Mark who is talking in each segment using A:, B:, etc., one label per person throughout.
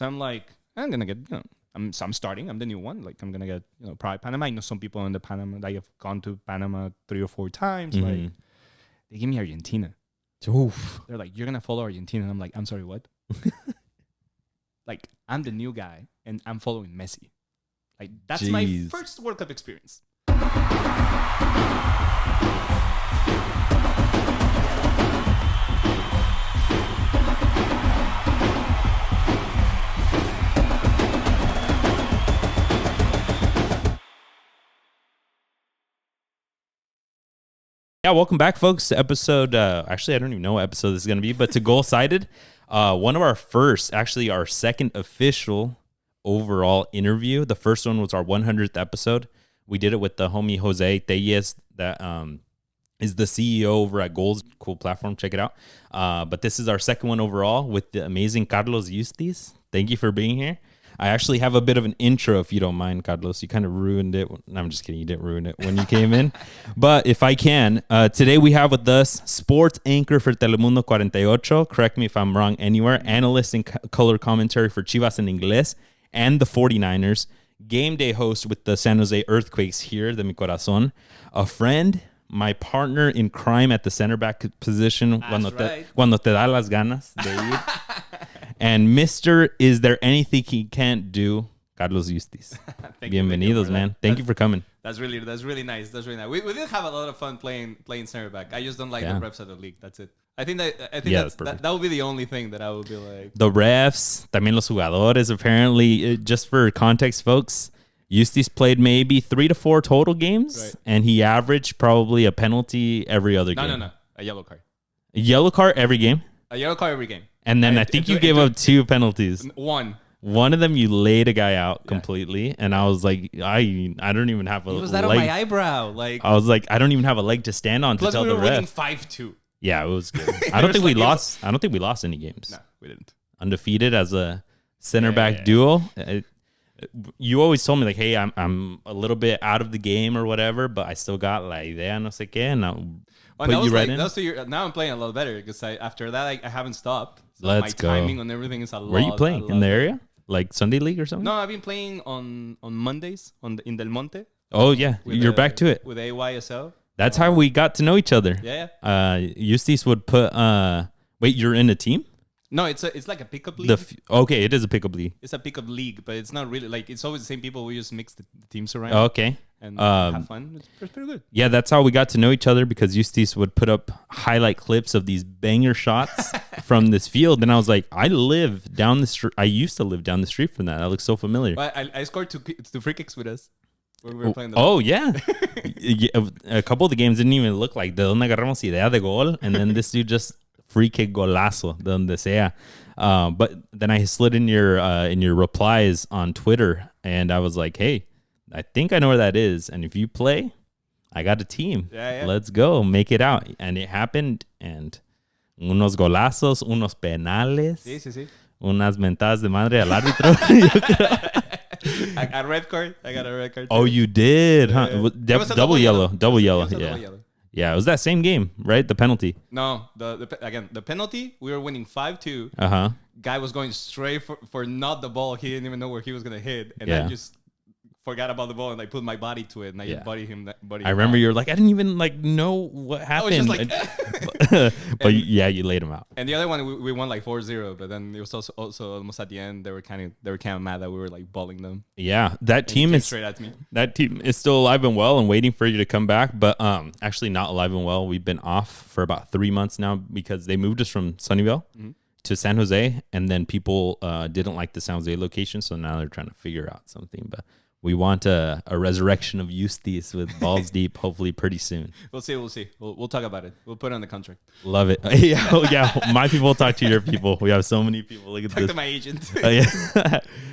A: So I'm like, I'm gonna get, I'm starting. I'm the new one. Like, I'm gonna get, probably Panama. I know some people in the Panama. I have gone to Panama 3 or 4 times. Like, they give me Argentina.
B: Oof.
A: They're like, you're gonna follow Argentina. And I'm like, I'm sorry, what? Like, I'm the new guy, and I'm following Messi. Like, that's my first World Cup experience.
B: Yeah, welcome back, folks, to episode, actually, I don't even know what episode this is going to be, but to Goal Sighted, one of our first, actually our second official overall interview. The first one was our 100th episode. We did it with the homie Jose Tellez, that is the CEO over at Goals. Cool platform, check it out. But this is our second one overall with the amazing Carlos Yustis. Thank you for being here. I actually have a bit of an intro, if you don't mind, Carlos. You kind of ruined it. No, I'm just kidding. You didn't ruin it when you came in. But if I can, today we have with us sports anchor for Telemundo 48. Correct me if I'm wrong anywhere. Analyst and color commentary for Chivas en Inglés and the 49ers. Game day host with the San Jose Earthquakes here, de mi corazón. A friend, my partner in crime at the center back position. Cuando te da las ganas de ir. And Mr. Is There Anything He Can't Do? Carlos Yustis. Bienvenidos, man. Thank you for coming.
A: That's really nice. That's really nice. We did have a lot of fun playing center back. I just don't like the refs of the league. That's it. I think that would be the only thing that I would be like.
B: The refs, también los jugadores. Apparently, just for context, folks, Yustis played maybe 3 to 4 total games, right, and he averaged probably a penalty every other game.
A: No. A yellow card.
B: A yellow card every game?
A: A yellow card every game.
B: And then I think you gave up 2 penalties.
A: One
B: of them you laid a guy out completely, and I was like, I don't even have a leg.
A: Was that on my eyebrow? Like,
B: I was like, I don't even have a leg to stand on to tell the ref.
A: Plus, we were winning 5-2.
B: Yeah, it was good. I don't think we lost. I don't think we lost any games.
A: No, we didn't.
B: Undefeated as a center back duo. You always told me like, hey, I'm a little bit out of the game or whatever, but I still got la idea, no sé qué, and I'll put you right in.
A: Now I'm playing a lot better because after that I haven't stopped. So
B: Let's
A: go. My timing on everything is a lot.
B: Where are you playing? In the area? Like Sunday League or something?
A: No, I've been playing on Mondays in Del Monte.
B: Oh, yeah. You're back to it.
A: With AYSL.
B: That's how we got to know each other.
A: Yeah.
B: Yustis would put... wait, you're in a team?
A: No, it's like a pickup league.
B: Okay, it is a pickup league.
A: It's a pickup league, but it's not really... Like, it's always the same people. We just mix the teams around.
B: Okay.
A: And have fun. It's pretty good.
B: Yeah, that's how we got to know each other, because Yustis would put up highlight clips of these banger shots from this field. And I was like, I live down the street. I used to live down the street from that. That looks so familiar.
A: But I scored 2 free kicks with us when we were playing.
B: Yeah. A couple of the games didn't even look like de donde agarramos idea de gol. And then this dude just free kick golazo, de donde sea. But then I slid in your replies on Twitter, and I was like, hey, I think I know where that is. And if you play, I got a team.
A: Yeah.
B: Let's go. Make it out. And it happened. And unos golazos, unos penales.
A: Sí.
B: Unas mentadas de madre al árbitro.
A: A red card. I got a red card.
B: Oh, you did, huh?
A: Yeah.
B: Double yellow. Double yellow.
A: Yeah.
B: Double yellow. Yeah, it was that same game, right? The penalty.
A: No, the penalty, we were winning 5-2.
B: Uh-huh.
A: Guy was going straight for not the ball. He didn't even know where he was going to hit. And I just forgot about the ball, and I put my body to it, and I just bodied him.
B: I remember you were like, I didn't even know what happened.
A: I was just like...
B: but you laid him out.
A: And the other one, we won like 4-0, but then it was also almost at the end, they were kind of mad that we were like balling them.
B: Yeah, that team is
A: straight at me.
B: That team is still alive and well and waiting for you to come back, but actually not alive and well. We've been off for about 3 months now because they moved us from Sunnyvale to San Jose, and then people didn't like the San Jose location, so now they're trying to figure out something, but we want a resurrection of Yustis with balls deep, hopefully pretty soon.
A: We'll see. We'll talk about it. We'll put it on the contract.
B: Love it. Yeah. My people talk to your people. We have so many people. Look at
A: talk
B: this.
A: To my agent.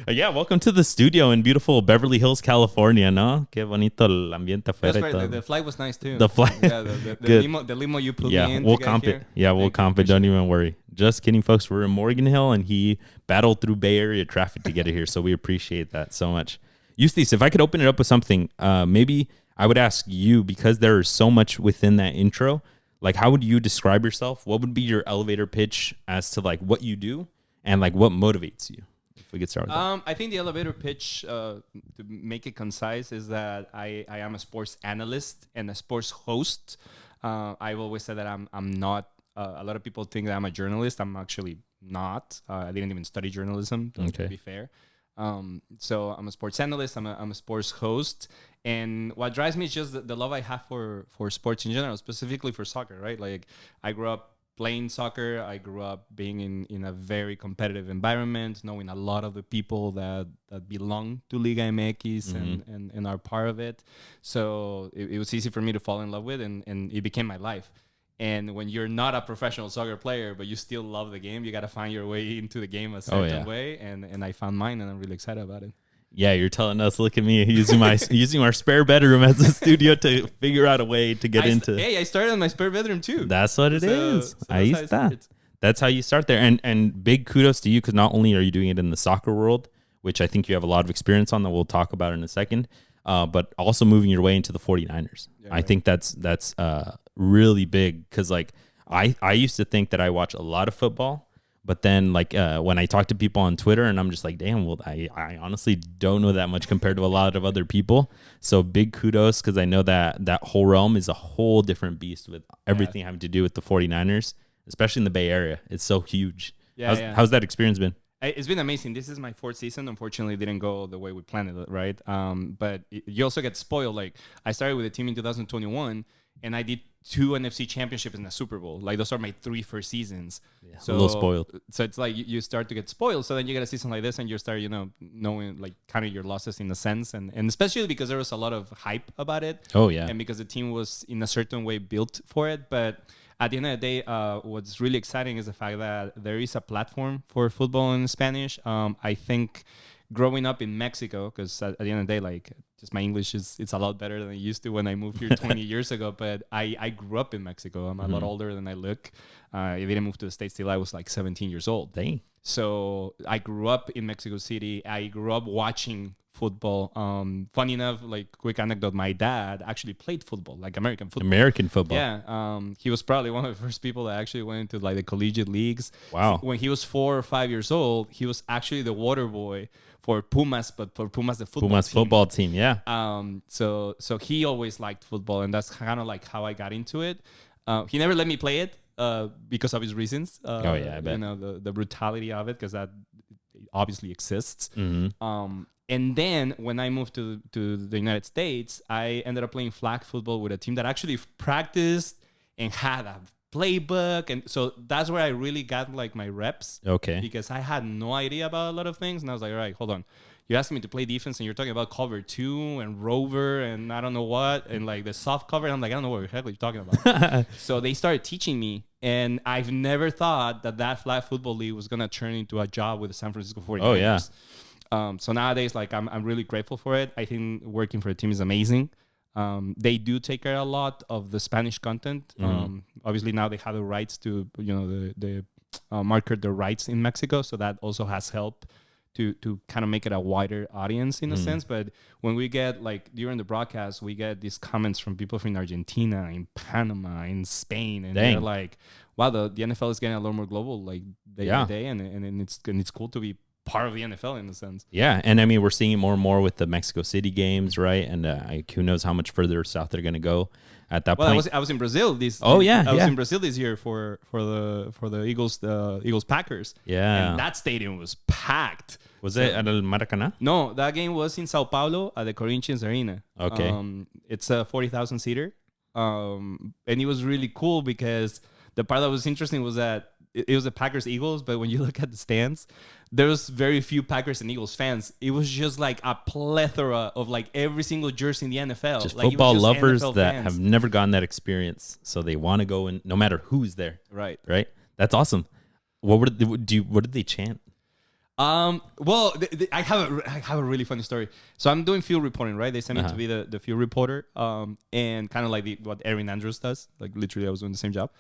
B: Yeah. Welcome to the studio in beautiful Beverly Hills, California. No, qué bonito el ambiente afuera.
A: The flight was nice too.
B: The flight.
A: Yeah. The limo you put me in.
B: We'll comp it. Yeah, we'll comp it. Don't even worry. Just kidding, folks. We're in Morgan Hill, and he battled through Bay Area traffic to get it here, so we appreciate that so much. Yustis, if I could open it up with something, maybe I would ask you, because there is so much within that intro, like how would you describe yourself? What would be your elevator pitch as to like what you do and like what motivates you? If we could start with that.
A: I think the elevator pitch, to make it concise, is that I am a sports analyst and a sports host. I've always said that I'm not. A lot of people think that I'm a journalist. I'm actually not. I didn't even study journalism, to be fair. So I'm a sports analyst. I'm a sports host. And what drives me is just the love I have for sports in general, specifically for soccer, right? Like, I grew up playing soccer. I grew up being in a very competitive environment, knowing a lot of the people that belong to Liga MX and are part of it. So it was easy for me to fall in love with, and it became my life. And when you're not a professional soccer player, but you still love the game, you got to find your way into the game a certain way. And I found mine, and I'm really excited about it.
B: Yeah, you're telling us, look at me using our spare bedroom as a studio to figure out a way to get into.
A: Hey, I started in my spare bedroom too.
B: That's what it is. Ahí está. That's how you start there. And big kudos to you, because not only are you doing it in the soccer world, which I think you have a lot of experience on that we'll talk about in a second, but also moving your way into the 49ers. Yeah, I think that's really big, because like I used to think that I watch a lot of football. But then, like, when I talk to people on Twitter, and I'm just like, damn, well, I honestly don't know that much compared to a lot of other people. So big kudos, because I know that whole realm is a whole different beast with everything having to do with the 49ers, especially in the Bay Area. It's so huge. How's that experience been?
A: It's been amazing. This is my 4th season. Unfortunately, it didn't go the way we planned it, right? But you also get spoiled. Like, I started with the team in 2021, and I did 2 NFC championships in the Super Bowl. Like, those are my 3 first seasons.
B: Yeah, so, a little spoiled.
A: So it's like you start to get spoiled. So then you get a season like this, and you start, knowing, like, kind of your losses in a sense. And especially because there was a lot of hype about it.
B: Oh, yeah.
A: And because the team was in a certain way built for it. But at the end of the day, what's really exciting is the fact that there is a platform for football in Spanish. I think growing up in Mexico, because at the end of the day, like, just my English it's a lot better than it used to when I moved here 20 years ago. But I grew up in Mexico. I'm a lot older than I look. I didn't move to the States till I was like 17 years old.
B: Dang.
A: So I grew up in Mexico City. I grew up watching football. Funny enough, like, quick anecdote, my dad actually played football, like American football. Yeah. He was probably one of the first people that actually went into, like, the collegiate leagues.
B: Wow.
A: When he was 4 or 5 years old, he was actually the water boy for Pumas, but for Pumas, the football team.
B: Yeah.
A: So he always liked football, and that's kind of like how I got into it. He never let me play it because of his reasons.
B: I bet.
A: The brutality of it, because that obviously exists.
B: Mm-hmm.
A: And then when I moved to the United States, I ended up playing flag football with a team that actually practiced and had a playbook. And so that's where I really got, like, my reps.
B: Okay.
A: Because I had no idea about a lot of things. And I was like, all right, hold on. You're asking me to play defense, and you're talking about cover 2 and rover and I don't know what, and, like, the soft cover. And I'm like, I don't know what the heck you're talking about. So they started teaching me. And I've never thought that flag football league was going to turn into a job with the San Francisco 49ers.
B: Oh, yeah.
A: So nowadays, like, I'm really grateful for it. I think working for a team is amazing. They do take care a lot of the Spanish content. Obviously, now they have the rights to, the market the rights in Mexico. So that also has helped to kind of make it a wider audience in a sense. But when we get, like, during the broadcast, we get these comments from people from Argentina, in Panama, in Spain, and they're like, wow, the NFL is getting a lot more global, like, day by day, and it's cool to be part of the NFL in a sense.
B: Yeah, and I mean, we're seeing it more and more with the Mexico City games, right? And who knows how much further south they're going to go at that point.
A: I was in Brazil
B: I was
A: in Brazil this year for the Eagles Packers.
B: Yeah,
A: and that stadium was packed.
B: Was it at El Maracanã?
A: No, that game was in Sao Paulo at the Corinthians Arena.
B: Okay,
A: it's a 40,000 seater, and it was really cool because the part that was interesting was that it was the Packers Eagles, but when you look at the stands, there was very few Packers and Eagles fans. It was just like a plethora of, like, every single jersey in the NFL.
B: Just
A: like,
B: football lovers
A: NFL
B: that
A: fans.
B: have never gotten that experience, so they want to go in no matter who's there.
A: Right.
B: That's awesome. What did they chant?
A: Well, I have a really funny story. So I'm doing field reporting, right? They sent me to be the field reporter, and kind of like what Erin Andrews does. Like, literally, I was doing the same job.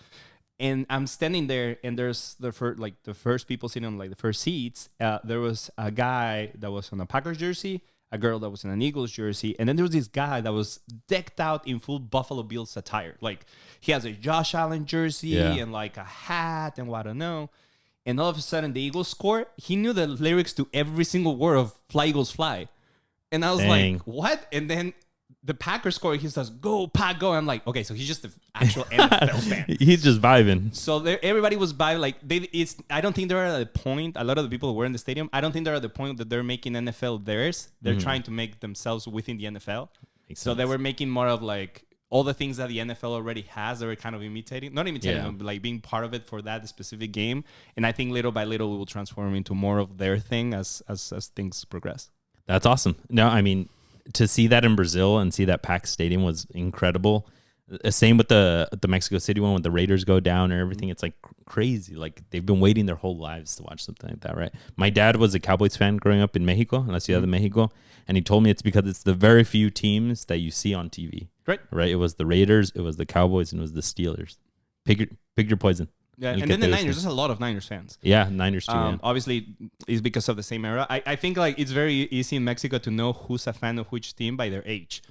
A: And I'm standing there, and there's the first people sitting on, like, the first seats. There was a guy that was on a Packers jersey, a girl that was in an Eagles jersey, and then there was this guy that was decked out in full Buffalo Bills attire. Like, he has a Josh Allen jersey and, like, a hat and what I don't know. And all of a sudden, the Eagles score. He knew the lyrics to every single word of "Fly Eagles Fly," and I was like, "What?" And then the Packers score. He says, "Go Pack, go!" I'm like, "Okay, so he's just an actual NFL fan."
B: He's just vibing.
A: So everybody was vibing. Like I don't think they're at a point. A lot of the people who were in the stadium. I don't think they're at the point that they're making NFL theirs. They're trying to make themselves within the NFL. So they were making more of like all the things that the NFL already has. They were kind of not imitating them, but like being part of it for that specific game. And I think little by little, it will transform into more of their thing as things progress.
B: That's awesome. No, I mean, to see that in Brazil and see that packed stadium was incredible. Same with the Mexico City one when the Raiders go down and everything. It's like crazy. Like they've been waiting their whole lives to watch something like that, right? My dad was a Cowboys fan growing up in Mexico, in La Ciudad de Mexico, and he told me it's because it's the very few teams that you see on TV. Right? It was the Raiders, it was the Cowboys, and it was the Steelers. Pick your poison.
A: Yeah, and then the Niners. There's a lot of Niners fans.
B: Yeah, Niners too.
A: Obviously, it's because of the same era. I think like it's very easy in Mexico to know who's a fan of which team by their age.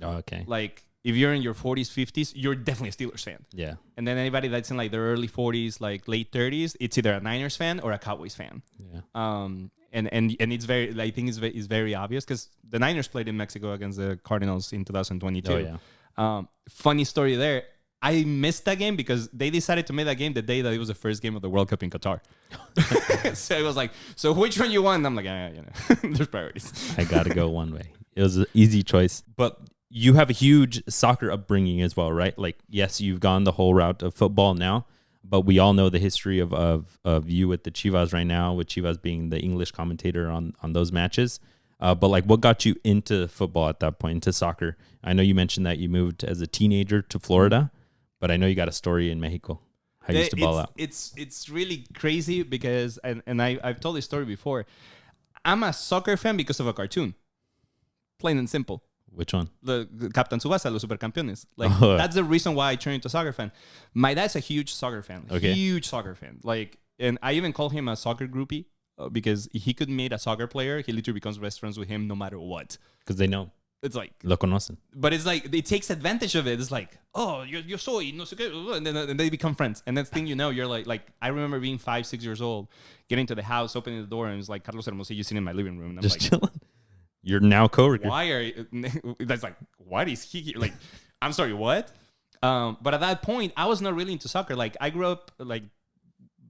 B: Oh, okay.
A: Like if you're in your 40s, 50s, you're definitely a Steelers fan.
B: Yeah.
A: And then anybody that's in like their early 40s, like late 30s, it's either a Niners fan or a Cowboys fan.
B: Yeah.
A: And it's very, I think it's very obvious because the Niners played in Mexico against the Cardinals in 2022.
B: Oh, yeah.
A: Funny story there. I missed that game because they decided to make that game the day that it was the first game of the World Cup in Qatar. So it was like, so which one you want? And I'm like, there's priorities.
B: I got to go one way. It was an easy choice. But you have a huge soccer upbringing as well, right? Like, yes, you've gone the whole route of football now, but we all know the history of you with the Chivas right now, with Chivas being the English commentator on those matches. But like, what got you into football at that point, into soccer? I know you mentioned that you moved as a teenager to Florida, but I know you got a story in Mexico. How you used to ball out.
A: It's really crazy because, and I've told this story before. I'm a soccer fan because of a cartoon. Plain and simple.
B: Which one?
A: The Captain Tsubasa, Los Supercampeones. Like that's the reason why I turned into a soccer fan. My dad's a huge soccer fan.
B: Okay.
A: Huge soccer fan. Like, and I even call him a soccer groupie because he could meet a soccer player. He literally becomes best friends with him no matter what.
B: Because they know.
A: It's like
B: Lo conocen.
A: But it's like it takes advantage of it. It's like, oh, yo soy, no sé qué, and then they become friends. And next thing you know, you're like I remember being 5-6 years old, getting to the house, opening the door, and it's like Carlos Hermosillo sitting in my living room. And I'm
B: just
A: like,
B: chilling. You're now coworker.
A: Why are you? That's like, why is he here? Like, I'm sorry, what? But at that point, I was not really into soccer. Like, I grew up like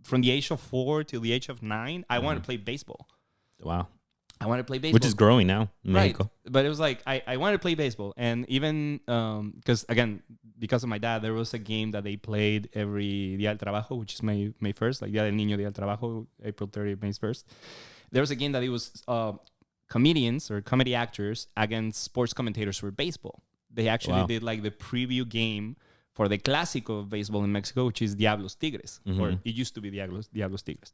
A: from the age of 4 till the age of 9. I wanted to play baseball.
B: Wow.
A: I wanted to play baseball.
B: Which is growing now in Mexico.
A: But it was like, I wanted to play baseball. And even, because of my dad, there was a game that they played every Día del Trabajo, which is May 1st, like Día del Niño, Día del Trabajo, April 30th, May 1st. There was a game that it was comedians or comedy actors against sports commentators for baseball. They actually did like the preview game for the Clásico of baseball in Mexico, which is Diablos Tigres, or it used to be Diablos Tigres.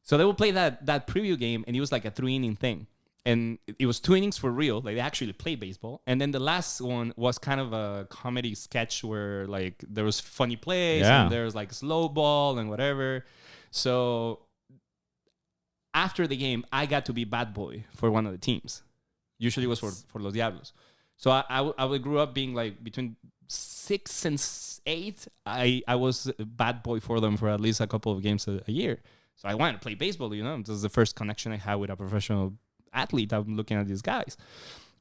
A: So they would play that preview game, and it was like a 3-inning thing. And it was 2 innings for real. Like, they actually played baseball. And then the last one was kind of a comedy sketch where, like, there was funny plays, and there was, like, slow ball and whatever. So after the game, I got to be bad boy for one of the teams. Usually it was for Los Diablos. So I grew up being, like, between 6 and 8. I was a bad boy for them for at least a couple of games a year. So I wanted to play baseball, This is the first connection I had with a professional athlete. I'm looking at these guys.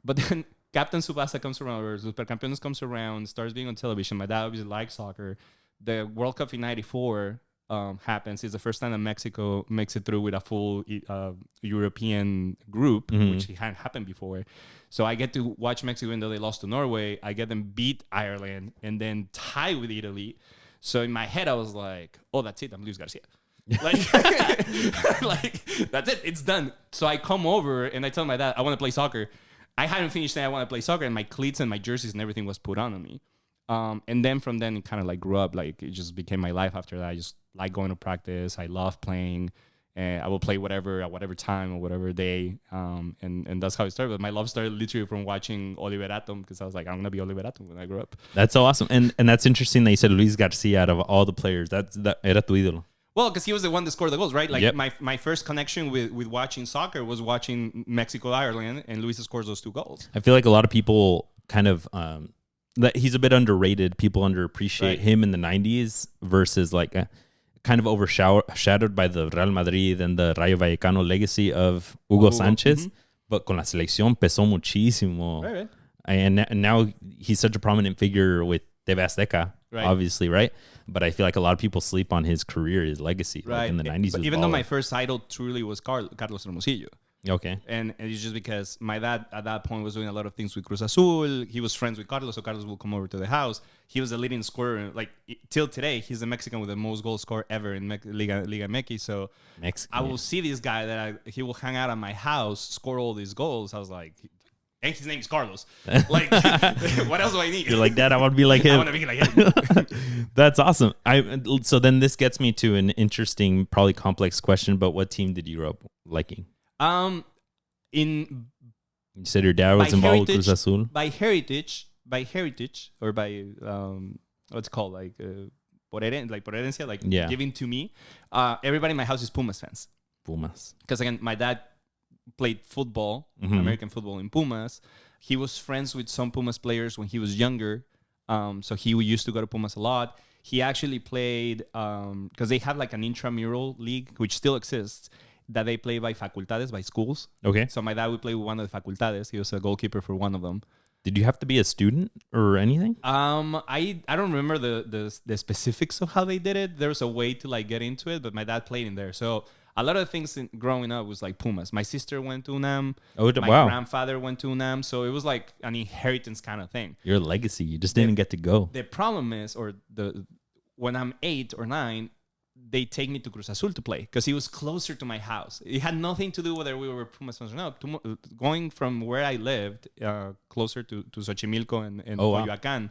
A: But then Captain Tsubasa comes around, or Supercampeones comes around, starts being on television. My dad obviously likes soccer. The World Cup in 94 happens. It's the first time that Mexico makes it through with a full European group, which hadn't happened before. So I get to watch Mexico, even though they lost to Norway. I get them beat Ireland and then tie with Italy. So in my head, I was like, oh, that's it. I'm Luis Garcia. like that's it, it's done. So I come over and I tell my dad I want to play soccer. I hadn't finished saying I want to play soccer, and my cleats and my jerseys and everything was put on me. And then from then it kind of like grew up. Like, it just became my life after that. I just like going to practice. I love playing, and I will play whatever at whatever time or whatever day. And that's how it started. But my love started literally from watching Oliver Atom, because I was like, I'm gonna be Oliver Atom when I grow up.
B: That's so awesome. And that's interesting that you said Luis Garcia out of all the players. That era tu ídolo.
A: Well, because he was the one that scored the goals, right? Like, my first connection with watching soccer was watching Mexico-Ireland, and Luis scores those 2 goals.
B: I feel like a lot of people kind of that he's a bit underrated. People underappreciate him in the 90s versus like kind of overshadowed by the Real Madrid and the Rayo Vallecano legacy of Hugo Sanchez. But con la selección pesó muchísimo.
A: Right.
B: And now he's such a prominent figure with TV Azteca, obviously, right? But I feel like a lot of people sleep on his career, his legacy.
A: Right.
B: Like in the 90s.
A: But even though my first idol truly was Carlos Hermosillo.
B: Okay.
A: And it's just because my dad at that point was doing a lot of things with Cruz Azul. He was friends with Carlos, so Carlos will come over to the house. He was the leading scorer. Like, till today, he's the Mexican with the most goals scored ever in Liga MX. So
B: Mexican,
A: I will see this guy that he will hang out at my house, score all these goals. I was like, and his name is Carlos. Like, what else do I need?
B: You're like, Dad, I want to be like him.
A: I want to be like him.
B: That's awesome. So then this gets me to an interesting, probably complex question, but what team did you grow up liking?
A: You
B: said your dad was involved with Cruz Azul?
A: By heritage, or by, what's it called? Like, por herencia, like giving to me. Everybody in my house is Pumas fans.
B: Pumas.
A: Because again, my dad played football, American football in Pumas. He was friends with some Pumas players when he was younger. So he used to go to Pumas a lot. He actually played, because they have like an intramural league, which still exists, that they play by facultades, by schools.
B: Okay.
A: So my dad would play with one of the facultades. He was a goalkeeper for one of them.
B: Did you have to be a student or anything?
A: I don't remember the specifics of how they did it. There was a way to like get into it, but my dad played in there. So a lot of things growing up was like Pumas. My sister went to UNAM. My grandfather went to UNAM. So it was like an inheritance kind of thing.
B: Your legacy. You just didn't get to go.
A: The problem is, when I'm 8 or 9, they take me to Cruz Azul to play because he was closer to my house. It had nothing to do whether we were Pumas fans or not. Going from where I lived, closer to Xochimilco and Coyoacán,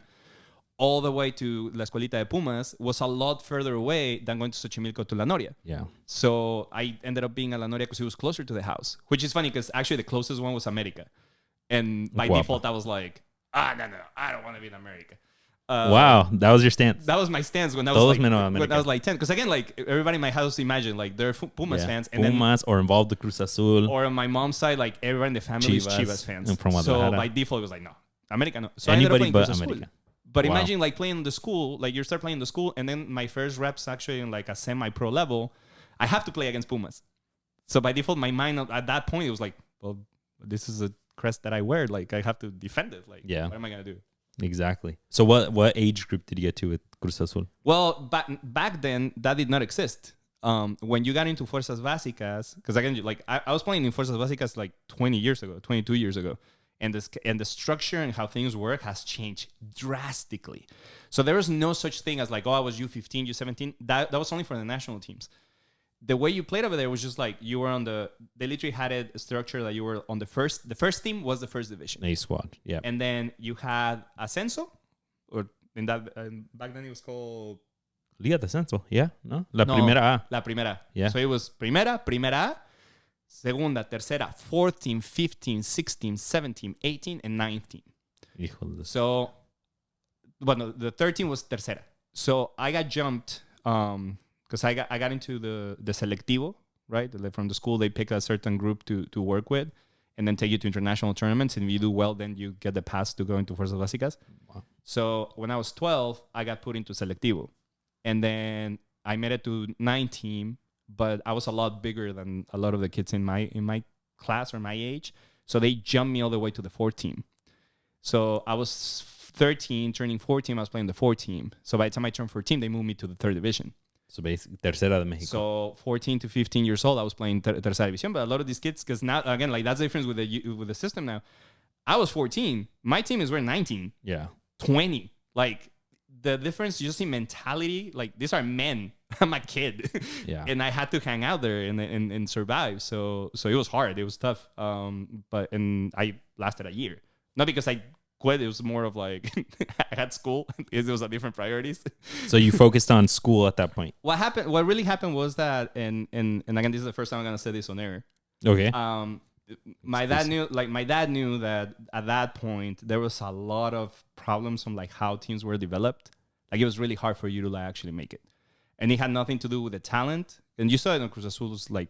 A: all the way to La Escuelita de Pumas was a lot further away than going to Xochimilco to La Noria.
B: Yeah.
A: So I ended up being at La Noria because he was closer to the house, which is funny because actually the closest one was America. And by default, I was like, no, I don't want to be in America.
B: Wow, that was your stance.
A: That was my stance when I was like 10. Because again, like everybody in my house, imagine like they're Pumas fans, and
B: Pumas or involved with Cruz Azul,
A: or on my mom's side, like everybody in the family is Chivas fans. So by default, it was like no, America. No. So
B: anybody
A: I ended up playing
B: but
A: Cruz
B: America.
A: Azul. But imagine like playing in the school, like you start playing in the school, and then my first reps actually in like a semi-pro level, I have to play against Pumas. So by default, my mind at that point it was like, well, this is a crest that I wear. Like I have to defend it. Like, what am I gonna do?
B: Exactly. So what age group did you get to with Cruz Azul?
A: Well, back then that did not exist. When you got into Fuerzas Básicas, because again, like I was playing in Fuerzas Básicas like 22 years ago, and the structure and how things work has changed drastically. So there was no such thing as like, I was U15, U17. That was only for the national teams. The way you played over there was just like you were they literally had a structure that you were on the first team was the first division.
B: A squad, yeah.
A: And then you had Ascenso, or in that, back then it was called...
B: Liga de Ascenso, yeah, no? Primera A.
A: La Primera.
B: Yeah.
A: So it was Primera A, Segunda, Tercera, 4th team, 5th team, 6th team, 7th team, 8th team, and 9th team. So, the 3rd team was Tercera. So I got jumped... because I got into the selectivo, right? From the school, they pick a certain group to work with and then take you to international tournaments. And if you do well, then you get the pass to go into Fuerzas Básicas. Wow. So when I was 12, I got put into selectivo. And then I made it to 9 team, but I was a lot bigger than a lot of the kids in my class or my age. So they jumped me all the way to the 4th team. So I was 13, turning 14, I was playing the 4th team. So by the time I turned 14, they moved me to the 3rd division.
B: So basically, Tercera de Mexico.
A: So 14 to 15 years old, I was playing Tercera División. But a lot of these kids, because now, again, like that's the difference with the system now. I was 14. My team is we're 19.
B: Yeah.
A: 20. Like, the difference just in mentality, like, these are men. I'm a kid.
B: Yeah.
A: And I had to hang out there and survive. So it was hard. It was tough. But I lasted a year. Not because I quit. It was more of like I had school. It was a different priorities.
B: So you focused on school at that point.
A: What really happened was that, and again, this is the first time I'm gonna say this on air.
B: Okay.
A: My dad knew that at that point there was a lot of problems on like how teams were developed. Like it was really hard for you to like actually make it, and it had nothing to do with the talent. And you saw it on Cruz Azul's like,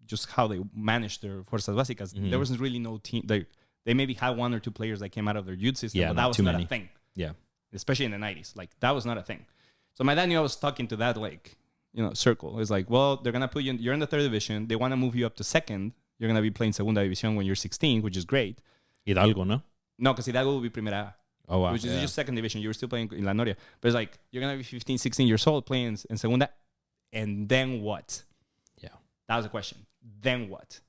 A: just how they managed their Fuerzas Básicas. Mm-hmm. There wasn't really no team. They maybe had 1 or 2 players that came out of their youth system, but that was not a thing.
B: Yeah.
A: Especially in the 90s. Like, that was not a thing. So my dad knew I was stuck into that circle. It's like, well, they're gonna put you. You're in the third division. They want to move you up to second. You're gonna be playing Segunda División when you're 16, which is great.
B: Hidalgo, no?
A: No, because Hidalgo will be Primera A.
B: Oh, wow.
A: Which is just second division. You were still playing in La Noria. But it's like, you're going to be 15, 16 years old playing in Segunda. And then what?
B: Yeah.
A: That was the question. Then what?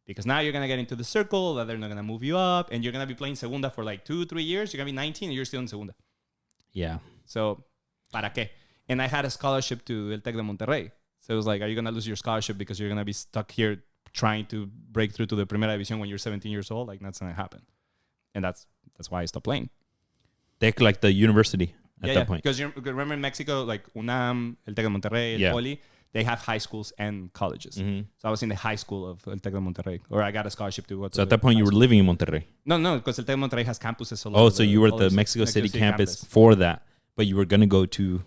A: Because now you're going to get into the circle that they're not going to move you up. And you're going to be playing Segunda for like 2-3 years. You're going to be 19 and you're still in Segunda.
B: Yeah.
A: So, ¿para qué? And I had a scholarship to El Tec de Monterrey. So it was like, are you going to lose your scholarship because you're going to be stuck here trying to break through to the Primera División when you're 17 years old? Like, that's going to happen. And that's why I stopped playing.
B: Tech, like the university at that point.
A: Because you remember in Mexico, like UNAM, El Tec de Monterrey, El Poli, they have high schools and colleges. Mm-hmm. So I was in the high school of El Tec de Monterrey, or I got a scholarship to go to.
B: So at that point, you were living in Monterrey?
A: No, because El Tec de Monterrey has campuses all over.
B: Oh, so you were at the Mexico City campus for that, but you were going to go to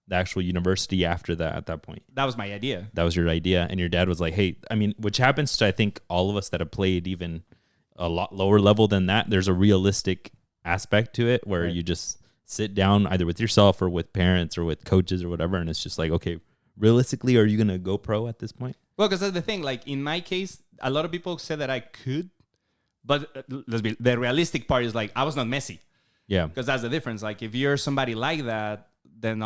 B: the actual university after that at that point.
A: That was my idea.
B: That was your idea. And your dad was like, hey, I mean, which happens to, I think, all of us that have played even a lot lower level than that. There's a realistic aspect to it where you just sit down either with yourself or with parents or with coaches or whatever, and it's just like, okay, realistically, are you gonna go pro at this point?
A: Well, because that's the thing. Like in my case, a lot of people said that I could, but the realistic part is like I was not Messi.
B: Yeah,
A: because that's the difference. Like if you're somebody like that, then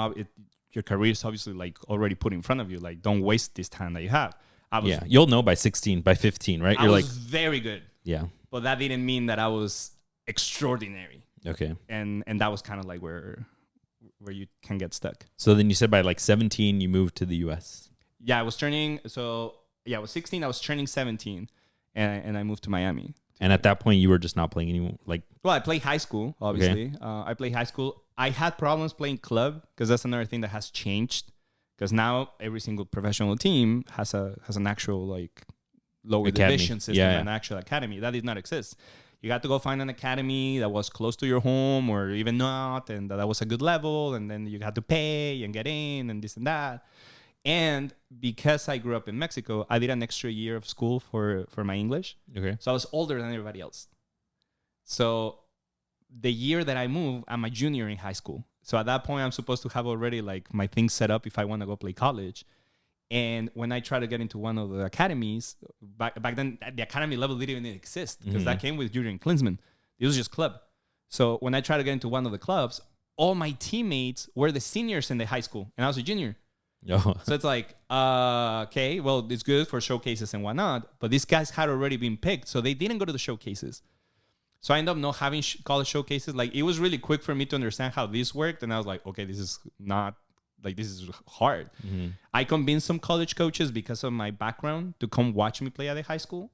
A: your career is obviously like already put in front of you. Like don't waste this time that you have.
B: You'll know by 16, by 15, right?
A: You're like very good.
B: Yeah,
A: but that didn't mean that I was extraordinary.
B: Okay.
A: And that was kind of like where you can get stuck.
B: So then you said by like 17, you moved to the U.S.
A: Yeah, I was 16. I was turning 17, and I moved to Miami.
B: And at that point, you were just not playing anymore.
A: Well, I played high school, obviously. Okay. I played high school. I had problems playing club because that's another thing that has changed. Because now every single professional team has an actual like lower academy. Division system, an actual academy. That did not exist. You got to go find an academy that was close to your home or even not, and that was a good level, and then you had to pay and get in and this and that. And because I grew up in Mexico, I did an extra year of school for my English.
B: Okay.
A: So I was older than everybody else. So the year that I moved, I'm a junior in high school. So at that point, I'm supposed to have already like my things set up if I want to go play college. And when I tried to get into one of the academies, back then, the academy level didn't even exist because that came with Julian Klinsmann. It was just club. So when I tried to get into one of the clubs, all my teammates were the seniors in the high school, and I was a junior. Oh. So it's like, okay, well, it's good for showcases and whatnot, but these guys had already been picked, so they didn't go to the showcases. So I ended up not having college showcases. Like, it was really quick for me to understand how this worked, and I was like, okay, this is not... Like, this is hard. Mm-hmm. I convinced some college coaches because of my background to come watch me play at the high school.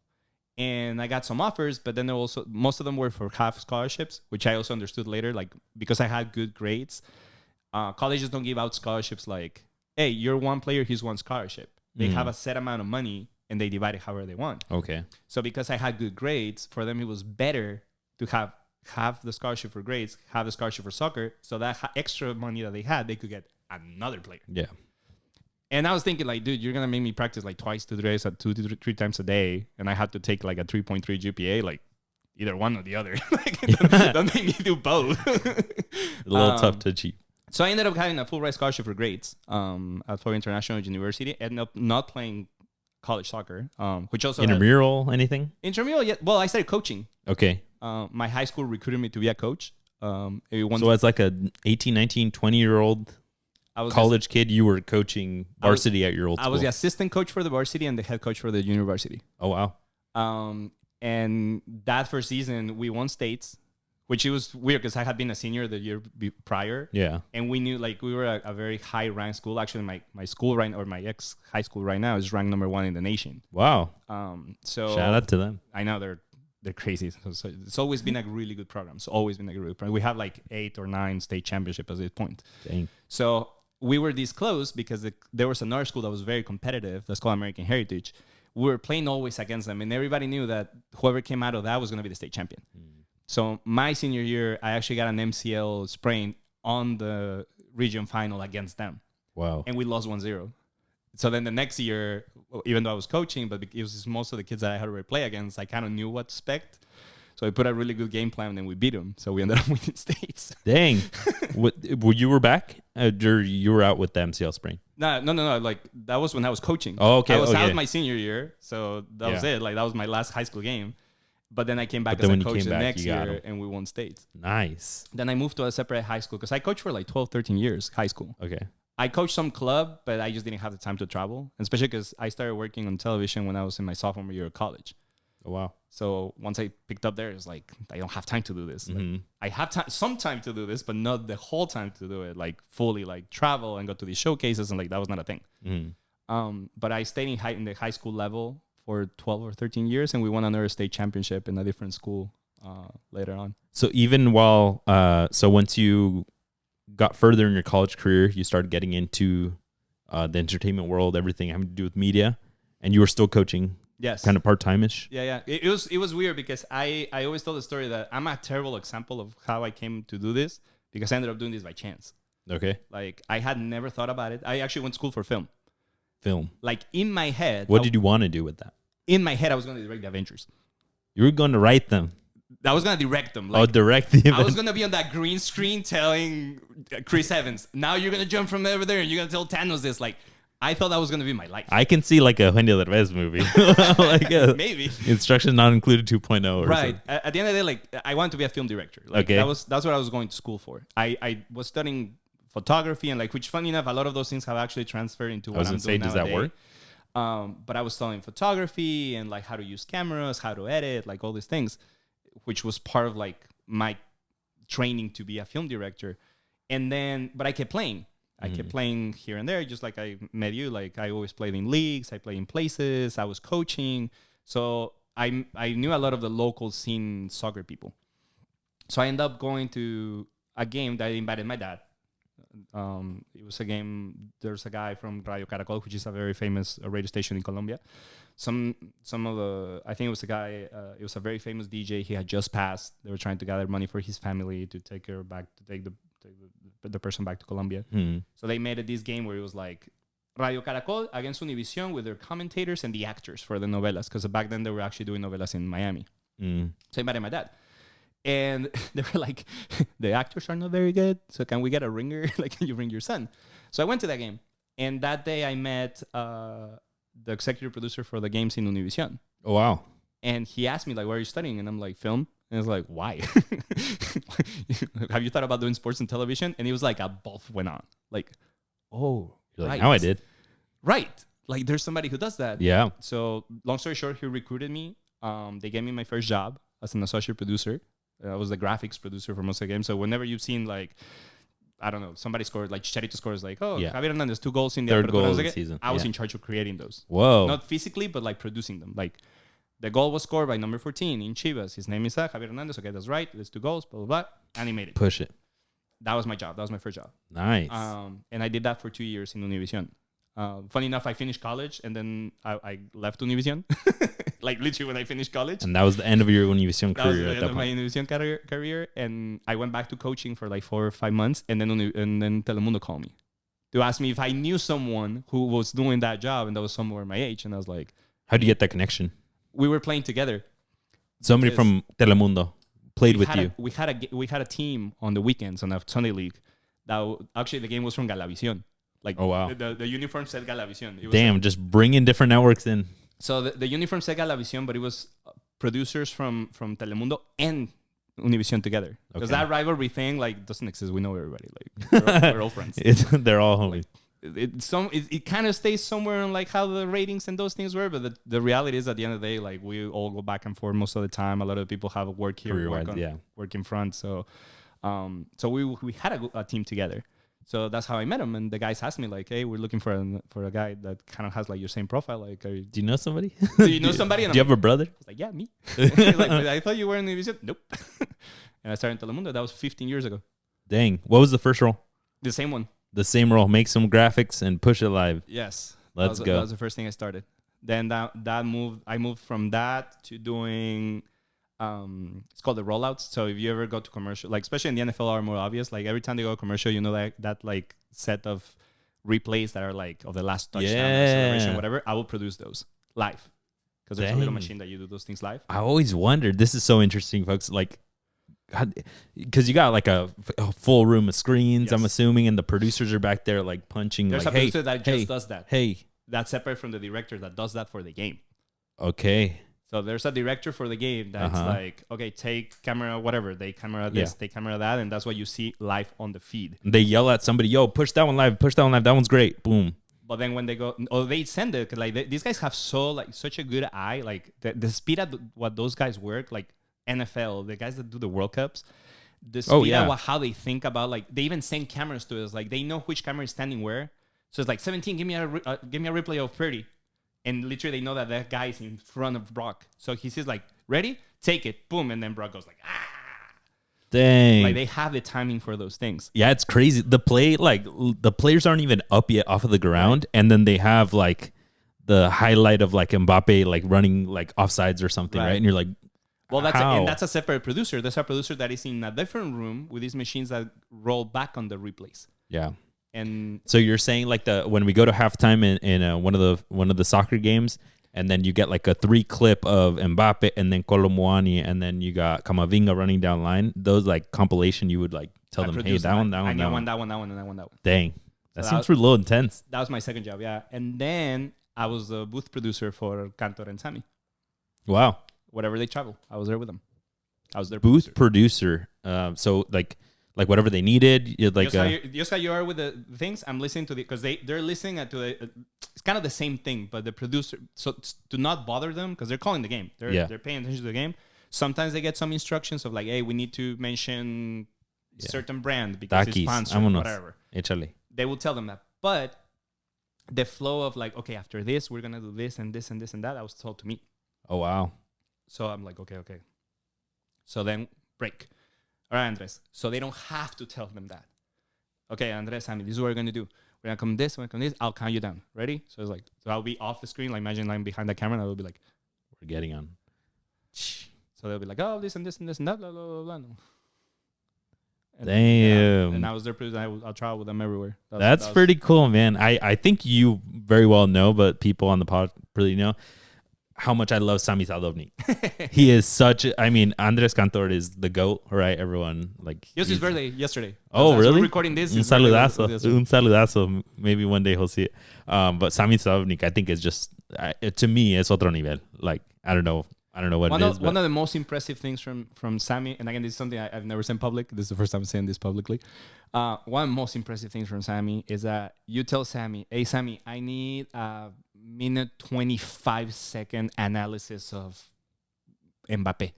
A: And I got some offers, but then also most of them were for half scholarships, which I also understood later. Like, because I had good grades, colleges don't give out scholarships like, hey, you're one player, here's one scholarship. They have a set amount of money and they divide it however they want.
B: Okay.
A: So because I had good grades, for them it was better to have the scholarship for grades, have the scholarship for soccer, so that extra money that they had, they could get another player.
B: Yeah.
A: And I was thinking, like, dude, you're going to make me practice like twice to three times a day. And I had to take like a 3.3 GPA, like either one or the other. Like, don't make me do both.
B: A little tough to achieve.
A: So I ended up having a full ride scholarship for grades at Florida International University. Ended up not playing college soccer, which also
B: intramural, anything?
A: Intramural, yeah. Well, I started coaching.
B: Okay.
A: My high school recruited me to be a coach.
B: So as like a 18, 19, 20-year-old college kid, you were coaching varsity at your old school.
A: I was the assistant coach for the varsity and the head coach for the junior varsity.
B: Oh, wow.
A: And that first season, we won states, which it was weird because I had been a senior the year prior.
B: Yeah.
A: And we knew, like, we were a very high-ranked school. Actually, my school my ex-high school right now is ranked number 1 in the nation.
B: Wow.
A: So
B: shout out to them.
A: I know they're crazy. So it's always been a really good program. It's always been a really good program. We have like 8 or 9 state championships at this point.
B: Dang.
A: So we were this close because there was another school that was very competitive. That's called American Heritage. We were playing always against them, and everybody knew that whoever came out of that was going to be the state champion. So my senior year, I actually got an MCL sprain on the region final against them.
B: Wow.
A: And we lost 1-0. So then the next year, even though I was coaching, but it was just most of the kids that I had already play against, I kind of knew what to expect. So we put a really good game plan and we beat them. So we ended up winning states.
B: Dang. You were back? Or you were out with the MCL spring?
A: No. Like that was when I was coaching.
B: Oh, okay.
A: I was out my senior year. So that was it. Like that was my last high school game. But then I came back as a coach the next year and we won states.
B: Nice.
A: Then I moved to a separate high school because I coached for like 12, 13 years, high school.
B: Okay.
A: I coached some club, but I just didn't have the time to travel, especially because I started working on television when I was in my sophomore year of college.
B: Oh, wow.
A: So once I picked up there, it's like, I don't have time to do this. Like, I have some time to do this, but not the whole time to do it, like fully like travel and go to these showcases. And like, that was not a thing. But I stayed in the high school level for 12 or 13 years, and we won another state championship in a different school later on.
B: So even while, so once you got further in your college career, you started getting into the entertainment world, everything having to do with media, and you were still coaching.
A: Yes.
B: Kind of part-time-ish.
A: Yeah. It was weird because I always tell the story that I'm a terrible example of how I came to do this because I ended up doing this by chance.
B: Okay.
A: Like I had never thought about it. I actually went to school for film. Like in my head.
B: What did you want to do with that?
A: In my head, I was going to direct the Avengers.
B: You were going to write them.
A: I was going to direct them. Like,
B: direct them.
A: I was going to be on that green screen telling Chris Evans, now you're going to jump from over there and you're going to tell Thanos this. Like, I thought that was going to be my life.
B: I can see like a Wendy Derbez movie. Like
A: maybe.
B: Instructions not included 2.0 or
A: right.
B: something.
A: At the end of the day, like I wanted to be a film director. Like,
B: okay.
A: That's what I was going to school for. I was studying photography and like, which funny enough, a lot of those things have actually transferred into what I'm doing nowadays.
B: Does that work?
A: But I was studying photography and like how to use cameras, how to edit, like all these things, which was part of like my training to be a film director. And then, but I kept playing. I kept playing here and there, just like I met you. Like I always played in leagues, I played in places, I was coaching. So I knew a lot of the local scene soccer people. So I ended up going to a game that I invited my dad. It was a game. There's a guy from Radio Caracol, which is a very famous radio station in Colombia. Some of the, I think it was a guy. It was a very famous DJ. He had just passed. They were trying to gather money for his family to take her back, to take the person back to Colombia. So they made it this game where it was like Radio Caracol against Univision with their commentators and the actors for the novelas, because back then they were actually doing novelas in Miami. So I invited my dad. And they were like, the actors are not very good, so can we get a ringer? Like, can you ring your son? So I went to that game. And that day I met the executive producer for the games in Univision.
B: Oh, wow.
A: And he asked me, like, what are you studying? And I'm like, film. And I was like, why? Have you thought about doing sports and television? And he was like, a bulb went on. Like, oh,
B: you're like,
A: right.
B: Now I did.
A: Right. Like, there's somebody who does that.
B: Yeah.
A: So long story short, he recruited me. They gave me my first job as an associate producer. I was the graphics producer for most of the games. So whenever you've seen, like, I don't know, somebody scored, like Chicharito scores, like, Javier Hernandez, 2 goals in the
B: third goal of the season.
A: I was in charge of creating those.
B: Whoa.
A: Not physically, but like producing them. Like, the goal was scored by number 14 in Chivas. His name is Javier Hernandez. Okay, that's right. Let's do goals, blah, blah, blah. Animated.
B: Push it.
A: That was my job. That was my first job.
B: Nice.
A: And I did that for 2 years in Univision. Funny enough, I finished college and then I left Univision. Like literally when I finished college.
B: And that was the end of your Univision career.
A: That was the end of my Univision career. And I went back to coaching for like 4 or 5 months. And then Telemundo called me to ask me if I knew someone who was doing that job and that was somewhere my age. And I was like,
B: how do you get that connection?
A: We were playing together.
B: Somebody from Telemundo played with you.
A: We had a team on the weekends on a Sunday league. Actually, the game was from Galavisión. Like,
B: oh, wow.
A: The uniform said Galavisión.
B: Damn, just bringing different networks in.
A: So the uniform said Galavisión, but it was producers from Telemundo and Univision together. Because that rivalry thing, like, doesn't exist. We know everybody. Like, we're all friends.
B: They're all homies.
A: It kind of stays somewhere on like how the ratings and those things were, but the reality is at the end of the day, like we all go back and forth most of the time. A lot of people have work here, work in front. So we had a team together. So that's how I met him. And the guys asked me like, "Hey, we're looking for a guy that kind of has like your same profile. Like, do
B: you know somebody?
A: Do you know somebody? And
B: do you have a brother?"
A: I was like, "Yeah, me." Like, I thought you were in the division. Nope. And I started in Telemundo. That was 15 years ago.
B: Dang. What was the first role?
A: The same one.
B: The same role. Make some graphics and push it live.
A: Yes.
B: Let's go.
A: That was the first thing I started. Then I moved from that to doing. It's called the rollouts. So if you ever go to commercial, like especially in the NFL are more obvious, like every time they go to commercial, you know, like that like set of replays that are like of the last touchdown or celebration, whatever, I will produce those live. because there's a little
B: Dang.
A: machine that you do those things live.
B: I always wondered. This is so interesting, folks. Like, because you got like a full room of screens, I'm
A: Yes.
B: assuming, and the producers are back there like punching.
A: There's
B: like,
A: a producer that just does that.
B: Hey,
A: That's separate from the director that does that for the game.
B: okay.
A: So there's a director for the game that's like, okay, take camera, whatever. They camera this, they camera that, and that's what you see live on the feed.
B: They yell at somebody, yo, push that one live, push that one live. That one's great. Boom.
A: But then when they go, or they send it, 'cause like these guys have such a good eye, like the speed at what those guys work, like NFL, the guys that do the World Cups, the speed at how they think about, like they even send cameras to us, like they know which camera is standing where. So it's like 17, give me a replay of 30. And literally, they know that that guy is in front of Brock. So he says, like, ready? Take it. Boom. And then Brock goes like, ah.
B: Dang.
A: Like, they have the timing for those things.
B: Yeah, it's crazy. The play, like, the players aren't even up yet off of the ground. Right. And then they have, like, the highlight of, like, Mbappe, like, running, like, offsides or something, right? And you're like,
A: well, that's a separate producer. There's a producer that is in a different room with these machines that roll back on the replays.
B: Yeah.
A: And
B: so you're saying like when we go to halftime in one of the soccer games, and then you get like a 3 clip of Mbappe and then Kolomuani, and then you got Kamavinga running down line. Those like compilation, you would like tell them, hey, that one. Dang, that seems a little intense.
A: That was my second job, yeah. And then I was the booth producer for Cantor and Sammy.
B: Wow.
A: Whatever they travel, I was there with them. I was their
B: booth producer. So like whatever they needed, like
A: just how you are with the things. I'm listening to because they're listening to the. It's kind of the same thing, but the producer. So do not bother them because they're calling the game. They're paying attention to the game. Sometimes they get some instructions of like, hey, we need to mention certain brand because it's sponsored, whatever.
B: Échale.
A: They will tell them that, but the flow of like, okay, after this, we're gonna do this and this and this and that. That was told to me.
B: Oh wow.
A: So I'm like, okay. So then break. All right, Andres. So they don't have to tell them that. Okay, Andres, Sammy, this is what we're going to do. We're going to come this, I'll count you down. Ready? So it's like, so I'll be off the screen. Like, imagine I'm behind the camera and I will be like,
B: we're getting on.
A: So they'll be like, oh, this and this and this and that, blah, blah, blah, blah. And
B: damn.
A: And I was their producer. I'll travel with them everywhere.
B: That's pretty cool, man. I think you very well know, but people on the pod really know how much I love Sami Sadovnik. He is Andres Cantor is the GOAT, right? Everyone like.
A: It was his birthday yesterday.
B: Oh, really?
A: We're recording this.
B: Un saludazo. Maybe one day he'll see it. But Sami Sadovnik, I think, is just to me, it's otro nivel. Like I don't know what it is.
A: One of the most impressive things from Sammy, and again, this is something I've never said in public. This is the first time I'm saying this publicly. One of the most impressive things from Sammy is that you tell Sammy, hey, Sammy, I need a minute 25-second analysis of Mbappe.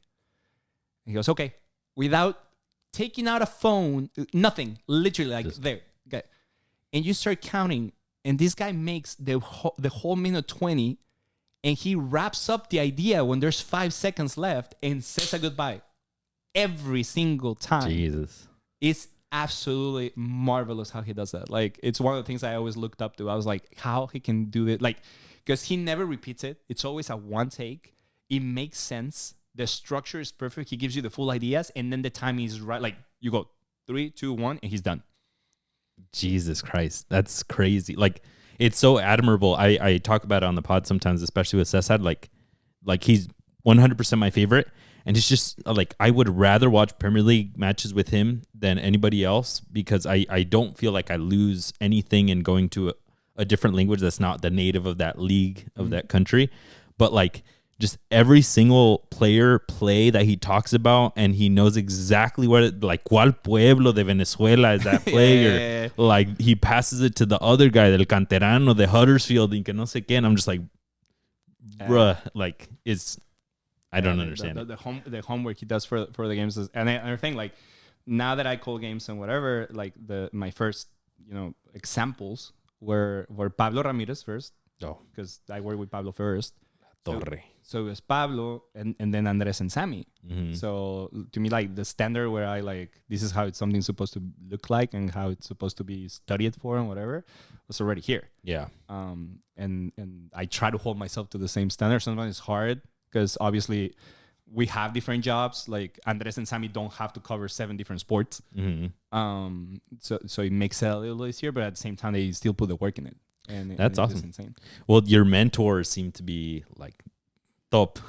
A: He goes, okay, without taking out a phone, nothing, literally like just there. Okay. And you start counting, and this guy makes the whole minute 20, and he wraps up the idea when there's 5 seconds left and says a goodbye every single time.
B: Jesus.
A: It's absolutely marvelous how he does that. Like, it's one of the things I always looked up to. I was like, how he can do it. Like, because he never repeats it. It's always a one take. It makes sense. The structure is perfect. He gives you the full ideas, and then the timing is right. Like, you go 3, 2, 1, and he's done.
B: Jesus Christ. That's crazy. Like, it's so admirable. I talk about it on the pod sometimes, especially with Cesar. Like he's 100% my favorite. And it's just like, I would rather watch Premier League matches with him than anybody else because I don't feel like I lose anything in going to a different language that's not the native of that league, of that country. But like, just every single play that he talks about, and he knows exactly like cuál pueblo de Venezuela is that play, or like he passes it to the other guy, del Canterano, de Huddersfield, and que no sé qué, and I'm just like, bruh, like I don't understand
A: the homework he does for the games is, and I think like now that I call games and whatever, like my first examples were Pablo Ramirez first, because I worked with Pablo first. So it was Pablo and then Andres and Sammy. Mm-hmm. So to me, like the standard where I like, this is how something's supposed to look like and how it's supposed to be studied for and whatever was already here.
B: Yeah.
A: And I try to hold myself to the same standard. Sometimes it's hard because obviously we have different jobs. Like Andres and Sammy don't have to cover 7 different sports. Mm-hmm. So it makes it a little easier, but at the same time, they still put the work in it. And
B: that's awesome.
A: Insane.
B: Well, your mentors seem to be like top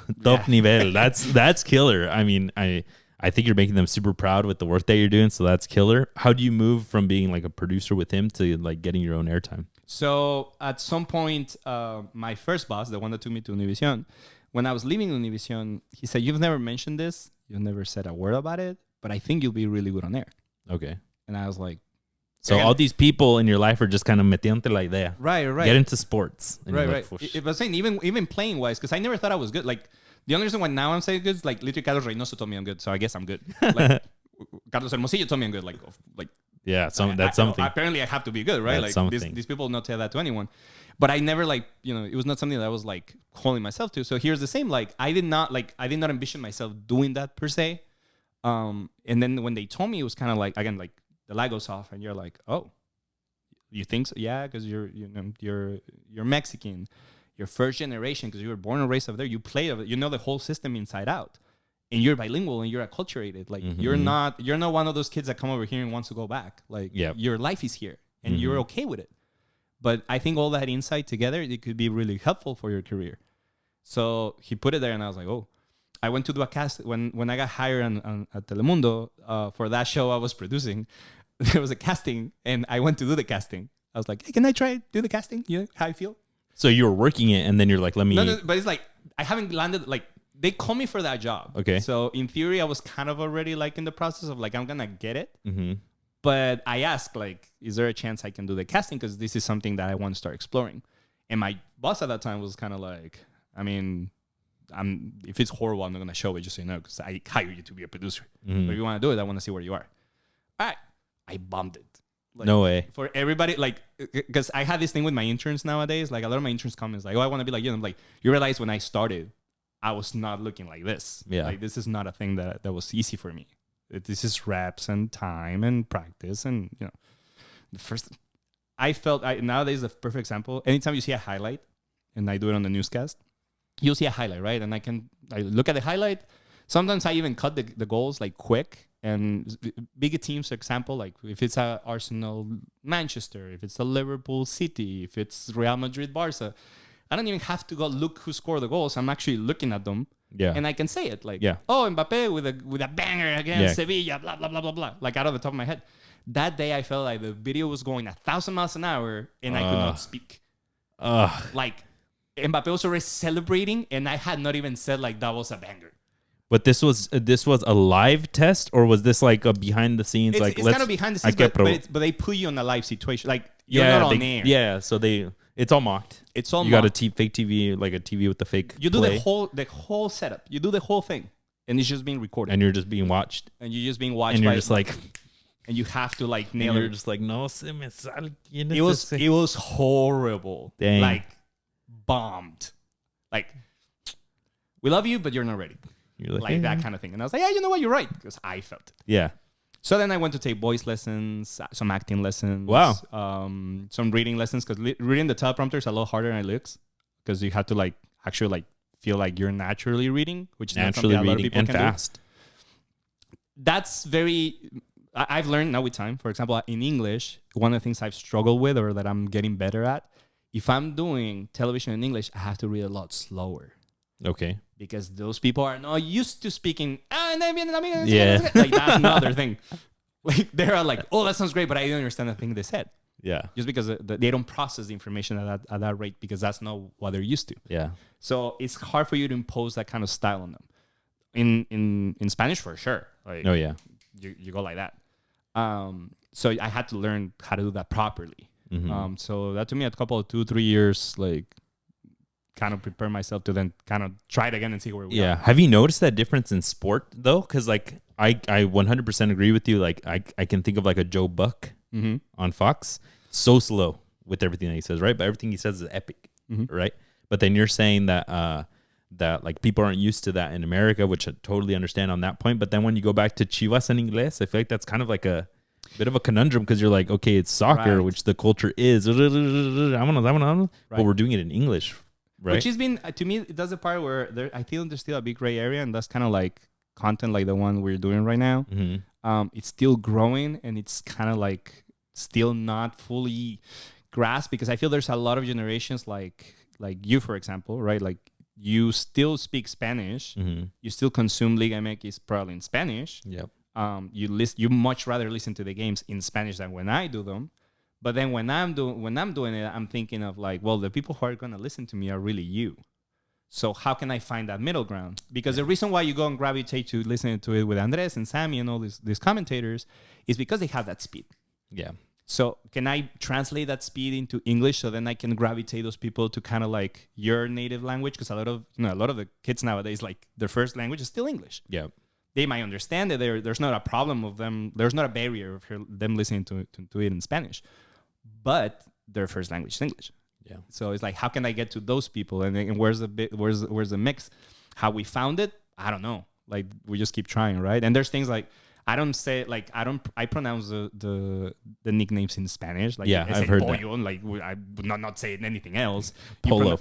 B: nivel. That's killer. I mean, I think you're making them super proud with the work that you're doing, so that's killer. How do you move from being like a producer with him to like getting your own airtime?
A: So at some point, my first boss, the one that took me to Univision, when I was leaving Univision, he said, "You've never mentioned this. You've never said a word about it, but I think you'll be really good on air."
B: Okay.
A: And I was like,
B: so all these people in your life are just kind of metiéndote la idea.
A: Right.
B: Get into sports.
A: And right. It was saying even playing wise, because I never thought I was good. Like the only reason why now I'm saying good is like literally Carlos Reynoso told me I'm good, so I guess I'm good. Like Carlos Hermosillo told me I'm good. Like
B: yeah, that's something.
A: Apparently, I have to be good, right?
B: That's
A: like
B: something.
A: These people not tell that to anyone. But I never it was not something that I was like holding myself to. So here's the same. Like I did not envision myself doing that per se. And then when they told me, it was kind of like, again, like the light goes off and you're like, oh, you think so? Yeah, because you're Mexican, you're first generation because you were born and raised over there. You play, you know the whole system inside out, and you're bilingual and you're acculturated. Like you're not one of those kids that come over here and wants to go back. Like your life is here and you're okay with it. But I think all that insight together, it could be really helpful for your career. So he put it there, and I was like, oh. I went to do a cast when I got hired at Telemundo for that show I was producing. There was a casting, and I went to do the casting. I was like, hey, can I try do the casting? You know how I feel?
B: So you were working it, and then you're like, let me...
A: No, but it's like, I haven't landed, like, they called me for that job.
B: Okay.
A: So in theory, I was kind of already, like, in the process of, like, I'm going to get it.
B: Mm-hmm.
A: But I asked, like, is there a chance I can do the casting? Because this is something that I want to start exploring. And my boss at that time was kind of like, I mean... if it's horrible, I'm not going to show it, just so you know, because I hired you to be a producer.
B: Mm-hmm.
A: But if you want to do it, I want to see where you are. All right. I bombed it. Like,
B: no way.
A: For everybody, like, because I had this thing with my interns nowadays. Like, a lot of my interns come and it's like, oh, I want to be like you. And I'm like, you realize when I started, I was not looking like this.
B: Yeah.
A: Like, this is not a thing that was easy for me. This is reps and time and practice. And, you know, the first, I felt, nowadays, the perfect example, anytime you see a highlight, and I do it on the newscast, you'll see a highlight, right? And I look at the highlight. Sometimes I even cut the goals like quick. And bigger teams, for example, like if it's a Arsenal, Manchester, if it's a Liverpool, City, if it's Real Madrid, Barca, I don't even have to go look who scored the goals. I'm actually looking at them.
B: Yeah.
A: And I can say it like, oh, Mbappe with a banger against Sevilla, blah, blah, blah, blah, blah. Like out of the top of my head. That day I felt like the video was going 1,000 miles an hour and I could not speak. Like Mbappe was already celebrating and I had not even said like that was a banger.
B: But this was a live test, or was this like a behind the scenes?
A: It's kind of behind the scenes, but they put you in a live situation. Like you're not on air.
B: Yeah, so it's all mocked.
A: It's all
B: you
A: mocked.
B: got a fake TV, like a TV with the fake.
A: You do
B: play,
A: the whole setup. You do the whole thing, and it's just being recorded.
B: And you're just being watched.
A: And you're just being watched.
B: And you're just like,
A: and you have to like nail it.
B: You're just like, no se me sale.
A: It was horrible.
B: Dang.
A: Like bombed. Like we love you, but you're not ready.
B: You're
A: like that kind of thing. And I was like, yeah, you know what? You're right. Because I felt it.
B: Yeah.
A: So then I went to take voice lessons, some acting lessons.
B: Wow.
A: Some reading lessons. Because reading the teleprompter is a lot harder than it looks. Because you have to like actually like feel like you're naturally reading. Which is naturally not something a lot of people
B: and
A: can
B: fast.
A: Do. That's very... I've learned now with time. For example, in English, one of the things I've struggled with or that I'm getting better at, if I'm doing television in English, I have to read a lot slower.
B: Okay.
A: Because those people are not used to speaking.
B: Yeah.
A: Like that's another thing. Like they're like, oh, that sounds great, but I didn't understand the thing they said.
B: Yeah.
A: Just because they don't process the information at that rate because that's not what they're used to.
B: Yeah.
A: So it's hard for you to impose that kind of style on them. In Spanish, for sure. Like,
B: oh yeah.
A: You go like that. So I had to learn how to do that properly. Mm-hmm. So that took me a couple of 2-3 years, like kind of prepare myself to then kind of try it again and see where we are.
B: Have you noticed that difference in sport though? Because like I 100% agree with you. Like I can think of like a Joe Buck on Fox, so slow with everything that he says, right? But everything he says is epic, right? But then you're saying that that like people aren't used to that in America, which I totally understand on that point. But then when you go back to Chivas en Inglés, I feel like that's kind of like a bit of a conundrum because you're like, okay, it's soccer, which the culture is, but we're doing it in English. Right.
A: Which has been, to me, that's the part where I feel there's still a big gray area, and that's kind of like content like the one we're doing right now. It's still growing, and it's kind of like still not fully grasped because I feel there's a lot of generations like you, for example, right? Like you still speak Spanish. You still consume Liga MX probably in Spanish.
B: Yep.
A: You much rather listen to the games in Spanish than when I do them. But then when I'm doing it, I'm thinking of like, well, the people who are gonna listen to me are really you. So how can I find that middle ground? Because the reason why you go and gravitate to listening to it with Andres and Sammy and all these commentators is because they have that speed.
B: Yeah.
A: So can I translate that speed into English so then I can gravitate those people to kind of like your native language? Because a lot of the kids nowadays, like their first language is still English.
B: Yeah.
A: They might understand it. There's not a problem of them. There's not a barrier of them listening to it in Spanish, but their first language is English.
B: Yeah.
A: So it's like, how can I get to those people? And where's the mix? How we found it? I don't know. Like we just keep trying, right? And there's things like I pronounce the nicknames in Spanish. Like
B: yeah, I've heard pollo,
A: that. Like I would not say anything else.
B: Polo,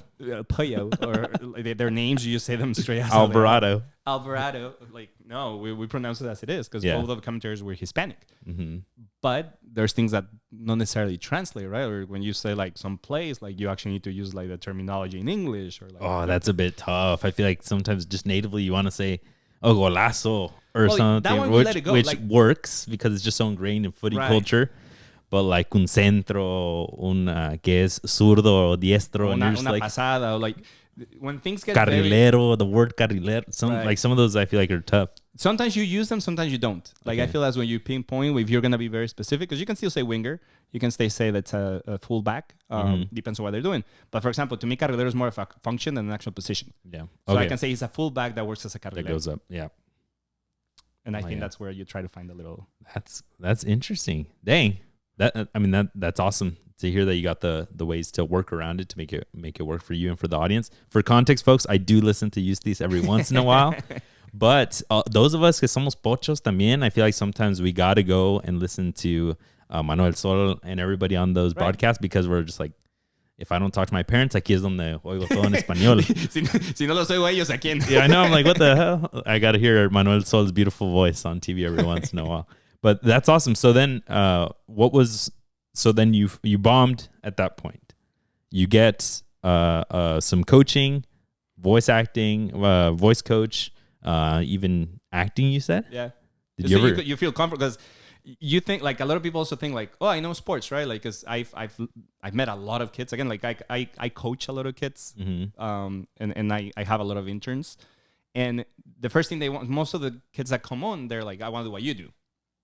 A: pollo, or their names. You just say them straight.
B: Alvarado.
A: Like no, we pronounce it as it is because both of the commentators were Hispanic. But there's things that not necessarily translate, right? Or when you say like some place, like you actually need to use like the terminology in English. Or like,
B: that's a bit tough. I feel like sometimes just natively you want to say golazo or something, which like, works because it's just so ingrained in footy culture. But like un centro, que es zurdo o diestro,
A: una
B: like
A: pasada, or like when things get
B: carrilero, the word carrilero, like some of those I feel like are tough.
A: Sometimes you use them, sometimes you don't. Like I feel that's when you pinpoint if you're gonna be very specific, because you can still say winger, you can say that's a fullback. Depends on what they're doing. But for example, to me, carrilero is more of a function than an actual position.
B: Yeah.
A: So I can say he's a fullback that works as a carrilero.
B: That goes up. Yeah.
A: And I think that's where you try to find a little.
B: That's interesting. Dang. That's awesome to hear that you got the ways to work around it to make it work for you and for the audience. For context, folks, I do listen to Yustis every once in a while. But those of us que somos pochos también, I feel like sometimes we got to go and listen to Manuel Sol and everybody on those broadcasts because we're just like, if I don't talk to my parents, aquí es donde oigo todo en español.
A: si no los oigo ellos, ¿a quién?
B: Yeah, I know. I'm like, what the hell? I got to hear Manuel Sol's beautiful voice on TV every once in a while. But that's awesome. So then you bombed at that point. You get some coaching, voice acting, voice coach, even acting, you said?
A: Yeah.
B: Did
A: you feel comfortable because you think like a lot of people also think like, oh, I know sports, right? Like, cause I've met a lot of kids. Again, like I coach a lot of kids, and I have a lot of interns, and the first thing they want, most of the kids that come on, they're like, I want to do what you do.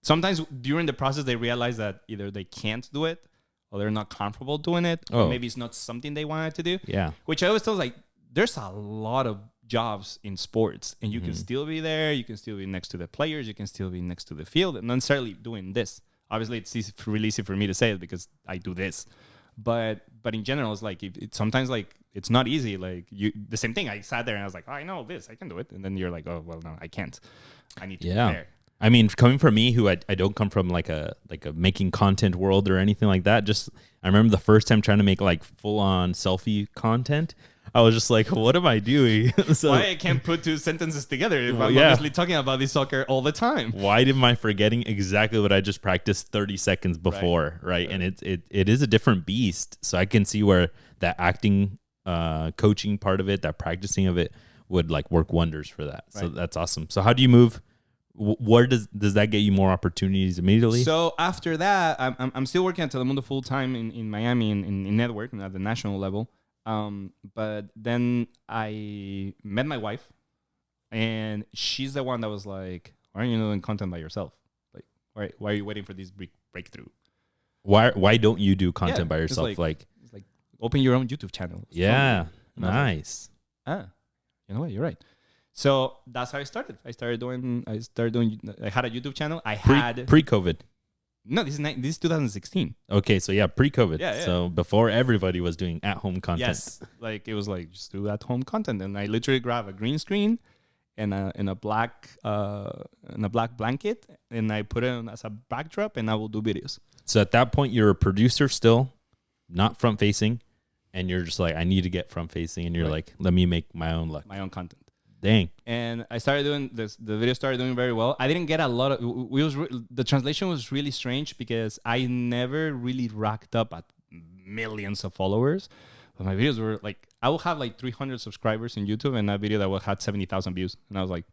A: Sometimes during the process, they realize that either they can't do it or they're not comfortable doing it, or maybe it's not something they wanted to do.
B: Yeah.
A: Which I always tell like, there's a lot of jobs in sports and you can still be there. You can still be next to the players. You can still be next to the field and not necessarily doing this. Obviously, it's really easy for me to say it because I do this. But in general, it's like it's sometimes like it's not easy. Like the same thing. I sat there and I was like, oh, I know this. I can do it. And then you're like, oh, well, no, I can't. I need to be there.
B: I mean, coming from me, who I don't come from like a making content world or anything like that. Just I remember the first time trying to make like full on selfie content. I was just like, what am I doing? So,
A: why I can't put two sentences together if I'm obviously talking about this soccer all the time?
B: Why am I forgetting exactly what I just practiced 30 seconds before, right? And it is a different beast. So I can see where that acting, coaching part of it, that practicing of it would like work wonders for that. Right. So that's awesome. So how do you move? Where does that get you more opportunities immediately?
A: So after that, I'm still working at Telemundo full time in Miami in network and at the national level. But then I met my wife, and she's the one that was like, "Why aren't you doing content by yourself? Like, why are you waiting for this breakthrough?
B: Why don't you do content by yourself?
A: It's like open your own YouTube channel."
B: Yeah, nice.
A: Like, you know what? You're right. So that's how I started. I had a YouTube channel. I had
B: pre-COVID.
A: No, this is 2016.
B: Okay, so pre-COVID.
A: Yeah.
B: So before everybody was doing at-home content.
A: Yes, like it was like just do at-home content, and I literally grab a green screen and a black blanket, and I put it on as a backdrop, and I will do videos.
B: So at that point, you're a producer still, not front-facing, and you're just like, I need to get front-facing, and you're like, let me make my own
A: content.
B: Dang.
A: And I started doing this. The video started doing very well. I didn't get a lot of. The translation was really strange because I never really racked up at millions of followers. But my videos were like I will have like 300 subscribers in YouTube, and that video that will have 70,000 views. And I was like,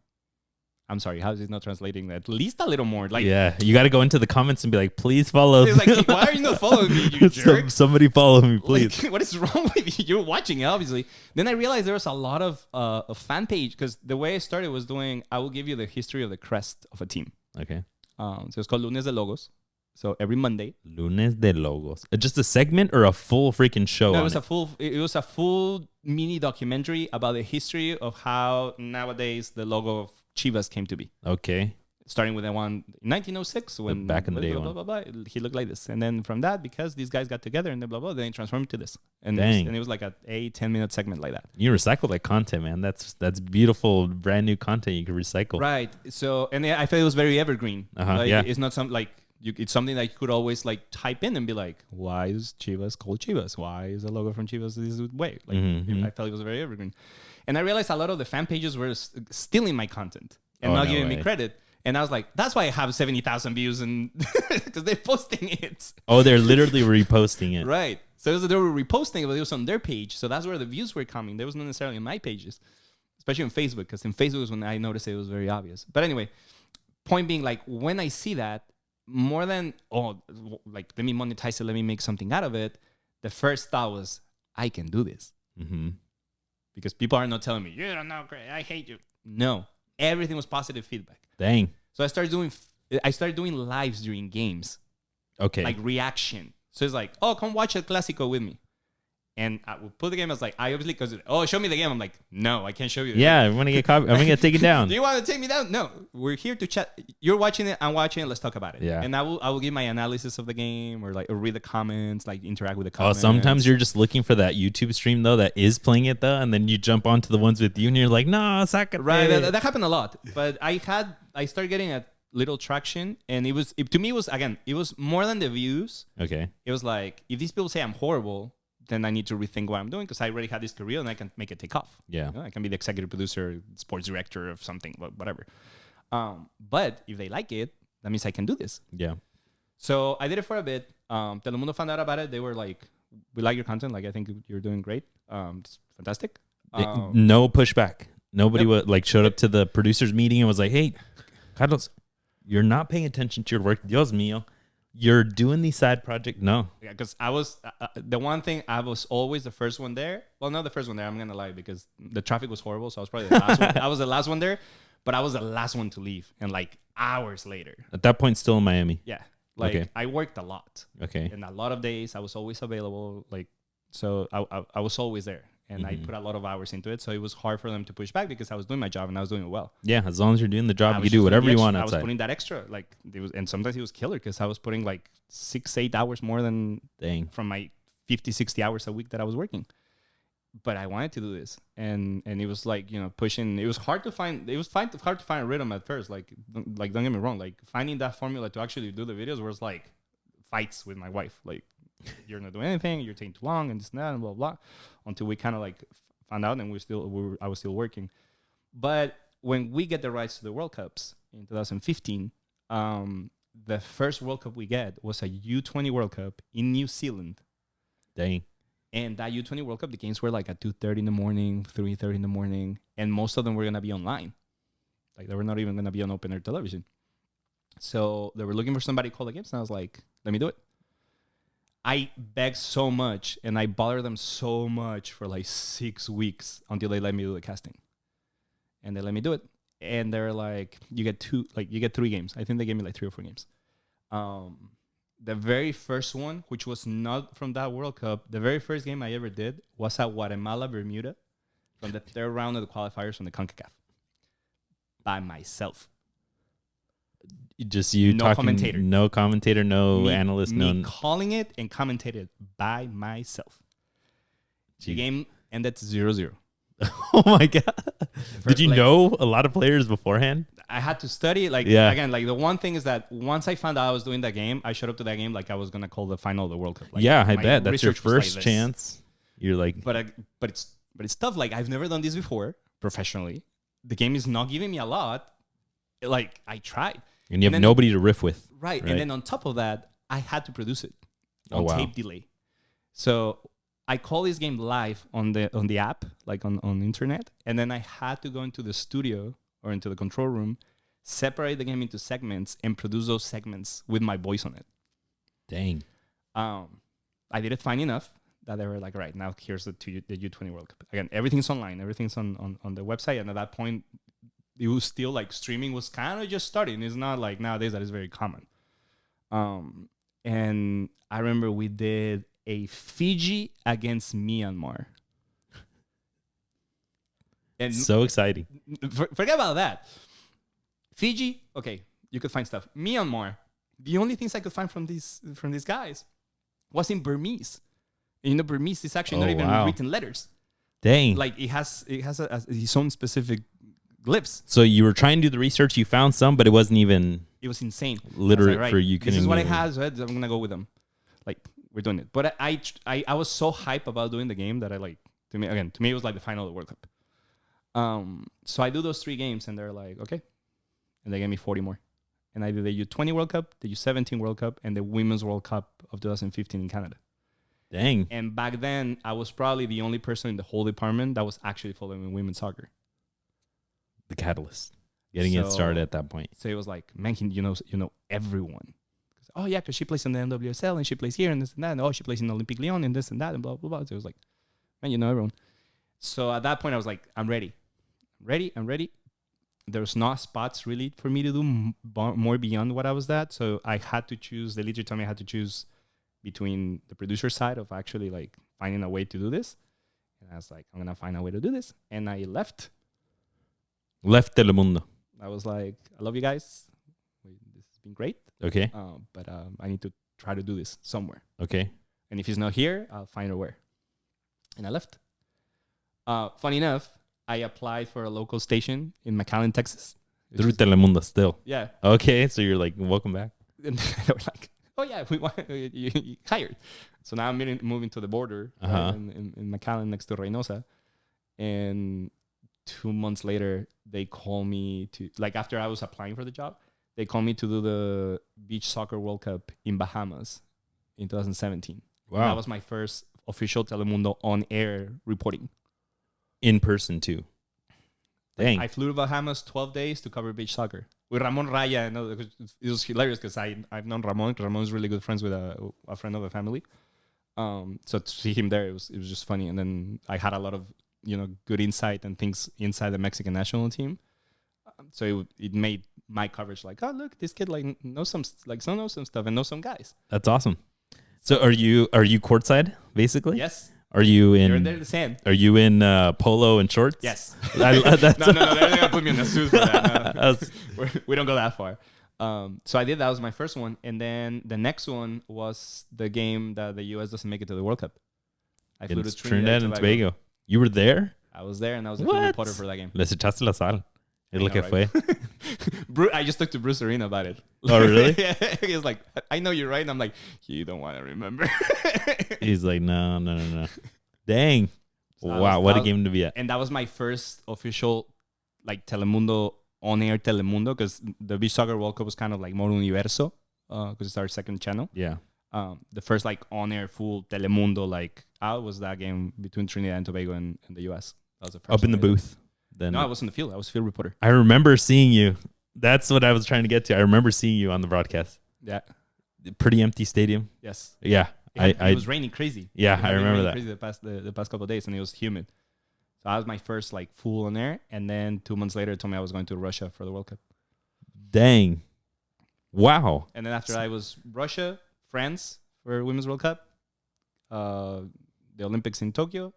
A: I'm sorry, how is this not translating at least a little more? Like,
B: yeah, you got to go into the comments and be like, please follow.
A: it's like, why are you not following me, you jerk?
B: Somebody follow me, please.
A: Like, what is wrong with you? You're watching it, obviously. Then I realized there was a lot of a fan page, because the way I started was doing, I will give you the history of the crest of a team.
B: Okay.
A: So it's called Lunes de Logos. So every Monday.
B: Lunes de Logos. Just a segment or a full freaking show?
A: No, it was a full mini documentary about the history of how nowadays the logo of Chivas came to be.
B: Okay.
A: Starting with the one in 1906 when
B: back in the day
A: blah, blah, blah, he looked like this. And then from that, because these guys got together and then blah, blah, they transformed to this. And it was like a 10-minute segment like that.
B: You recycle that content, man. That's beautiful, brand new content you can recycle.
A: Right. So, and I felt it was very evergreen.
B: Like, yeah.
A: It's not something like, it's something that you could always like type in and be like, why is Chivas called Chivas? Why is the logo from Chivas this way? Like, I felt it was very evergreen. And I realized a lot of the fan pages were stealing my content and not giving me credit. And I was like, that's why I have 70,000 views, and because they're posting it.
B: Oh, they're literally reposting it.
A: Right. So they were reposting it, but it was on their page. So that's where the views were coming. There was not necessarily on my pages, especially on Facebook, because in Facebook was when I noticed it was very obvious. But anyway, point being, like, when I see that, more than, like, let me monetize it, let me make something out of it, the first thought was, I can do this.
B: Mm-hmm.
A: Because people are not telling me, you don't know, great, I hate you. No. Everything was positive feedback.
B: Dang.
A: So I started doing lives during games.
B: Okay.
A: Like reaction. So it's like, oh, come watch El Clásico with me. And I would put the game. I was like, I obviously, because, show me the game. I'm like, no, I can't show you.
B: Yeah, I'm going to get taken down.
A: Do you want to take me down? No, we're here to chat. You're watching it. I'm watching it. Let's talk about it.
B: Yeah.
A: And I will give my analysis of the game, or read the comments, like interact with the comments.
B: Sometimes you're just looking for that YouTube stream, though, that is playing it, though. And then you jump onto the ones with you and you're like, no, saca.
A: Right. That happened a lot. But I started getting a little traction, and it was more than the views.
B: Okay.
A: It was like, if these people say I'm horrible, then I need to rethink what I'm doing, because I already had this career and I can make it take off.
B: Yeah.
A: I can be the executive producer, sports director of something, whatever. But if they like it, that means I can do this.
B: Yeah.
A: So I did it for a bit. Telemundo found out about it. They were like, we like your content. Like, I think you're doing great. It's fantastic.
B: No pushback. Nobody showed up to the producers meeting and was like, hey, Carlos, you're not paying attention to your work. Dios mío. You're doing the side project? No.
A: Yeah, because I was the one thing, I was always the first one there. Well, not the first one there. I'm gonna lie, because the traffic was horrible, so I was probably the last one. I was the last one there, but I was the last one to leave, and like hours later.
B: At that point, still in Miami.
A: Yeah, like I worked a lot.
B: Okay.
A: And a lot of days I was always available. Like, so I was always there, and I put a lot of hours into it. So it was hard for them to push back, because I was doing my job and I was doing it well.
B: Yeah, as long as you're doing the job, you do whatever you want outside.
A: I was putting that extra, like, and sometimes it was killer, because I was putting like 6-8 hours more than from my 50-60 hours a week that I was working. But I wanted to do this, and it was like, pushing. It was hard to find. It was hard to find a rhythm at first. Like don't get me wrong. Like, finding that formula to actually do the videos was like fights with my wife. Like, you're not doing anything. You're taking too long, and this and that, and blah blah. Until we kind of like found out, and I was still working. But when we get the rights to the World Cups in 2015, the first World Cup we get was a U20 World Cup in New Zealand.
B: Dang.
A: And that U20 World Cup, the games were like at 2:30 in the morning, 3:30 in the morning, and most of them were gonna be online. Like, they were not even gonna be on open air television. So they were looking for somebody to call the games, and I was like, let me do it. I begged so much, and I bothered them so much for like 6 weeks until they let me do the casting. And they let me do it. And they're like, you get 3 games. I think they gave me like 3 or 4 games. The very first one, which was not from that World Cup, the very first game I ever did was at Guatemala, Bermuda, from the third round of the qualifiers from the CONCACAF. By myself.
B: Just you
A: no
B: talking,
A: commentator.
B: No commentator, no analyst,
A: me calling it and commentated by myself. The game ended 0-0.
B: Oh my God. Did you know a lot of players beforehand?
A: I had to study. Again, like, the one thing is that once I found out I was doing that game, I showed up to that game like I was going to call the final of the World Cup. Like,
B: yeah, I bet. That's your first chance. You're like...
A: But it's tough. Like, I've never done this before professionally. The game is not giving me a lot. Like, I tried.
B: And you have nobody to riff with.
A: Right. And then on top of that, I had to produce it on
B: wow.
A: tape delay. So I call this game live on the app, like on internet, and then I had to go into the studio or into the control room, separate the game into segments, and produce those segments with my voice on it.
B: Dang.
A: I did it fine enough that they were like, right, now here's the U20 World Cup. Again, everything's online, everything's on the website, and at that point, it was still like streaming was kind of just starting. It's not like nowadays that is very common. And I remember we did a Fiji against Myanmar. And
B: So exciting.
A: forget about that. Fiji, okay, you could find stuff. Myanmar, the only things I could find from these guys was in Burmese. You know, Burmese is actually not even written letters.
B: Dang.
A: Like it has its own specific glyphs.
B: So you were trying to do the research, you found some, but it wasn't even
A: It was insane.
B: literate
A: Right,
B: for you.
A: this is what I had, so I'm gonna go with them. Like we're doing it. But I was so hyped about doing the game that I like to me it was like the final of the World Cup. So I do those 3 games and they're like, okay. And they gave me 40 more. And I did the U20 World Cup, the U17 World Cup, and the Women's World Cup of 2015 in Canada.
B: Dang.
A: And back then, I was probably the only person in the whole department that was actually following women's soccer.
B: The catalyst. Getting it started at that point.
A: So it was like, man, you know everyone. Oh, yeah, because she plays in the NWSL and she plays here and this and that. And, oh, she plays in Olympique Lyon and this and that and blah, blah, blah. So it was like, man, you know everyone. So at that point, I was like, I'm ready. I'm ready. There's not spots really for me to do more beyond what I was at. So I had to choose. They literally told me I had to choose between the producer side of actually like finding a way to do this. And I was like, I'm going to find a way to do this. And I left.
B: Left Telemundo.
A: I was like, I love you guys. This has been great.
B: Okay.
A: But I need to try to do this somewhere.
B: Okay.
A: And if he's not here, I'll find a where. And I left. Funny enough, I applied for a local station in McAllen, Texas.
B: Through Telemundo still.
A: Yeah.
B: Okay. So you're like, welcome back.
A: And they were like, oh, yeah, we want you hired. So now I'm moving to the border in McAllen next to Reynosa. And 2 months later, they call me to, like after I was applying for the job, they called me to do the Beach Soccer World Cup in Bahamas in 2017.
B: Wow.
A: And that was my first official Telemundo on-air reporting.
B: In person too. Dang.
A: I flew to Bahamas 12 days to cover beach soccer with Ramon Raya. And it was hilarious because I've known Ramon. Ramon's really good friends with a friend of the family. So to see him there, it was just funny. And then I had a lot of good insight and things inside the Mexican national team. So it made my coverage like, oh look, this kid knows some stuff and knows some guys.
B: That's awesome. So are you courtside basically?
A: Yes.
B: Are you
A: You're
B: in?
A: there to sand.
B: Are you in polo and shorts?
A: Yes.
B: No.
A: They're gonna put me in a suit for that. No. We don't go that far. So I did. That was my first one, and then the next one was the game that the U.S. doesn't make it to the World Cup. I flew to
B: Trinidad and Tobago. You were there?
A: I was there, and I was a field reporter for that game.
B: Les echaste la sal. Es lo que fue.
A: I just talked to Bruce Arena about it.
B: Oh, really?
A: He was like, I know you're right. And I'm like, you don't want to remember.
B: He's like, no. Dang.
A: So
B: wow, what a game to be at.
A: And that was my first official, like, Telemundo, on-air Telemundo, because the Beach Soccer World Cup was kind of like more universo, because it's our second channel.
B: Yeah.
A: The first, like, on-air full Telemundo, like, out was that game between Trinidad and Tobago and the U.S. That was the first
B: Up in the booth. Then
A: No, I was in the field. I was a field reporter.
B: I remember seeing you. That's what I was trying to get to. I remember seeing you on the broadcast.
A: Yeah.
B: Pretty empty stadium.
A: Yes.
B: Yeah.
A: It was raining crazy.
B: Yeah, I remember that.
A: Crazy the past couple of days, and it was humid. So that was my first like full on air, and then 2 months later, told me I was going to Russia for the World Cup.
B: Dang. Wow.
A: And then after I was Russia, France for Women's World Cup, the Olympics in Tokyo,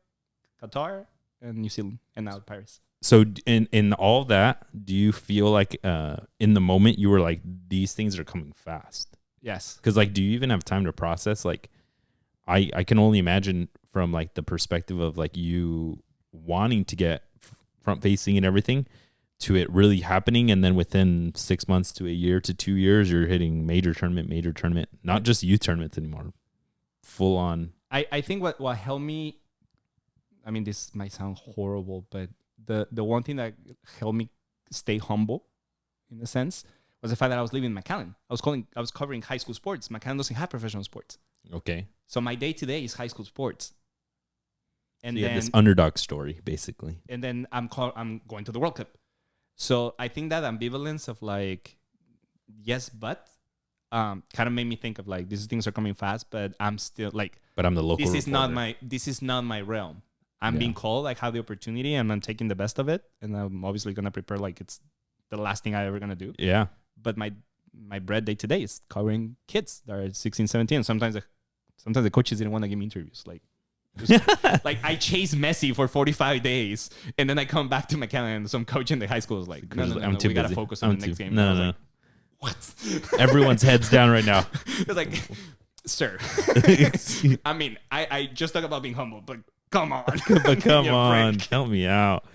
A: Qatar, and New Zealand, and now Paris.
B: So in all that, do you feel like in the moment you were like, these things are coming fast?
A: Yes.
B: Because like, do you even have time to process? Like, I can only imagine from like the perspective of like you wanting to get front facing and everything to it really happening. And then within 6 months to a year to 2 years, you're hitting major tournament, not just youth tournaments anymore. Full on.
A: I think what helped me, I mean, this might sound horrible, but the one thing that helped me stay humble in a sense was the fact that I was living in McAllen. I was covering high school sports. McAllen doesn't have professional sports.
B: Okay.
A: So my day to day is high school sports. And
B: So you
A: then
B: had this underdog story, basically.
A: and then I'm going to the World Cup. So I think that ambivalence of like yes, but kind of made me think of like these things are coming fast, but I'm still like
B: But I'm the local
A: this is not
B: reporter.
A: my realm. I'm
B: Yeah.
A: being called, like have the opportunity, and I'm taking the best of it, and I'm obviously gonna prepare like it's the last thing I ever gonna do.
B: Yeah.
A: But my bread day to day is covering kids that are 16, 17. Sometimes the coaches didn't want to give me interviews. Like like I chased Messi for 45 days, and then I come back to McAllen, and some coach in the high school was like, no,
B: I'm too
A: we gotta
B: busy.
A: focus on the next game.
B: No,
A: I was
B: no.
A: like, what?
B: Everyone's heads down right now.
A: It's like, sir. I mean, I just talk about being humble, but come on.
B: But come
A: Give me a
B: on,
A: break.
B: help me out.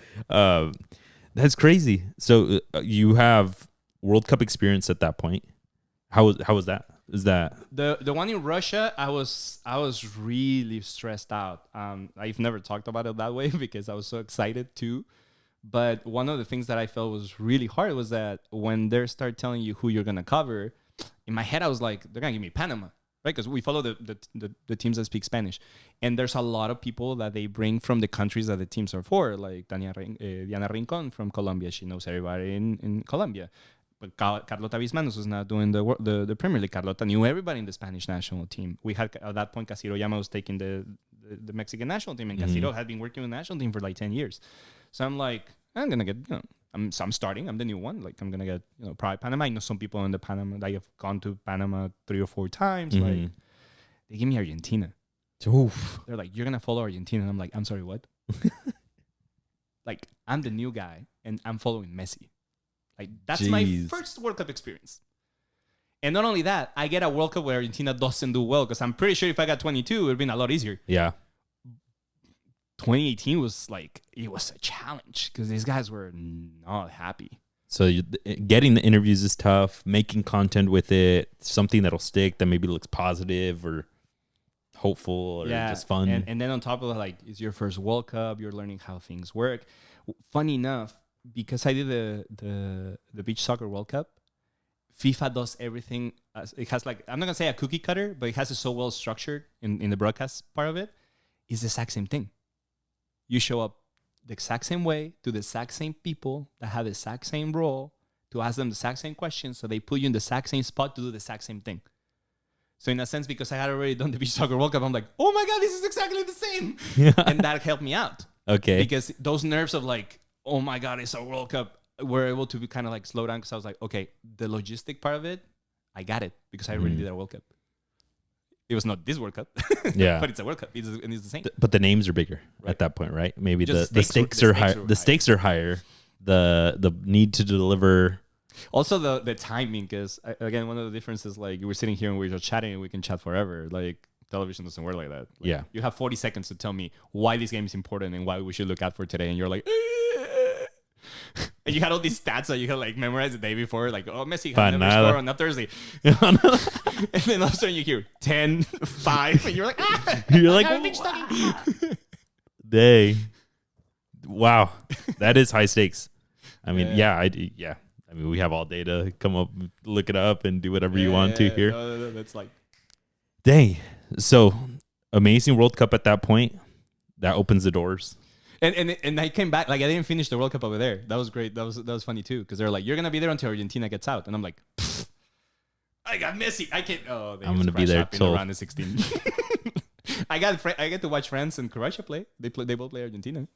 B: That's crazy. So you have World Cup experience at that point. How was that? Is that
A: The one in Russia, I was really stressed out. I've never talked about it that way because I was so excited too. But one of the things that I felt was really hard was that when they start telling you who you're gonna cover, in my head I was like, they're gonna give me Panama, right? Because we follow the teams that speak Spanish, and there's a lot of people that they bring from the countries that the teams are for, like Diana Rincon from Colombia. She knows everybody in Colombia. But Carlota Bismanos was not doing the Premier League. Carlota knew everybody in the Spanish national team. We had at that point Casiro Yama was taking the Mexican national team, and Casiro had been working with the national team for like 10 years. So I'm like, I'm gonna get, I'm starting. I'm the new one. Like I'm gonna get, probably Panama. I know some people in the Panama. I have gone to Panama 3 or 4 times. Like they give me Argentina.
B: oof.
A: They're like, you're gonna follow Argentina. And I'm like, I'm sorry, what? Like I'm the new guy, and I'm following Messi. Like that's my first World Cup experience. And not only that, I get a World Cup where Argentina doesn't do well, because I'm pretty sure if I got 22, it would have been a lot easier.
B: Yeah.
A: 2018 was like, it was a challenge because these guys were not happy.
B: So getting the interviews is tough. Making content with it, something that'll stick, that maybe looks positive or hopeful or just fun.
A: And then on top of it, like, it's your first World Cup. You're learning how things work. Funny enough, because I did the beach soccer World Cup, FIFA does everything. It has like, I'm not gonna say a cookie cutter, but it has it so well structured in the broadcast part of it. It's the exact same thing. You show up the exact same way to the exact same people that have the exact same role to ask them the exact same questions, so they put you in the exact same spot to do the exact same thing. So in a sense, because I had already done the beach soccer World Cup, I'm like, oh my God, this is exactly the same. And that helped me out.
B: Okay.
A: Because those nerves of like, oh my God, it's a World Cup, were able to be kind of like slow down, because I was like, okay, the logistic part of it, I got it because I already did a World Cup. It was not this World Cup,
B: Yeah,
A: but it's a World Cup. It's the same.
B: But the names are bigger at that point, right? Maybe the
A: Just
B: stakes are higher. The stakes are higher. The need to deliver.
A: Also the timing, because again, one of the differences, like, we're sitting here and we're just chatting and we can chat forever. Like, television doesn't work like that. Like,
B: Yeah.
A: You have 40 seconds to tell me why this game is important and why we should look out for today. And you're like, and you had all these stats that you had like memorized the day before. Like, oh, Messi had never scored on that Thursday. And then all of a sudden you hear 10, 5, and you're like,
B: You're like, they. Wow. That is high stakes. I mean, yeah. I mean, we have all data. Come up, look it up, and do whatever you want to here.
A: No, that's like,
B: Dang. So amazing World Cup at that point. That opens the doors.
A: and I came back, like, I didn't finish the World Cup over there. That was great. That was funny too, because they're like, you're gonna be there until Argentina gets out, and I'm like, I got Messi. I can't. Oh, I'm
B: gonna be there till
A: around the 16. I get to watch France and Croatia play. They both play Argentina.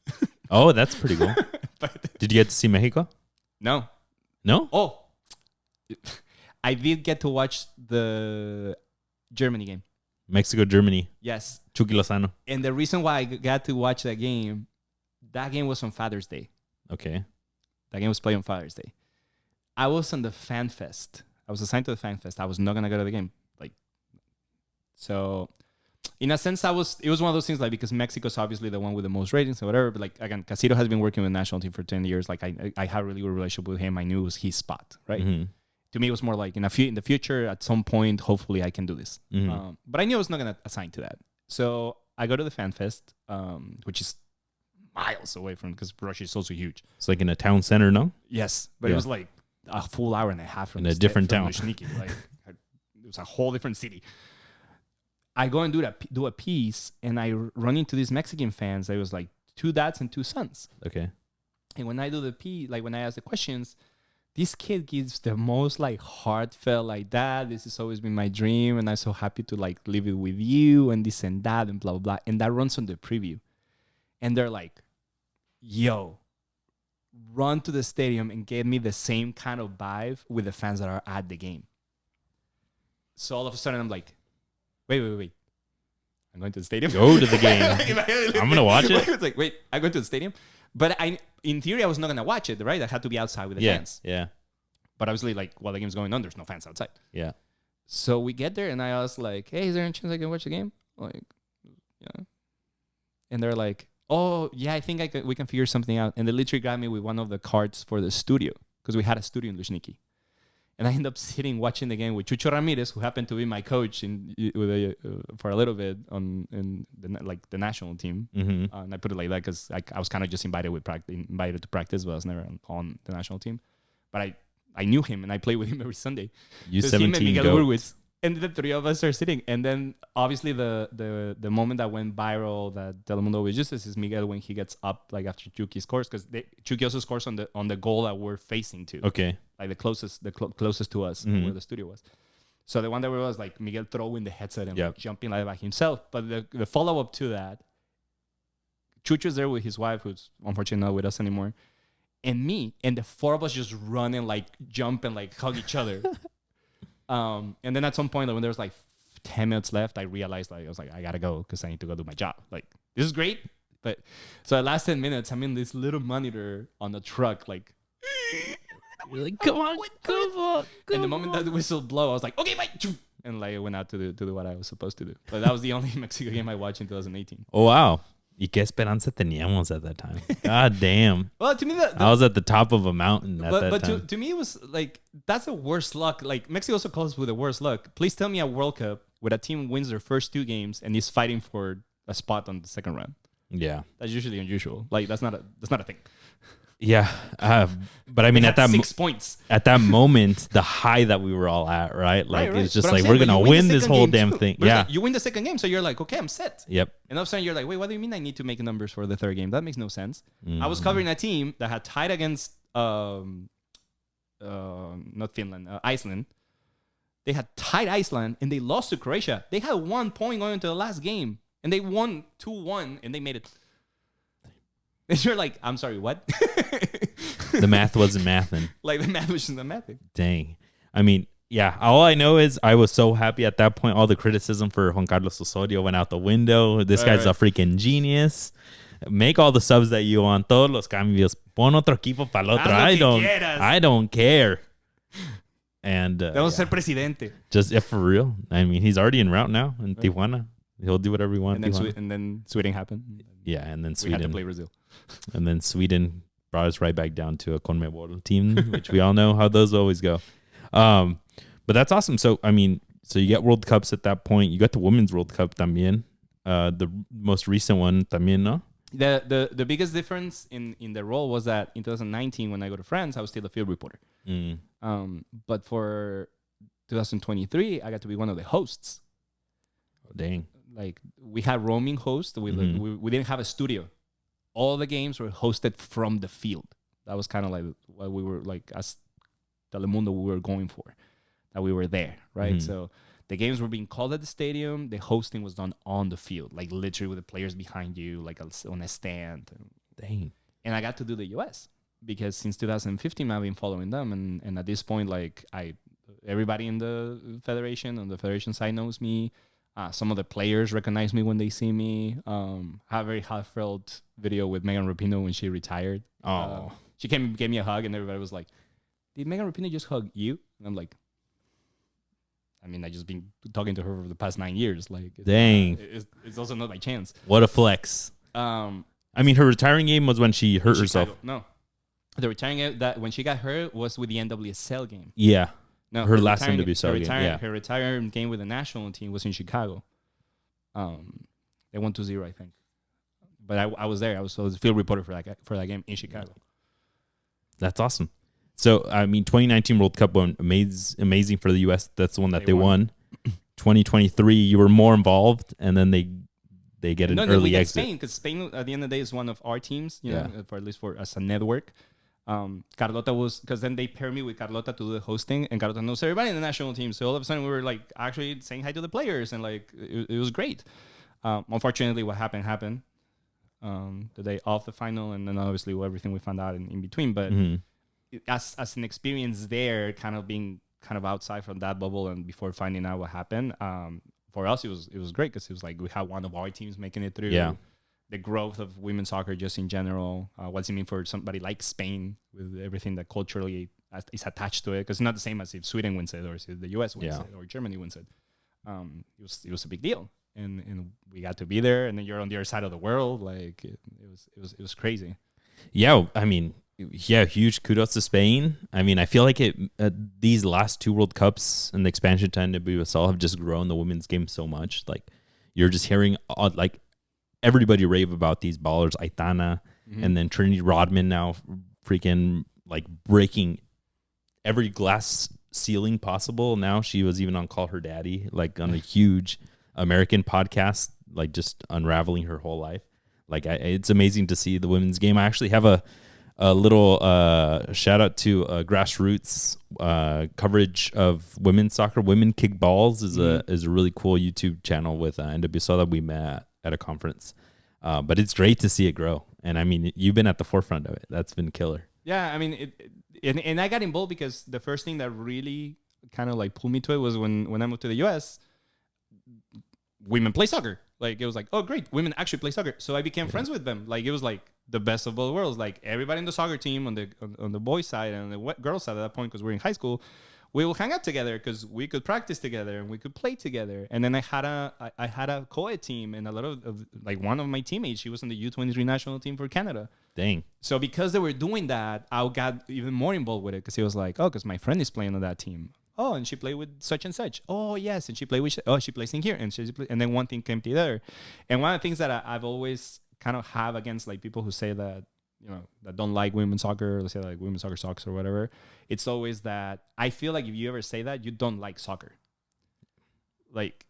B: Oh, that's pretty cool.
A: But
B: Did you get to see Mexico?
A: no. Oh, I did get to watch the Germany game.
B: Mexico, Germany.
A: Yes.
B: Chucky Lozano.
A: And the reason why I got to watch that game was on Father's Day.
B: Okay.
A: That game was played on Father's Day. I was on the Fan Fest. I was assigned to the Fan Fest. I was not going to go to the game. Like, so in a sense, it was one of those things, like, because Mexico's obviously the one with the most ratings or whatever. But like, again, Casito has been working with the national team for 10 years. Like, I had a really good relationship with him. I knew it was his spot, right?
B: Mm-hmm.
A: To me, it was more like in the future, at some point, hopefully I can do this.
B: Mm-hmm.
A: But I knew I was not going to assign to that. So I go to the Fan Fest, which is miles away from, because Russia is also huge.
B: It's like in a town center, no?
A: Yes, but it was like a full hour and a half from
B: in a different town.
A: Luzhniki. Like, it was a whole different city. I go and do a piece, and I run into these Mexican fans. I was like 2 dads and 2 sons.
B: Okay.
A: And when I do the piece, like when I ask the questions, this kid gives the most like heartfelt, like, Dad, this has always been my dream, and I'm so happy to like live it with you, and this and that, and blah blah blah. And that runs on the preview, and they're like, "Yo, run to the stadium and get me the same kind of vibe with the fans that are at the game." So all of a sudden, I'm like, wait. I'm going to the stadium.
B: Go to the game. I'm going to watch it.
A: It's like, wait, I'm going to the stadium. But in theory, I was not going to watch it, right? I had to be outside with the fans.
B: Yeah.
A: But obviously, like, while the game's going on, there's no fans outside.
B: Yeah.
A: So we get there, and I was like, hey, is there any chance I can watch the game? Like, yeah. And they're like, oh, yeah, I think we can figure something out. And they literally grabbed me with one of the cards for the studio, because we had a studio in Lushniki. And I ended up sitting watching the game with Chucho Ramirez, who happened to be my coach for a little bit in the national team.
B: Mm-hmm.
A: And I put it like that because I was kind of just invited to practice, but I was never on the national team. But I knew him, and I played with him every Sunday.
B: U17 goat.
A: And the 3 of us are sitting. And then obviously the moment that went viral that Telemundo was Yustis is Miguel when he gets up like after Chucky scores, because Chucky also scores on the goal that we're facing to.
B: Okay.
A: Like the closest to us where the studio was. So the one that was like Miguel throwing the headset and like jumping like by himself. But the follow up to that, Chucho's there with his wife, who's unfortunately not with us anymore, and me, and the 4 of us just run and like jump and like hug each other. And then at some point, like, when there was like 10 minutes left, I realized I was like, I gotta go because I need to go do my job. Like, this is great, but so the last 10 minutes, I'm in this little monitor on the truck, like.
B: You're like, come on.
A: And the moment that the whistle blow, I was like, okay, bye. And like I went out to do what I was supposed to do. But that was the only Mexico game I watched in 2018.
B: Oh, wow. ¿Y qué esperanza teníamos at that time? God damn.
A: Well, to me,
B: I was at the top of a mountain at that time.
A: But to me, it was like, that's the worst luck. Like, Mexico also calls with the worst luck. Please tell me a World Cup where a team wins their first 2 games and is fighting for a spot on the second round.
B: Yeah.
A: That's usually unusual. Like, that's not a thing.
B: Yeah, but I mean, at that
A: 6 points
B: at that moment, the high that we were all at, right? Like,
A: right.
B: it's just
A: But
B: like, we're gonna win this whole damn
A: too.
B: thing.
A: But
B: Yeah,
A: like, you win the second game, so you're like, okay, I'm set.
B: Yep.
A: And all of a sudden, you're like, wait, what do you mean I need to make numbers for the third game? That makes no sense. I was covering a team that had tied against not Finland, Iceland. They had tied Iceland, and they lost to Croatia. They had 1 point going into the last game, and they won 2-1, and they made it. And you're like, I'm sorry, what?
B: The math wasn't mathing.
A: Like, the math was just not mathing.
B: Dang. I mean, yeah, all I know is I was so happy at that point. All the criticism for Juan Carlos Osorio went out the window. This guy's a freaking genius. Make all the subs that you want. Todos los cambios. Pon otro equipo para el otro. I don't care. And
A: Vamos a ser presidente.
B: Just for real. I mean, he's already en route now in Tijuana. He'll do whatever he wants.
A: And then Sweden happened.
B: Yeah, and then Sweden.
A: We had to play Brazil.
B: And then Sweden brought us right back down to a CONMEBOL team, which we all know how those always go. But that's awesome. So, I mean, so you get World Cups at that point. You got the Women's World Cup también. The most recent one también, no?
A: The biggest difference in the role was that in 2019, when I go to France, I was still a field reporter. But for 2023, I got to be one of the hosts.
B: Oh, dang.
A: Like, we had roaming hosts. We didn't have a studio. All the games were hosted from the field. That was kind of like what we were, like, as Telemundo, we were going for. That we were there, right? So the games were being called at the stadium. The hosting was done on the field, like literally with the players behind you, like on a stand.
B: Dang.
A: And I got to do the U.S. because since 2015, I've been following them. And at this point, like, everybody in the federation, on the federation side, knows me. Some of the players recognize me when they see me. I have a very heartfelt video with Megan Rapinoe when she retired. She came and gave me a hug, and everybody was like, did Megan Rapinoe just hug you? And I'm like, I mean, I just been talking to her for the past 9 years. Like,
B: dang.
A: It's also not by chance.
B: What a flex. I mean, her retiring game was when she hurt herself.
A: No. The retiring game that when she got hurt was with the NWSL game.
B: Yeah.
A: No,
B: her last NWSL game. Yeah.
A: Her retiring game with the national team was in Chicago. They won 2-0, I think. But I was there. I was a field reporter for that game in Chicago.
B: That's awesome. So, I mean, 2019 World Cup went amazing for the U.S. That's the one that they won. 2023 you were more involved, and then they get an early exit.
A: Spain, because Spain at the end of the day is one of our teams, you know, for at least for as a network. Carlota was, because then they paired me with Carlota to do the hosting, and Carlota knows everybody in the national team. So all of a sudden we were like actually saying hi to the players, and like it was great. Unfortunately, what happened the day of the final, and then obviously everything we found out in between. But as an experience there, kind of being kind of outside from that bubble and before finding out what happened, for us it was great, because it was like we had one of our teams making it through.
B: Yeah.
A: The growth of women's soccer just in general. What's it mean for somebody like Spain with everything that culturally is attached to it? Because it's not the same as if Sweden wins it, or if the US wins it, or Germany wins it. It was a big deal, and we got to be there. And then you're on the other side of the world. Like it was crazy.
B: Yeah, I mean, huge kudos to Spain. I mean, I feel like these last two World Cups and the expansion to NWSL have just grown the women's game so much. Like you're just hearing like everybody rave about these ballers, Aitana, and then Trinity Rodman now freaking like breaking every glass ceiling possible. Now she was even on Call Her Daddy, like on a huge American podcast, like just unraveling her whole life. Like it's amazing to see the women's game. I actually have a little shout out to grassroots coverage of women's soccer. Women Kick Balls is a really cool YouTube channel with NWSL that we met at a conference. But it's great to see it grow. And I mean, you've been at the forefront of it. That's been killer.
A: Yeah, I mean, and I got involved because the first thing that really kind of like pulled me to it was when I moved to the US, women play soccer. Like it was like, oh great, women actually play soccer. So I became friends with them. Like it was like the best of both worlds. Like everybody in the soccer team on the boys side and the girls side at that point, because we're in high school, we will hang out together because we could practice together and we could play together. And then I had a co-ed team, and a lot of like one of my teammates, she was on the U23 national team for Canada.
B: Dang.
A: So because they were doing that, I got even more involved with it, because he was like, oh, because my friend is playing on that team. Oh, and she played with such and such. Oh, yes. And she played with, she plays in here. And then one thing came together. And one of the things that I've always kind of have against like people who say that, you know, that don't like women's soccer, let's say like women's soccer sucks or whatever, it's always that I feel like if you ever say that, you don't like soccer. Like,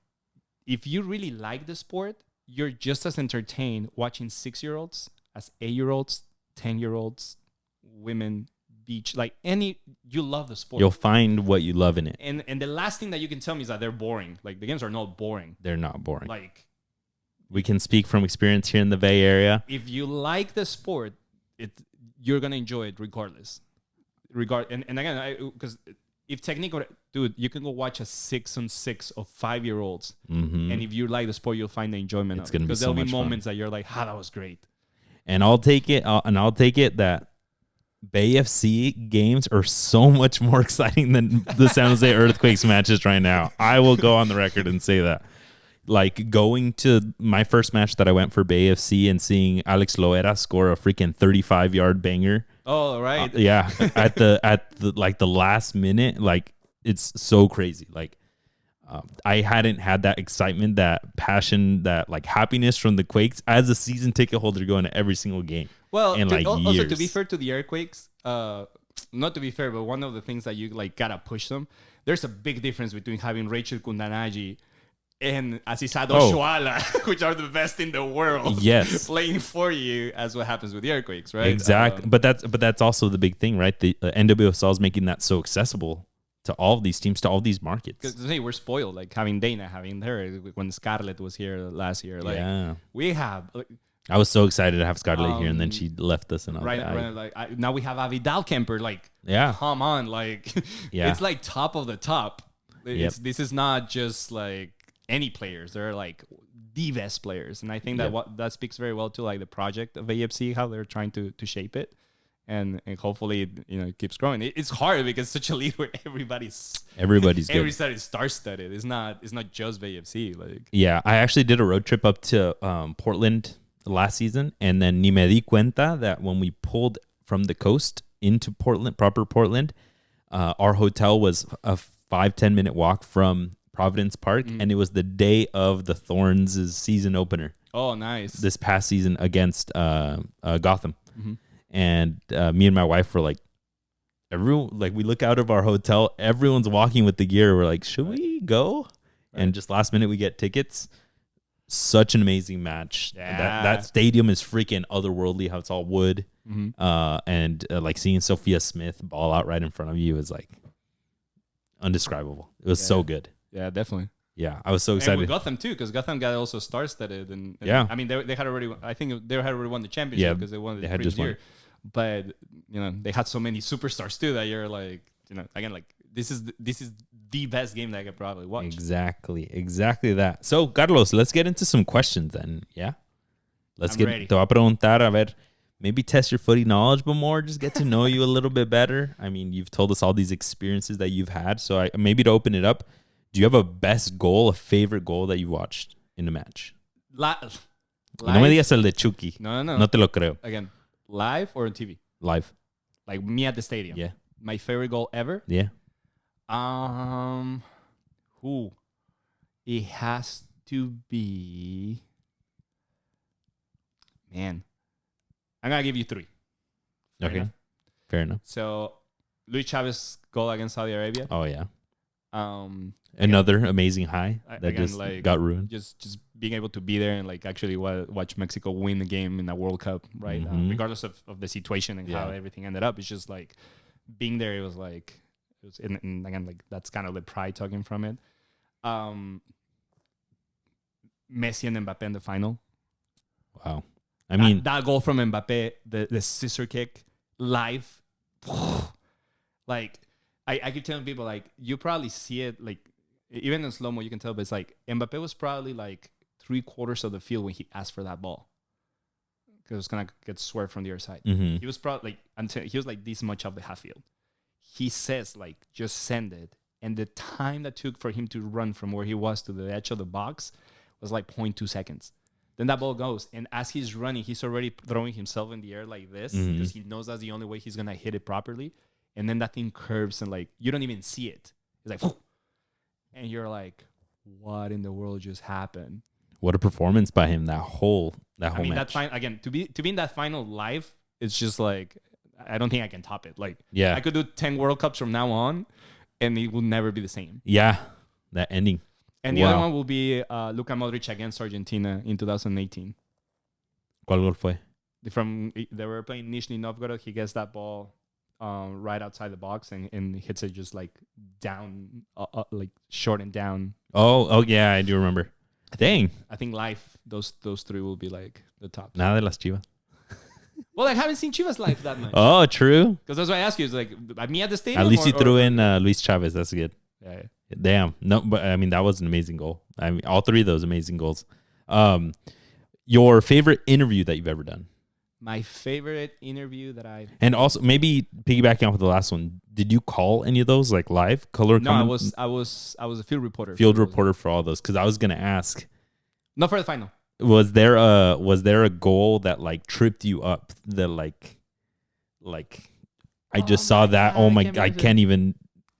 A: if you really like the sport, you're just as entertained watching 6-year-olds as 8-year-olds, 10-year-olds, women, beach, like you love the sport.
B: You'll find what you love in it.
A: And the last thing that you can tell me is that they're boring. Like, the games are not boring.
B: They're not boring.
A: Like,
B: we can speak from experience here in the Bay Area.
A: If you like the sport, you're gonna enjoy it regardless. And again, because if technique, dude, you can go watch a 6-on-6 of 5-year-olds, and if you like the sport, you'll find the enjoyment. It's gonna be so much fun. Because there'll be moments that you're like, that was great.
B: And I'll take it. That Bay FC games are so much more exciting than the San Jose Earthquakes matches right now. I will go on the record and say that. Like going to my first match that I went for Bay FC and seeing Alex Loera score a freaking 35-yard banger.
A: Oh, right.
B: Yeah. at the like the last minute, like it's so crazy. Like I hadn't had that excitement, that passion, that like happiness from the Quakes as a season ticket holder going to every single game.
A: Well,
B: in like
A: also
B: years.
A: To be fair to the Earthquakes, not to be fair, but one of the things that you like gotta push them. There's a big difference between having Rachel Kundanagi and Azizado Shoala, which are the best in the world,
B: yes,
A: playing for you, as what happens with the Earthquakes, right?
B: Exactly. But that's also the big thing, right? The NWSL is making that so accessible to all of these teams, to all these markets.
A: Because hey, we're spoiled, like having Dana, having her when Scarlett was here last year. Like we have.
B: I was so excited to have Scarlett here, and then she left us. And
A: now we have Avi Dalkemper. Like, come on, like, it's like top of the top. This is not just like any players. They're like the best players, and I think that that speaks very well to like the project of AFC, how they're trying to shape it, and hopefully it keeps growing. It's hard because it's such a league where everybody's good. Every side is star-studded. It's not just AFC. Like
B: I actually did a road trip up to Portland last season, and then ni me di cuenta that when we pulled from the coast into Portland, proper Portland, our hotel was a 5-10 minute walk from Providence Park, and it was the day of the Thorns' season opener.
A: Oh, nice!
B: This past season against Gotham, and me and my wife were like, everyone, like we look out of our hotel, everyone's walking with the gear. We're like, should we go? and just last minute we get tickets. Such an amazing match.
A: Yeah.
B: That stadium is freaking otherworldly. How it's all wood, and like seeing Sophia Smith ball out right in front of you is like undescribable. It was so good.
A: Yeah, definitely.
B: Yeah, I was so excited.
A: And with Gotham too, because Gotham got also star-studded, and
B: yeah,
A: I mean they had already. I think they had already won the championship because they won the previous year. But they had so many superstars too that you're like, again, like this is the best game that I could probably watch.
B: Exactly that. So Carlos, let's get into some questions then. Yeah, let's get.
A: Ready.
B: Te voy a preguntar, a ver, maybe test your footy knowledge, but more just get to know you a little bit better. I mean, you've told us all these experiences that you've had, so maybe to open it up. Do you have a best goal, a favorite goal that you watched in a match?
A: Live.
B: No me digas el de Chucky.
A: No.
B: No te lo creo.
A: Again, live or on TV?
B: Live.
A: Like me at the stadium.
B: Yeah.
A: My favorite goal ever?
B: Yeah.
A: It has to be... Man. I'm going to give you 3.
B: Fair enough.
A: So, Luis Chavez's goal against Saudi Arabia.
B: Oh, yeah.
A: Again,
B: amazing high that
A: again,
B: just
A: like,
B: got ruined.
A: Just being able to be there and like actually watch Mexico win the game in a World Cup, right? Regardless of the situation and how everything ended up, it's just like being there. It was like and again, like that's kind of the pride talking from it. Messi and Mbappe in the final.
B: Wow, I mean
A: that goal from Mbappe, the scissor kick live, like. I keep telling people, like, you probably see it, like, even in slow-mo, you can tell, but it's like, Mbappe was probably, like, 3/4 of the field when he asked for that ball. Because it was going to get swerved from the other side. He was probably, like, until he was, like, this much of the half field. He says, like, just send it. And the time that took for him to run from where he was to the edge of the box was, like, 0.2 seconds. Then that ball goes. And as he's running, he's already throwing himself in the air like this because he knows that's the only way he's going to hit it properly. And then that thing curves and like you don't even see it. It's like, and you're like, what in the world just happened?
B: What a performance by him! That whole match.
A: That again to be in that final live, it's just like I don't think I can top it. Like, I could do 10 World Cups from now on, and it will never be the same.
B: Yeah, that ending.
A: And the other one will be Luka Modric against Argentina in 2018.
B: ¿Cuál gol fue?
A: They were playing Nizhny Novgorod. He gets that ball. Right outside the box and hits it just like down, like short and down.
B: Oh yeah, I do remember. Dang,
A: I think live those 3 will be like the top.
B: Nada de las Chivas.
A: Well, I haven't seen Chivas live that much.
B: Oh, true.
A: Because that's why I ask you. It's like me at the stadium.
B: At least you threw in Luis Chavez. That's good.
A: Yeah.
B: Damn. No, but I mean that was an amazing goal. I mean all 3 of those amazing goals. Your favorite interview that you've ever done?
A: My favorite interview that
B: and also maybe piggybacking off of the last one, did you call any of those like live color?
A: No, I was a field reporter.
B: Field reporter for all those because I was gonna ask.
A: Not for the final.
B: Was there a goal that like tripped you up? That like I just saw that. Oh my! I can't even.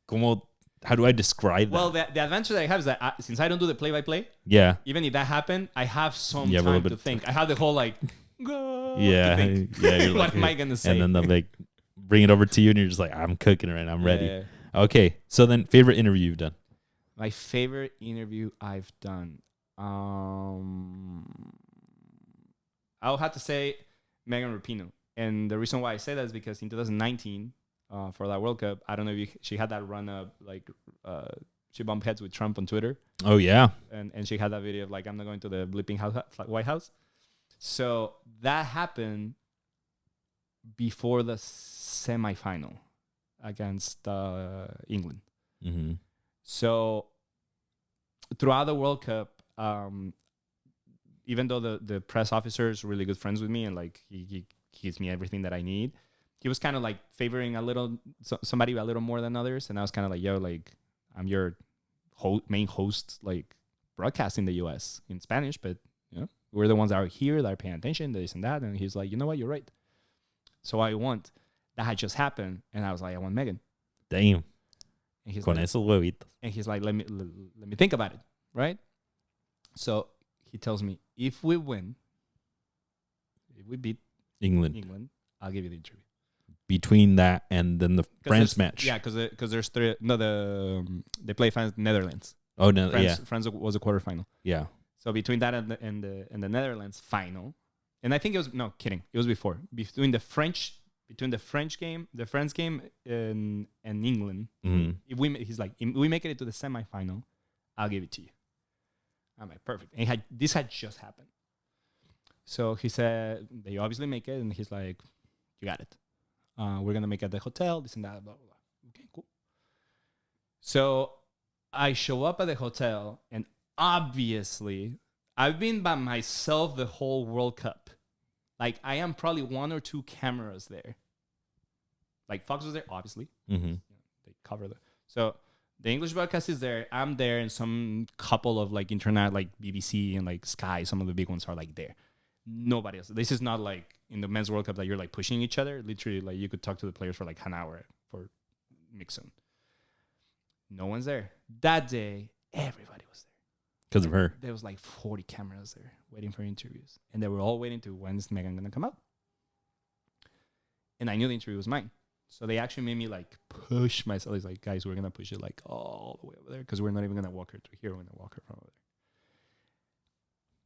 B: How do I describe that?
A: Well, the advantage that I have is that since I don't do the play-by-play.
B: Yeah.
A: Even if that happened, I have some time to think. I have the whole like.
B: Yeah.
A: What am I gonna say?
B: And then they'll like bring it over to you, and you're just like, I'm cooking it right now. I'm ready. Yeah. Okay. So then, favorite interview you've done?
A: My favorite interview I've done. I'll have to say Megan Rapinoe, and the reason why I say that is because in 2019, for that World Cup, I don't know if she had that run up like she bumped heads with Trump on Twitter.
B: Oh yeah,
A: and she had that video of like I'm not going to the bleeping White House. So that happened before the semifinal against England.
B: Mm-hmm.
A: So throughout the World Cup, even though the press officer is really good friends with me and like he gives me everything that I need, he was kind of like favoring somebody a little more than others, and I was kind of like, yo, like I'm your main host, like broadcasting the U.S. in Spanish, but you know we're the ones that are here that are paying attention, this and that. And he's like, you know what, you're right. So that had just happened, and I was like, I want Megan.
B: Damn.
A: And he's
B: Con
A: like,
B: esos huevitos.
A: And he's like, let me think about it, right? So he tells me, if we beat
B: England,
A: I'll give you the interview.
B: Between that and then the France match.
A: Yeah, because there's 3. No, they play France Netherlands.
B: Oh no,
A: France was a quarterfinal.
B: yeah.
A: So between that and the Netherlands final, and I think it was it was before the France game and England.
B: Mm-hmm.
A: He's like, if we make it into the semifinal, I'll give it to you. I'm like, perfect. And this had just happened. So he said they obviously make it, and he's like, you got it. We're gonna make it at the hotel, this and that, blah blah blah. Okay, cool. So I show up at the hotel, and obviously, I've been by myself the whole World Cup. Like, I am probably one or two cameras there. Like, Fox was there, obviously.
B: Mm-hmm.
A: They cover the... So, the English broadcast is there. I'm there, and some couple of, like, internet, like, BBC and, like, Sky, some of the big ones are, like, there. Nobody else. This is not, like, in the Men's World Cup that you're, like, pushing each other. Literally, like, you could talk to the players for, like, an hour for mix-zone. No one's there. That day, everybody was there.
B: Because of her.
A: There was like 40 cameras there waiting for interviews. And they were all waiting to when's Megan going to come out. And I knew the interview was mine. So they actually made me like push myself. It's like, guys, we're going to push it like all the way over there because we're not even going to walk her to here. We're going to walk her from over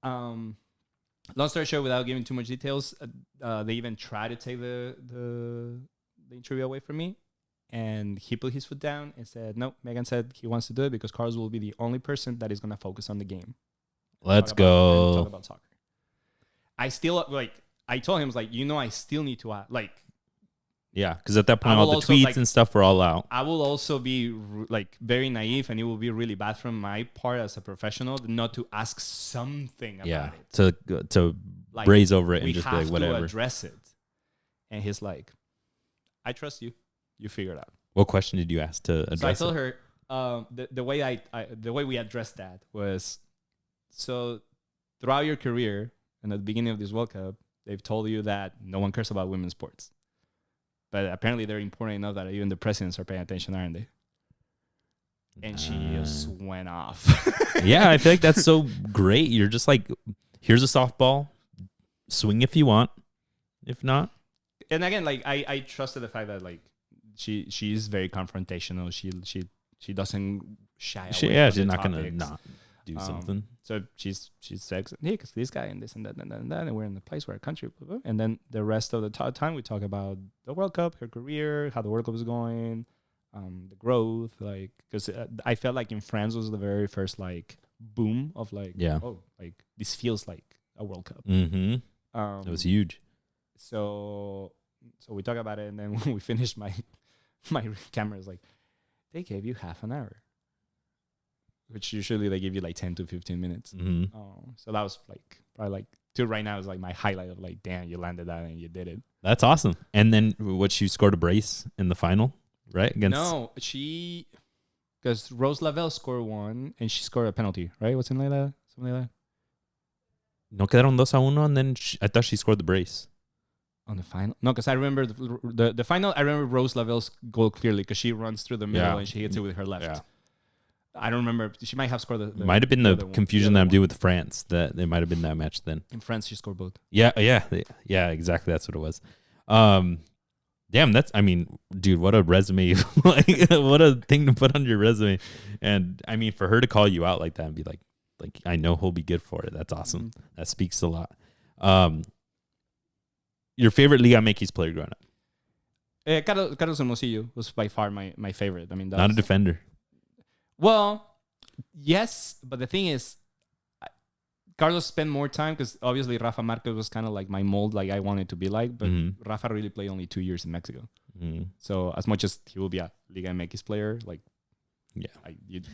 A: there. Long story short, without giving too much details, they even tried to take the interview away from me. And he put his foot down and said, no, Megan said he wants to do it because Carlos will be the only person that is going to focus on the game.
B: Let's go.
A: Talk about soccer. I still, like, I told him, like, I still need to, like...
B: Yeah, because at that point, all the tweets like, and stuff were all out.
A: I will also be, like, very naive, and it will be really bad from my part as a professional not to ask something about
B: it. To like, braze over it and just be like, whatever.
A: We have to address it. And he's like, I trust you. You figure it out.
B: What question did you ask to address?
A: So I told her the way we addressed that was, so throughout your career and at the beginning of this World Cup, they've told you that no one cares about women's sports, but apparently they're important enough that even the presidents are paying attention, aren't they? And she just went off.
B: Yeah, I feel like that's so great. You're just like, here's a softball, swing if you want, if not.
A: And again, like I trusted the fact that like. She is very confrontational. She doesn't shy away.
B: Yeah, she's not gonna not do something.
A: So she's says, hey, because this guy and this and that and that and that, and we're in the place, we're a country, blah, blah. And then the rest of the time we talk about the World Cup, her career, how the World Cup is going, the growth, like because I felt like in France was the very first like boom of like like this feels like a World Cup.
B: Mm-hmm. It was huge.
A: So we talk about it, and then when we finished, my camera is like, they gave you half an hour, which usually they give you like 10 to 15 minutes.
B: Mm-hmm.
A: So that was like probably like till right now is like my highlight of like, damn, you landed that and you did it.
B: That's awesome. And then she scored a brace in the final, right?
A: Because Rose Lavelle scored one and she scored a penalty, right? Something like that.
B: No quedaron 2-1, and then I thought she scored the brace.
A: On the final? No, because I remember the final. I remember Rose Lavelle's goal clearly because she runs through the middle and she hits it with her left. Yeah. I don't remember. She might have scored the
B: might have been the confusion that I'm doing with France. That it might have been that match then.
A: In France, she scored both.
B: Yeah, exactly. That's what it was. Damn, I mean, dude, what a resume! Like, what a thing to put on your resume. And I mean, for her to call you out like that and be like, I know he'll be good for it. That's awesome. Mm-hmm. That speaks a lot. Your favorite Liga MX player growing up?
A: Carlos Hermosillo was by far my favorite. I mean,
B: not a defender.
A: Well, yes, but the thing is, Carlos spent more time because obviously Rafa Marquez was kind of like my mold, like I wanted to be like, but Rafa really played only 2 years in Mexico. Mm-hmm. So as much as he will be a Liga MX player, like,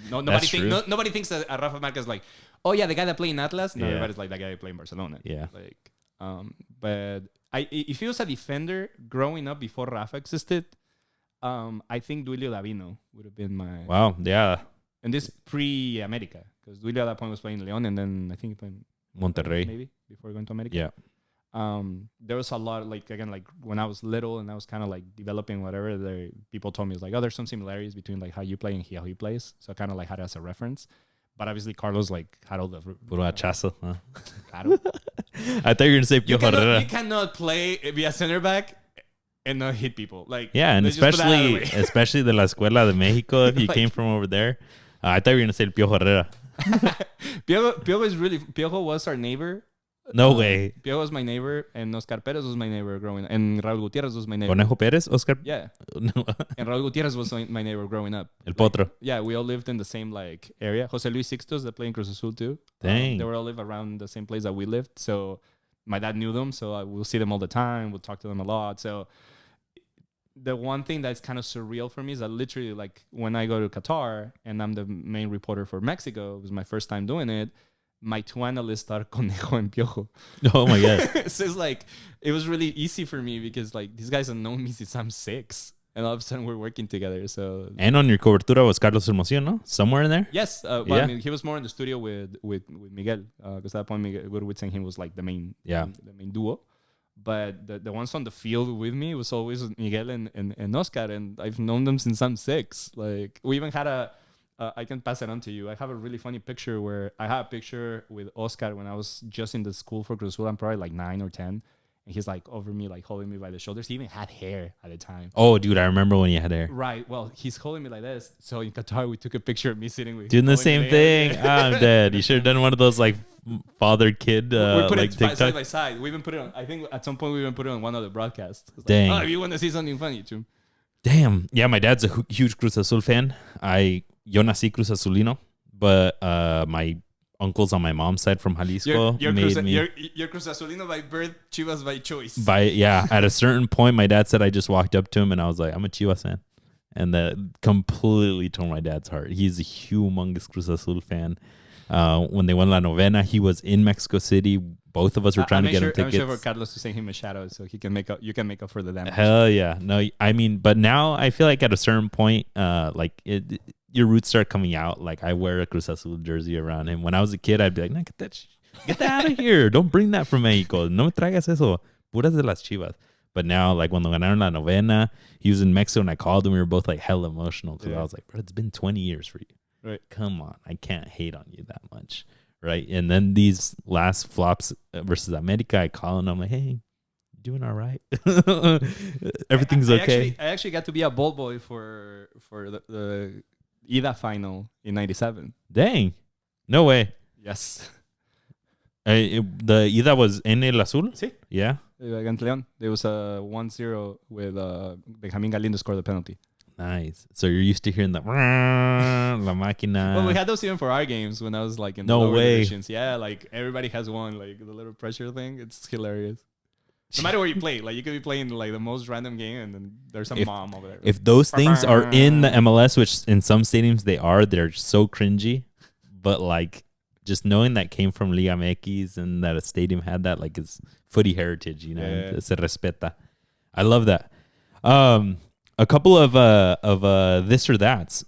A: nobody thinks that Rafa Marquez is like, oh yeah, the guy that played in Atlas. No, everybody's like that guy that played in Barcelona.
B: Yeah,
A: like, but if he was a defender growing up before Rafa existed, I think Duilio Davino would have been my...
B: Wow, yeah.
A: And this pre-America, because Duilio at that point was playing León, and then I think he played
B: Monterrey.
A: Maybe, before going to America.
B: Yeah.
A: There was a lot, like, again, like, when I was little and I was kind of, like, developing whatever, people told me, it was like, oh, there's some similarities between, like, how you play and how he plays. So I kind of, like, had it as a reference. But obviously, Carlos, like, had all the...
B: Puro hachazo, huh? Claro. I thought you were going to say Pio Herrera.
A: You cannot play, be a center back and not hit people. Like,
B: yeah, and especially de la Escuela de Mexico, if you came from over there. I thought you were gonna say Piojo Herrera.
A: Piojo was our neighbor.
B: No way.
A: Piojo was my neighbor, and Oscar Perez was my neighbor growing up, and Raul Gutierrez was my neighbor.
B: Conejo Pérez, Oscar.
A: Yeah,
B: No.
A: and Raul Gutierrez was my neighbor growing up.
B: El Potro.
A: Yeah, we all lived in the same like area. Jose Luis Sixtos that played in Cruz Azul too.
B: Dang.
A: They were all live around the same place that we lived. So my dad knew them, so we'll see them all the time. We'll talk to them a lot. So the one thing that's kind of surreal for me is that literally, like, when I go to Qatar and I'm the main reporter for Mexico, it was my first time doing it. My two analysts are Conejo and Piojo.
B: Oh my god.
A: So it's like, it was really easy for me because like these guys have known me since I'm 6, and all of a sudden we're working together. So
B: And on your cobertura was Carlos Hermosillo, no? Somewhere in there?
A: yes, well,
B: Yeah.
A: I mean, he was more in the studio with Miguel, because at that point Miguel Gurwitz and him was like the main duo. But the ones on the field with me was always Miguel and Oscar, and I've known them since I'm 6. Like, we even had I can pass it on to you. I have a really funny picture where I have a picture with Oscar when I was just in the school for Cruz Azul. I'm probably like 9 or 10. And he's like over me, like holding me by the shoulders. He even had hair at the time.
B: Oh, dude, I remember when you had hair.
A: Right. Well, he's holding me like this. So in Qatar, we took a picture of me sitting with him.
B: Doing the
A: holding
B: same
A: me
B: thing.
A: like-
B: I'm dead. You should have done one of those like father-kid
A: we put
B: like
A: it
B: TikTok.
A: side by side. We even put it on. I think at some point we even put it on one of the broadcasts. It's like,
B: Dang.
A: oh, if you want to see something funny, too.
B: Damn. Yeah, my dad's a huge Cruz Azul fan. Yo nací Cruz Azulino, but my uncles on my mom's side from Jalisco
A: You're
B: made
A: Cruz,
B: me.
A: you're Cruz Azulino by birth, Chivas by choice.
B: At a certain point, my dad said I just walked up to him and I was like, I'm a Chivas fan. And that completely tore my dad's heart. He's a humongous Cruz Azul fan. When they won La Novena, he was in Mexico City. Both of us were trying to get him tickets.
A: I'm sure for Carlos to send him a shout out so he can make up. You can make up for the damage.
B: Hell yeah. No, I mean, but now I feel like at a certain point, your roots start coming out. Like, I wear a Cruz Azul jersey around him. When I was a kid, I'd be like, nah, get that out of here. Don't bring that from Mexico. No me traigas eso. Puras de las Chivas. But now, like, when ganaron La Novena, he was in Mexico and I called him. We were both like hella emotional because I was like, bro, it's been 20 years for you.
A: Right.
B: Come on. I can't hate on you that much. Right. And then these last flops versus America, I call and I'm like, hey, doing all right. Everything's okay.
A: I actually got to be a ball boy for the Ida final in '97.
B: Dang. No way.
A: Yes.
B: The Ida was en el azul?
A: Sí.
B: Yeah.
A: Against León. There was a 1-0 with Benjamín Galindo scored the penalty.
B: Nice. So you're used to hearing the La Máquina.
A: Well, we had those even for our games when I was like in the
B: No
A: lower
B: way.
A: divisions. Yeah, like everybody has one, like the little pressure thing. It's hilarious. No matter where you play, like you could be playing like the most random game and then there's a mom over there.
B: If those things are in the MLS, which in some stadiums they're so cringy, but like just knowing that came from Liga MX and that a stadium had that, like, it's footy heritage, you know,
A: Yeah.
B: se respeta. I love that. A couple of this or that's.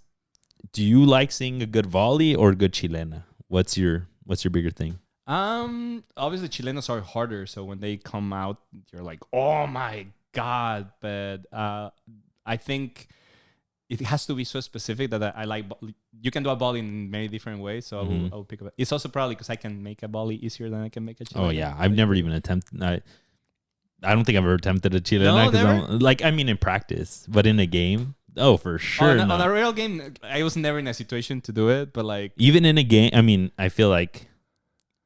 B: Do you like seeing a good volley or a good chilena? What's your bigger thing?
A: Obviously chilenos are harder, so when they come out, you're like, oh my god. But I think it has to be so specific that I like. You can do a volley in many different ways, so I will pick up. It's also probably because I can make a volley easier than I can make a chilena.
B: Oh yeah, I've never even attempted. I don't think I've ever attempted a chilena.
A: No,
B: Like, I mean, in practice, but in a game, oh, for sure.
A: On a real game, I was never in a situation to do it, but like
B: Even in a game, I mean, I feel like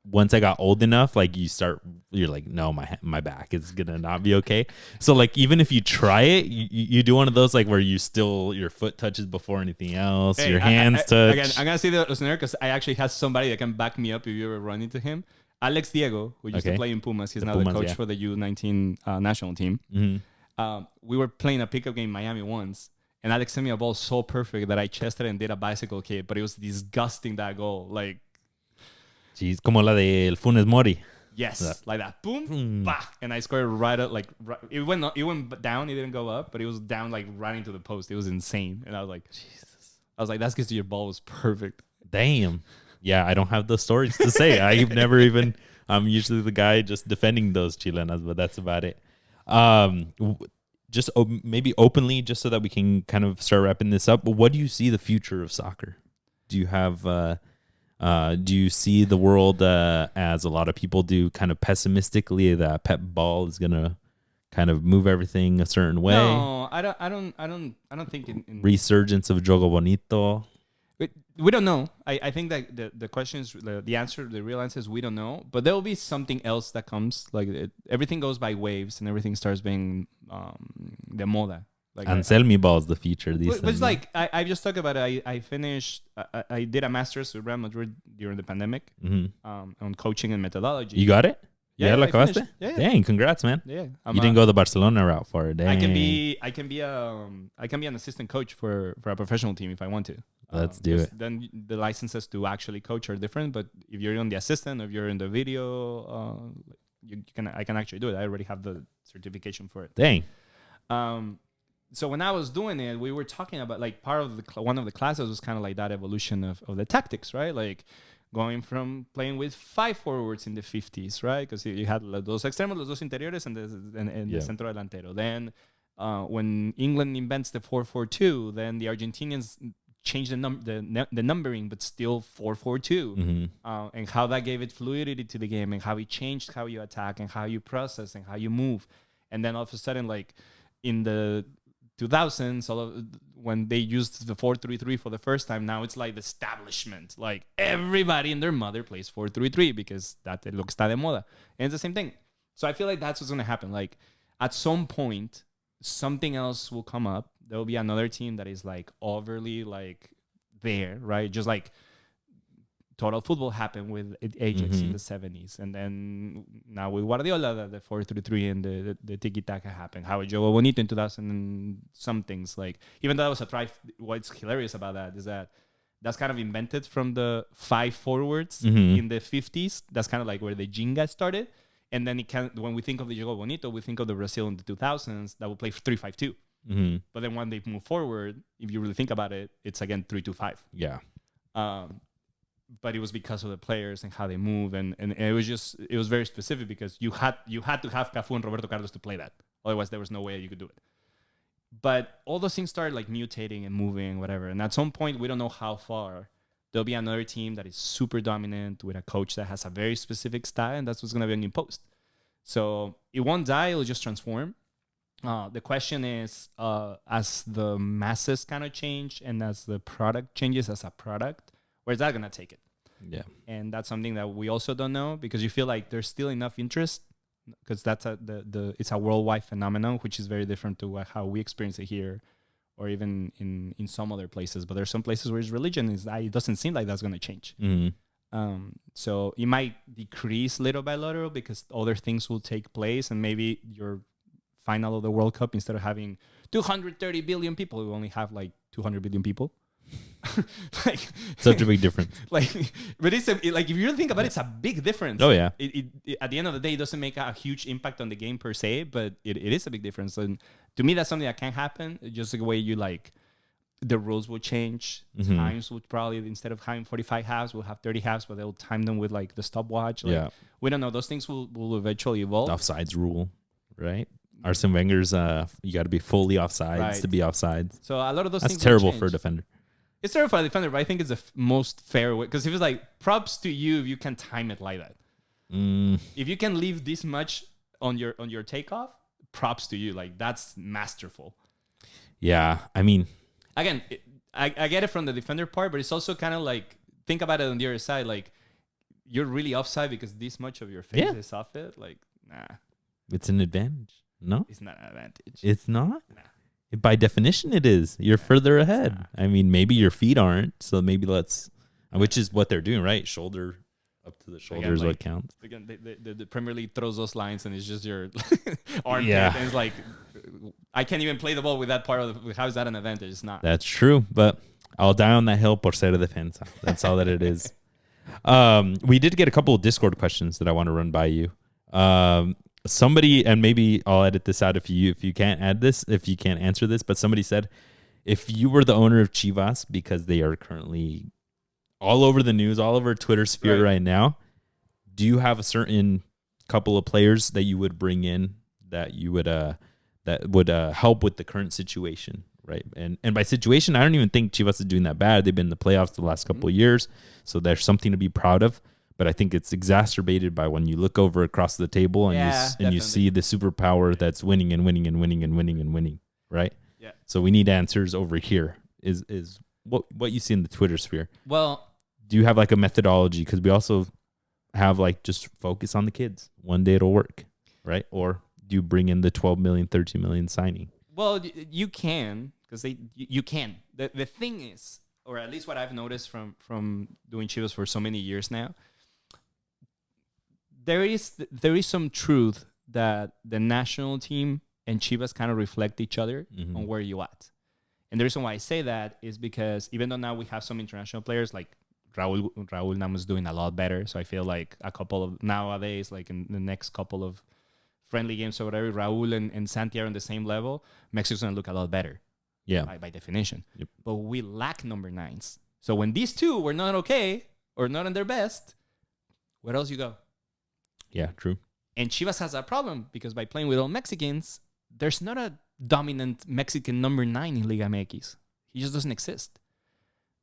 B: once I got old enough, like you're like, no, my back is gonna not be okay. So like, even if you try it, you do one of those like where your foot touches before anything else, your hands touch.
A: Again, I'm gonna say the scenario because I actually have somebody that can back me up if you ever run into him. Alex Diego, who used to play in Pumas, he's now the coach for the U19 national team.
B: Mm-hmm.
A: We were playing a pickup game in Miami once, and Alex sent me a ball so perfect that I chested and did a bicycle kick, but it was disgusting, that goal. Like,
B: jeez, como la del Funes Mori.
A: yes, like that. Boom, bah, and I scored right up. Like it went down. It didn't go up, but it was down like right into the post. It was insane, and I was like, Jesus. I was like, that's because your ball was perfect.
B: Damn. Yeah, I don't have those stories to say. I've never even. I'm usually the guy just defending those chilenas, but that's about it. Just maybe openly, just so that we can kind of start wrapping this up. But what do you see the future of soccer? Do you have? Do you see the world as a lot of people do, kind of pessimistically, that Pep Ball is gonna kind of move everything a certain way?
A: No, I don't think in
B: resurgence of Jogo Bonito.
A: We don't know. I think that the question is the answer. The real answer is we don't know. But there will be something else that comes. Like everything goes by waves, and everything starts being the moda. Like
B: Anselmi Ball's the feature.
A: but it's like I just talked about it. I finished. I did a master's with Real Madrid during the pandemic on coaching and methodology.
B: You got it?
A: Yeah,
B: la
A: I finished.
B: acabaste?
A: Yeah.
B: Dang, congrats, man.
A: Yeah,
B: You didn't go the Barcelona route for it. Dang.
A: I can be an assistant coach for a professional team if I want to.
B: Let's do it.
A: Then the licenses to actually coach are different. But if you're on the assistant, if you're in the video, I can actually do it. I already have the certification for it.
B: Dang.
A: So when I was doing it, we were talking about like part of one of the classes was kind of like that evolution of the tactics, right? Like going from playing with 5 forwards in the 50s, right? Because you had those extremos, los dos interiores, and the centro delantero. Then when England invents the 4-4-2, then the Argentinians change the numbering, but still 4-4-2, and how that gave it fluidity to the game, and how it changed how you attack, and how you process, and how you move. And then all of a sudden, like in the 2000s, when they used the 4-3-3 for the first time, now it's like the establishment. Like everybody and their mother plays 4-3-3 because that lo que está de moda. And it's the same thing. So I feel like that's what's going to happen. Like at some point, something else will come up. There will be another team that is like overly like there, right? Just like total football happened with Ajax in the 70s. And then now with Guardiola, the 4-3-3 and the tiki-taka happened. How Jogo Bonito in 2000 and some things. Like, even though that was a try, what's hilarious about that is that that's kind of invented from the 5 forwards in the 50s. That's kind of like where the Jenga started. And then when we think of the Jogo Bonito, we think of the Brazil in the 2000s that would play 3-5-2. But then when they move forward, if you really think about it, it's again 3-2-5.
B: Yeah.
A: But it was because of the players and how they move, and it was very specific because you had to have Cafu and Roberto Carlos to play that. Otherwise, there was no way you could do it. But all those things started like mutating and moving, whatever. And at some point, we don't know how far, there'll be another team that is super dominant with a coach that has a very specific style, and that's what's going to be imposed. So it won't die; it'll just transform. The question is, as the masses kind of change and as the product changes as a product, where's that going to take it?
B: Yeah.
A: And that's something that we also don't know because you feel like there's still enough interest because that's it's a worldwide phenomenon, which is very different to how we experience it here or even in some other places. But there's some places where it doesn't seem like that's going to change. So it might decrease little by little because other things will take place and maybe your final of the World Cup, instead of having 230 billion people, we only have like 200 billion people. Like
B: such a big difference.
A: But if you really think about it, it's a big difference.
B: Oh yeah.
A: It at the end of the day, it doesn't make a huge impact on the game per se, but it is a big difference. And to me, that's something that can happen. Just the way you like, the rules will change. Times would probably, instead of having 45 halves, we'll have 30 halves, but they'll time them with like the stopwatch. Like, we don't know. Those things will eventually evolve.
B: The offsides rule, right? Arsene Wenger's you got to be fully offsides to be offsides.
A: So a lot of those
B: things.
A: That's
B: terrible for a defender.
A: It's terrible for a defender, but I think it's the most fair way. Because if it's like props to you, if you can time it like that. If you can leave this much on your takeoff, props to you. Like that's masterful.
B: Yeah, I mean,
A: again, I get it from the defender part, but it's also kind of like think about it on the other side. Like you're really offside because this much of your face is off it. Like nah,
B: it's an advantage. No,
A: it's not an advantage.
B: It's not.
A: Nah.
B: By definition, it is. You're further ahead. I mean, maybe your feet aren't, so maybe which is what they're doing, right? Shoulder up to the shoulder is what counts.
A: Again, the Premier League throws those lines, and it's just your armpit.
B: Yeah.
A: And it's like, I can't even play the ball with that part of how is that an advantage? It's not.
B: That's true, but I'll die on that hill por ser defensa. That's all that it is. We did get a couple of Discord questions that I want to run by you. Somebody, and maybe I'll edit this out if you can't answer this, but somebody said, if you were the owner of Chivas, because they are currently all over the news, all over Twitter sphere right now, do you have a certain couple of players that you would bring in that you would help with the current situation, right? And by situation, I don't even think Chivas is doing that bad. They've been in the playoffs the last couple of years, so there's something to be proud of. But I think it's exacerbated by when you look over across the table and you see the superpower that's winning and winning and winning and winning and winning, right?
A: Yeah.
B: So we need answers over here. Is what you see in the Twitter sphere.
A: Well,
B: Do you have like a methodology? Because we also have like just focus on the kids. One day it'll work, right? Or do you bring in the 12 million, 13 million signing?
A: well, you can, because you can. The thing is, or at least what I've noticed from doing Chivas for so many years now, there is some truth that the national team and Chivas kind of reflect each other on where you at. And the reason why I say that is because even though now we have some international players like Raul Nama's doing a lot better. So I feel like a couple of nowadays, like in the next couple of friendly games or whatever, Raul and Santi are on the same level. Mexico's going to look a lot better.
B: Yeah.
A: By definition.
B: Yep.
A: But we lack number 9s. So when these two were not okay or not on their best, where else you go?
B: Yeah, true.
A: And Chivas has that problem because by playing with all Mexicans, there's not a dominant Mexican number 9 in Liga MX. He just doesn't exist.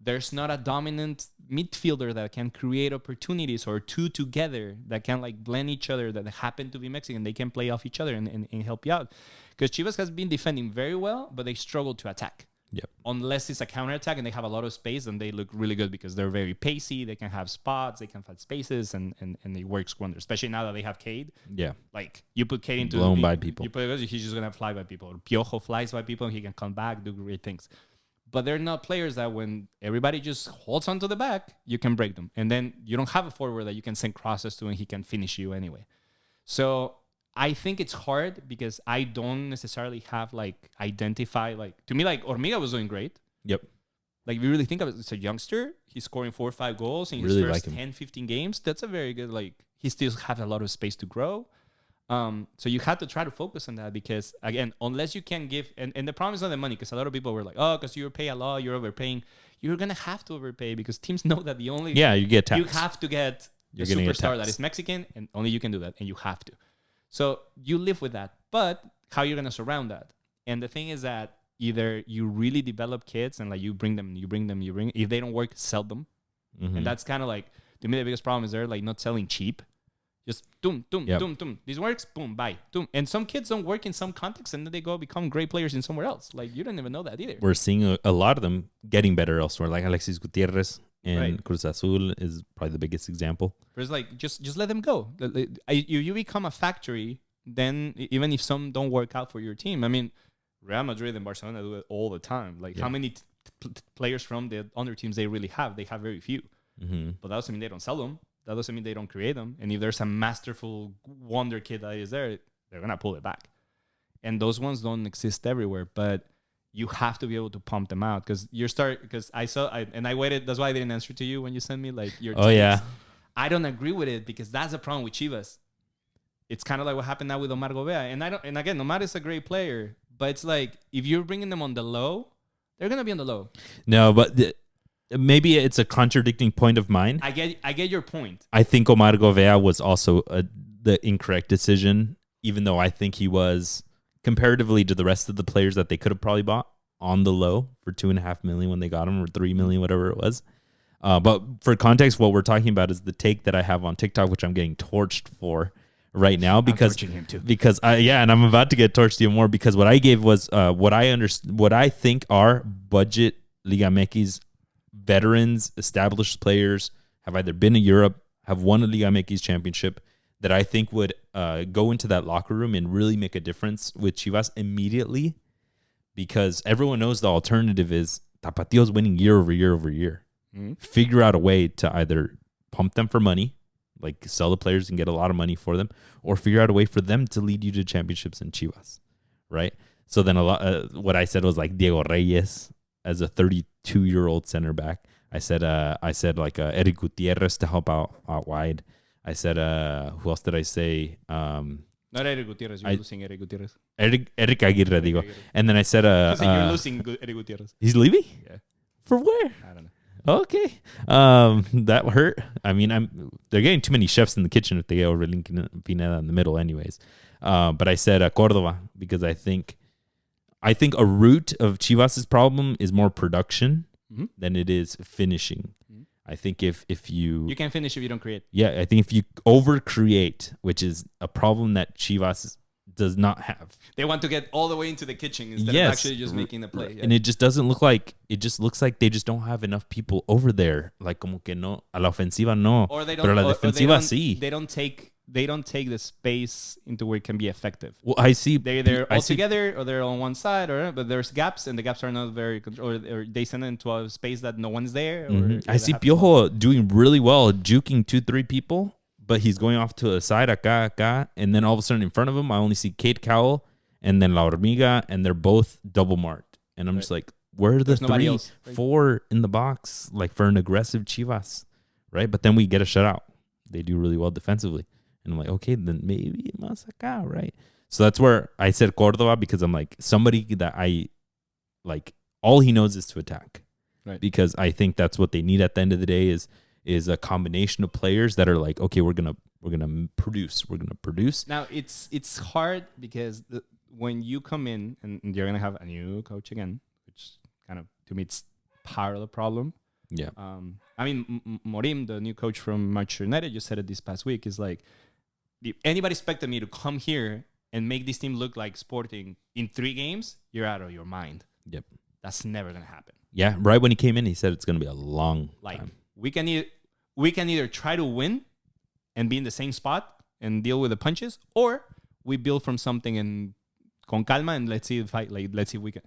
A: There's not a dominant midfielder that can create opportunities or two together that can like blend each other that happen to be Mexican. They can play off each other and help you out. Because Chivas has been defending very well, but they struggle to attack.
B: Yep.
A: Unless it's a counterattack and they have a lot of space, then they look really good because they're very pacey. They can have spots, they can find spaces, and it works wonders. Especially now that they have Cade.
B: Yeah.
A: Like you put Cade into
B: blown by people.
A: You put he's just gonna fly by people. Piojo flies by people and he can come back, do great things. But they're not players that when everybody just holds onto the back, you can break them. And then you don't have a forward that you can send crosses to and he can finish you anyway. So I think it's hard because I don't necessarily have like identify like to me like Hormiga was doing great.
B: Yep.
A: Like if you really think of it, it's a youngster. He's scoring 4 or 5 goals in his
B: Really
A: first
B: like
A: 10, 15 games. That's a very good like he still has a lot of space to grow. So you have to try to focus on that because again, unless you can give and the problem is not the money because a lot of people were like, oh, because you pay a lot, you're overpaying. You're gonna have to overpay because teams know that the only
B: you get taxed.
A: you have to get a
B: You're getting
A: superstar that is Mexican and only you can do that and you have to. So you live with that, but how you're gonna surround that? And the thing is that either you really develop kids and like you bring them. If they don't work, sell them, and that's kind of like to me the biggest problem is they're like not selling cheap. Just doom. This works, boom, bye, doom. And some kids don't work in some contexts, and then they go become great players in somewhere else. Like you don't even know that either.
B: We're seeing a lot of them getting better elsewhere, like Alexis Gutierrez and Cruz Azul is probably the biggest example.
A: But it's like just let them go. You become a factory, then even if some don't work out for your team, I mean, Real Madrid and Barcelona do it all the time. Like how many players from the other teams they really have? They have very few. But that doesn't mean they don't sell them. That doesn't mean they don't create them. And if there's a masterful wonder kid that is there, they're going to pull it back. And those ones don't exist everywhere. But you have to be able to pump them out. Because I waited. That's why I didn't answer to you when you sent me like your takes.
B: Yeah.
A: I don't agree with it because that's the problem with Chivas. It's kind of like what happened now with Omar Gobea. And again, Omar is a great player. But it's like if you're bringing them on the low, they're going to be on the low.
B: No, but... maybe it's a contradicting point of mine.
A: I get your point.
B: I think Omar Gobea was also the incorrect decision, even though I think he was comparatively to the rest of the players that they could have probably bought on the low for $2.5 million when they got him, or $3 million, whatever it was. But for context, what we're talking about is the take that I have on TikTok, which I'm getting torched for right now because
A: I'm torching him too.
B: And I'm about to get torched even more because what I gave was what I think are budget Liga MX veterans, established players, have either been in Europe, have won a Liga MX championship, that I think would go into that locker room and really make a difference with Chivas immediately, because everyone knows the alternative is Tapatio's winning year over year over year. Figure out a way to either pump them for money, like sell the players and get a lot of money for them, or figure out a way for them to lead you to championships in Chivas, right? So then what I said was like Diego Reyes as a 32-year-old center back. I said like Eric Gutierrez to help out wide. I said, who else did I say?
A: Not Eric Gutierrez. You're losing Eric Gutierrez.
B: Eric Aguirre, digo. And then I said,
A: you're losing Eric Gutierrez.
B: He's leaving?
A: Yeah.
B: For where?
A: I don't know.
B: Okay. That hurt. I mean, they're getting too many chefs in the kitchen if they get Orbelín Pineda in the middle anyways. But I said Córdoba because I think a root of Chivas' problem is more production than it is finishing. I think if you
A: can finish if you don't create.
B: Yeah, I think if you over create, which is a problem that Chivas does not have.
A: They want to get all the way into the kitchen instead of actually just making the play. Yeah.
B: And it just doesn't look like, it just looks like they just don't have enough people over there. Like, como que no, a la ofensiva no,
A: or they don't,
B: pero a la
A: or
B: defensiva sí.
A: They don't take the space into where it can be effective.
B: Well, I see.
A: They're all together, or they're on one side, but there's gaps, and the gaps are not very or they send it into a space that no one's there.
B: I see Piojo doing really well, juking 2-3 people, but he's going off to a side, acá, and then all of a sudden in front of him, I only see Kate Cowell and then La Hormiga, and they're both double marked. And I'm just like, where are the 3, 4 in the box, like for an aggressive Chivas, right? But then we get a shutout. They do really well defensively. And I'm like, okay, then maybe más acá, right? So that's where I said Cordova, because I'm like, somebody that I like, all he knows is to attack.
A: Right.
B: Because I think that's what they need at the end of the day is a combination of players that are like, okay, we're gonna produce.
A: Now it's hard because when you come in and you're gonna have a new coach again, which kind of to me it's part of the problem.
B: Yeah.
A: I mean, Morim, the new coach from Manchester United, just said it this past week, is like, if anybody expected me to come here and make this team look like Sporting in 3 games, you're out of your mind.
B: Yep.
A: That's never gonna happen.
B: Yeah. Right when he came in, he said it's gonna be a long time.
A: We can either try to win and be in the same spot and deal with the punches, or we build from something and con calma and let's see if we can.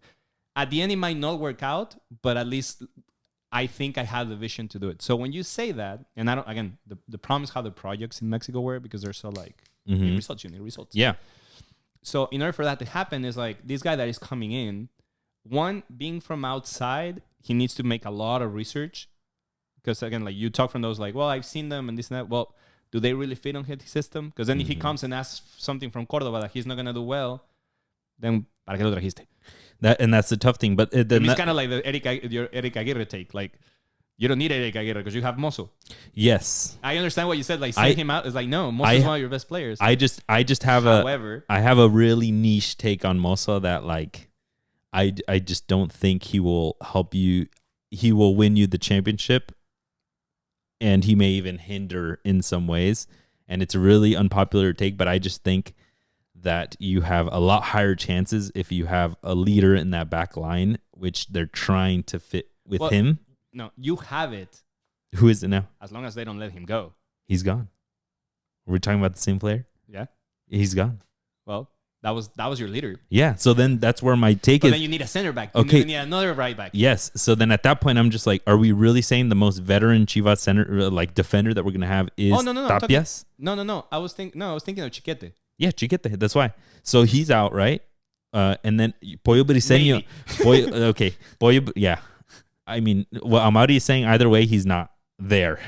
A: At the end, it might not work out, but at least I think I have the vision to do it. So when you say that, and I don't, again, the problem is how the projects in Mexico were, because they're so like, you need results.
B: Yeah.
A: So in order for that to happen, is like this guy that is coming in, one, being from outside, he needs to make a lot of research. Because again, like you talk from those like, well, I've seen them and this and that. Well, do they really fit on his system? Because then if he comes and asks something from Cordova that he's not going to do well, then ¿para qué lo trajiste?
B: That's the tough thing. But
A: it's kind of like your Eric Aguirre take. Like, you don't need Eric Aguirre because you have Mozo.
B: Yes.
A: I understand what you said. Like, send him out. It's like, no, Mozo is one of your best players.
B: I just have I have a really niche take on Mozo that like, I just don't think he will help you. He will win you the championship, and he may even hinder in some ways. And it's a really unpopular take, but I just think that you have a lot higher chances if you have a leader in that back line, which they're trying to fit with him.
A: No, you have it.
B: Who is it now?
A: As long as they don't let him go.
B: He's gone. We're talking about the same player?
A: Yeah.
B: He's gone.
A: Well, that was your leader.
B: Yeah, so then that's where my take is.
A: Then you need a center back.
B: Okay.
A: You need another right back.
B: Yes, so then at that point, I'm just like, are we really saying the most veteran Chivas center, like defender that we're going to have is Tapias?
A: No. I was thinking of Chiquete.
B: Yeah, Chiquete. That's why. So he's out, right? And then Pollo Briseño. Pollo, yeah. I mean, what Amari is saying, either way, he's not there.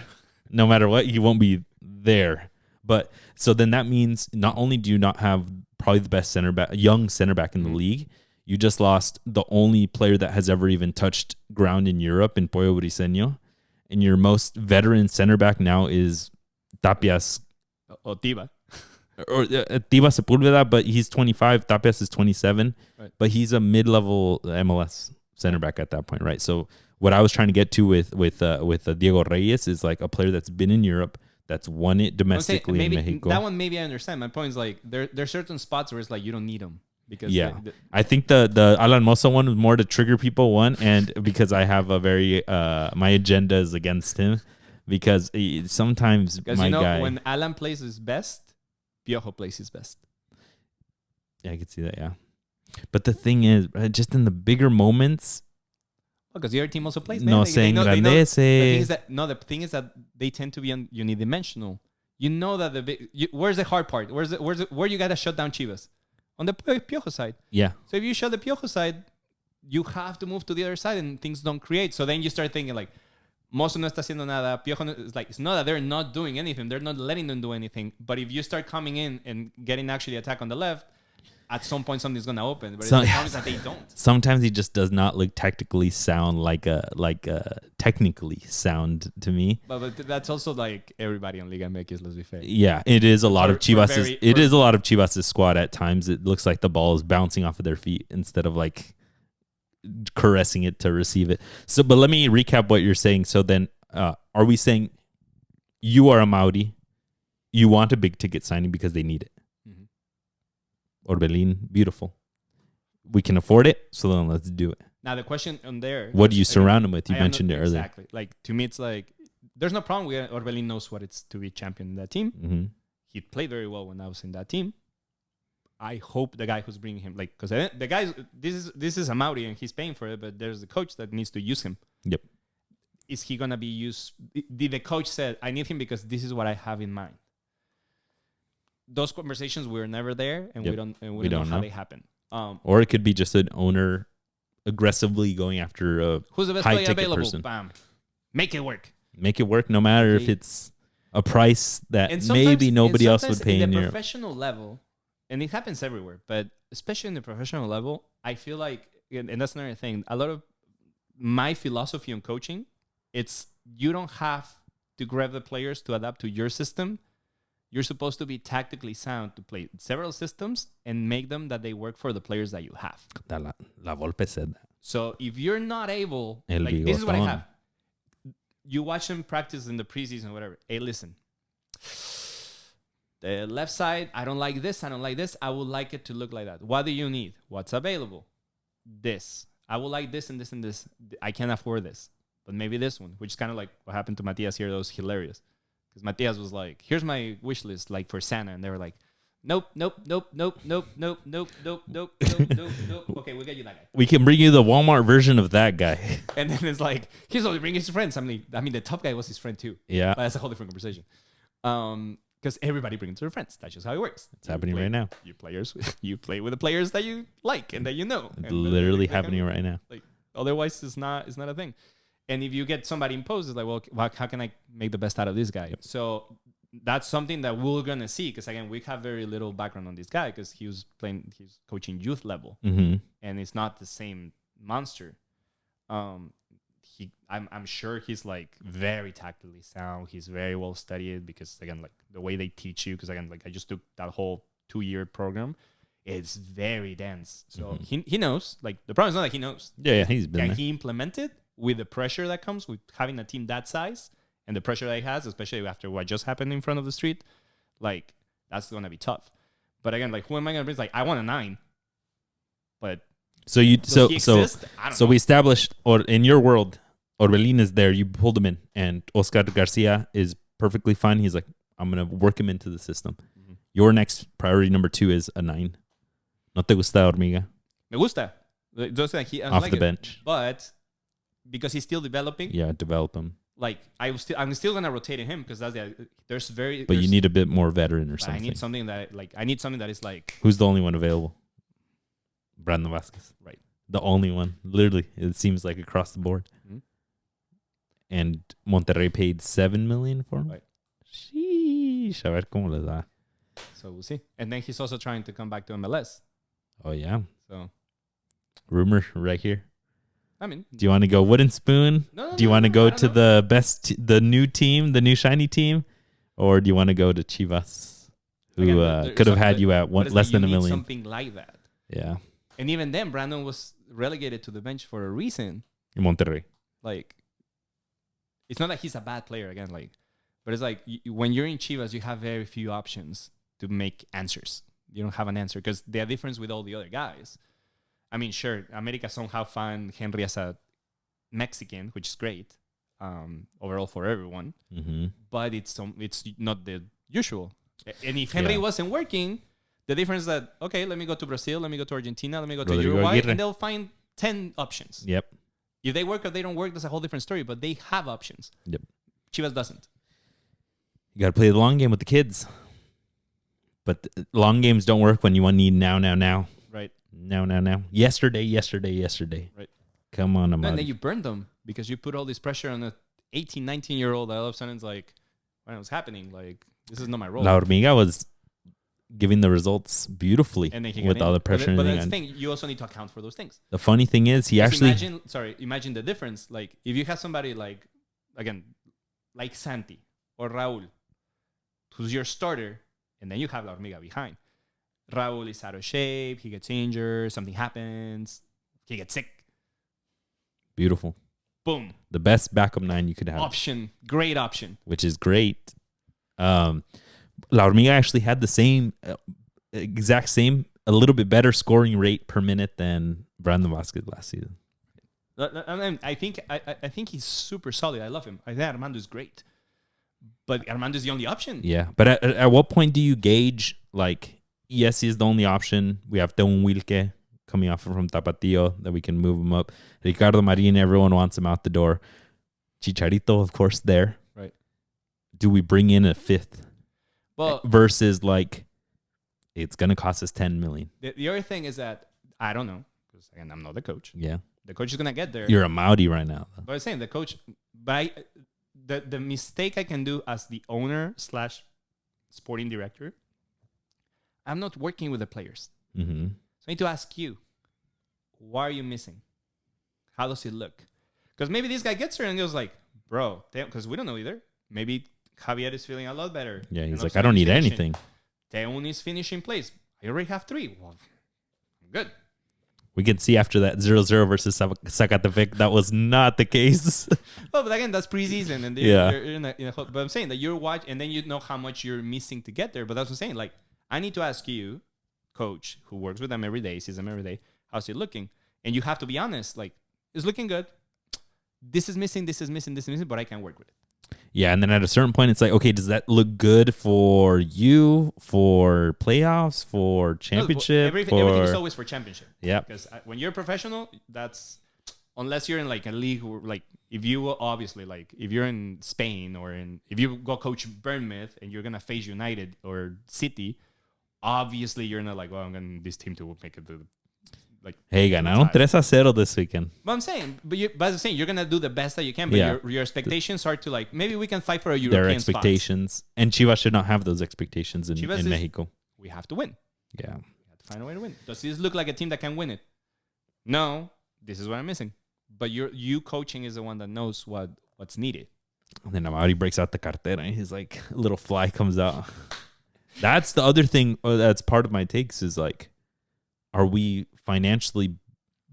B: No matter what, he won't be there. But so then that means not only do you not have probably the best young center back in the league, you just lost the only player that has ever even touched ground in Europe in Pollo Briseño. And your most veteran center back now is Tapias.
A: Or Tiba.
B: Or Tiba Sepúlveda, but he's 25. Tapias is 27. Right. But he's a mid-level MLS center back at that point, right? So what I was trying to get to with Diego Reyes is like a player that's been in Europe, that's won it domestically in Mexico.
A: That one maybe I understand. My point is like there's certain spots where it's like you don't need them. Because
B: I think the Alan Mosa one was more to trigger people, and because I have a very my agenda is against him, because sometimes guy,
A: when Alan plays his best, Piojo plays his best.
B: Yeah, I could see that. Yeah, but the thing is, just in the bigger moments,
A: because the other team also plays.
B: No saying grandece.
A: The thing is that they tend to be unidimensional. You know that where's the hard part? Where you gotta shut down Chivas? On the Piojo side.
B: Yeah.
A: So if you shut the Piojo side, you have to move to the other side and things don't create. So then you start thinking like, Mozo no está haciendo nada. Piojo is like, it's not that they're not doing anything. They're not letting them do anything. But if you start coming in and getting actually attack on the left, at some point something's gonna open. But the problem is that they don't.
B: Sometimes he just does not look technically sound like a technically sound to me.
A: But that's also like everybody on Liga MX, let's be fair.
B: Yeah, it is a lot of Chivas. It is a lot of Chivas' squad at times. It looks like the ball is bouncing off of their feet instead of like caressing it to receive it. So, but let me recap what you're saying. So then, are we saying you are a Maudi, you want a big ticket signing because they need it? Orbelin, beautiful. We can afford it, so then let's do it.
A: Now the question on there.
B: What do you surround him with? You mentioned it earlier.
A: Exactly. Like to me, it's like there's no problem with Orbelin knows what it's to be champion in that team.
B: Mm-hmm.
A: He played very well when I was in that team. I hope the guy who's bringing him, like, because the guy, this is a Maori and he's paying for it, but there's the coach that needs to use him.
B: Yep.
A: Is he gonna be used? The coach said, "I need him because this is what I have in mind." Those conversations were never there, and we don't know how they happen.
B: Or it could be just an owner aggressively going after
A: who's the best player available? Person. Bam, make it work.
B: Make it work, no matter if it's a price that maybe nobody else would pay
A: in
B: in
A: the
B: Europe.
A: Professional level, and it happens everywhere, but especially in the professional level, I feel like, and that's another thing. A lot of my philosophy on coaching, it's you don't have to grab the players to adapt to your system. You're supposed to be tactically sound to play several systems and make them that they work for the players that you have.
B: La Volpe said that.
A: So if you're not able, like, this is what I have. You watch them practice in the preseason or whatever. Hey, listen. The left side, I don't like this. I don't like this. I would like it to look like that. What do you need? What's available? This. I would like this and this and this. I can't afford this. But maybe this one, which is kind of like what happened to Matias here. That was hilarious. Because Matias was like, here's my wish list, like for Santa. And they were like, nope. Okay, we'll get you that guy.
B: We can bring you the Walmart version of that guy.
A: And then it's like, he's only bringing his friends. I mean, the top guy was his friend too.
B: Yeah.
A: But that's a whole different conversation. Because everybody brings their friends. That's just how it works.
B: It's happening right now.
A: You play with the players that you like and that you know.
B: It's literally happening right now.
A: Like, otherwise, it's not a thing. And if you get somebody imposed, it's like, well, how can I make the best out of this guy? Yep. So that's something that we're going to see. Because, again, we have very little background on this guy because he's coaching youth level.
B: Mm-hmm.
A: And it's not the same monster. I'm sure he's, like, very tactically sound. He's very well studied because, again, like, the way they teach you. Because, again, like, I just took that whole 2-year program. It's very dense. So he knows. Like, the problem is not that he knows.
B: Yeah, he's been there.
A: Can he implement it? With the pressure that comes with having a team that size and the pressure that he has, especially after what just happened in front of the street, like, that's going to be tough. But again, like, who am I going to bring? It's like, I want a 9. But
B: so we established, or in your world, Orbelin is there. You pulled him in, and Oscar Garcia is perfectly fine. He's like, I'm going to work him into the system. Mm-hmm. Your next priority number 2 is a 9. No te gusta, Hormiga?
A: Me gusta. Just like
B: off like the bench.
A: But because he's still developing.
B: Yeah, develop him.
A: Like, I'm still gonna rotate him because that's
B: But you need a bit more veteran or something.
A: I need something that is like.
B: Who's the only one available? Brandon Vasquez.
A: Right.
B: The only one. Literally, it seems like across the board. Mm-hmm. And Monterrey paid $7 million for him.
A: Right.
B: Sheesh, a ver cómo les da.
A: So we'll see. And then he's also trying to come back to MLS.
B: Oh yeah.
A: So.
B: Rumor right here.
A: I mean,
B: do you want to go wooden spoon? Do you want to go to the best, the new team, the new shiny team, or do you want to go to Chivas, who could have had you at less than $1 million?
A: Something like that.
B: Yeah.
A: And even then, Brandon was relegated to the bench for a reason.
B: In Monterrey.
A: Like, it's not that he's a bad player again. Like, but it's like when you're in Chivas, you have very few options to make answers. You don't have an answer because the difference with all the other guys. I mean, sure, America somehow found Henry as a Mexican, which is great overall for everyone.
B: Mm-hmm.
A: But it's not the usual. And if Henry wasn't working, the difference is that, okay, let me go to Brazil, let me go to Argentina, let me go to Uruguay, and they'll find 10 options.
B: Yep.
A: If they work or they don't work, that's a whole different story, but they have options.
B: Yep.
A: Chivas doesn't.
B: You got to play the long game with the kids. But long games don't work when you need now.
A: Right.
B: Now. Yesterday.
A: Right.
B: Come on, Omar.
A: And then you burn them because you put all this pressure on a 18, 19-year-old that all of a sudden it's like, what was happening? Like, this is not my role.
B: La Hormiga was giving the results beautifully with all the pressure.
A: But that's the thing. You also need to account for those things.
B: The funny thing is
A: imagine the difference. Like, if you have somebody like Santi or Raul, who's your starter, and then you have La Hormiga behind. Raul is out of shape. He gets injured. Something happens. He gets sick.
B: Beautiful.
A: Boom.
B: The best backup 9 you could have.
A: Great option.
B: Which is great. La Hormiga actually had the same, exact same a little bit better scoring rate per minute than Brandon Vasquez last season.
A: I think he's super solid. I love him. I think Armando's great, but Armando's the only option.
B: Yeah, but at what point do you gauge, like, yes, he's the only option? We have Teun Wilke coming off from Tapatío that we can move him up. Ricardo Marin, everyone wants him out the door. Chicharito, of course, there.
A: Right.
B: Do we bring in a fifth?
A: Well,
B: versus like it's gonna cost us $10 million.
A: The other thing is that I don't know, because again, I'm not the coach.
B: Yeah,
A: the coach is gonna get there.
B: You're a Maudi right now.
A: But I'm saying the coach, the mistake I can do as the owner / sporting director, I'm not working with the players.
B: Mm-hmm.
A: So I need to ask you, what are you missing? How does it look? Because maybe this guy gets there and goes like, bro, because we don't know either. Maybe Javier is feeling a lot better.
B: Yeah, he's like, I don't need anything.
A: Teun is finishing place. I already have 3. Well, I'm good.
B: We can see after that 0-0 versus Zacatepec, that was not the case.
A: Well, but again, that's preseason. And you're in a but I'm saying that you're watching, and then you know how much you're missing to get there. But that's what I'm saying. Like, I need to ask you, coach, who works with them every day, sees them every day, how's it looking? And you have to be honest. Like, it's looking good. This is missing, but I can work with it.
B: Yeah, and then at a certain point, it's like, okay, does that look good for you, for playoffs, for championship?
A: Everything is always for championship.
B: Yeah.
A: Because when you're a professional, that's, unless you're in like a league, where, like, if you obviously, like, if you're in Spain or if you go coach Bournemouth and you're going to face United or City, obviously you're not like, well, I'm going this team to make it to the, like,
B: hey, ganaron 3-0 this weekend.
A: But I'm saying, you're gonna do the best that you can. But your expectations are to, like, maybe we can fight for a European
B: Their expectations, spots. And Chivas should not have those expectations in Mexico.
A: We have to win.
B: Yeah,
A: we have to find a way to win. Does this look like a team that can win it? No, this is what I'm missing. But you coaching is the one that knows what's needed.
B: And then Amaury breaks out the cartera, and he's like, a little fly comes out. That's the other thing. That's part of my takes is like, are we financially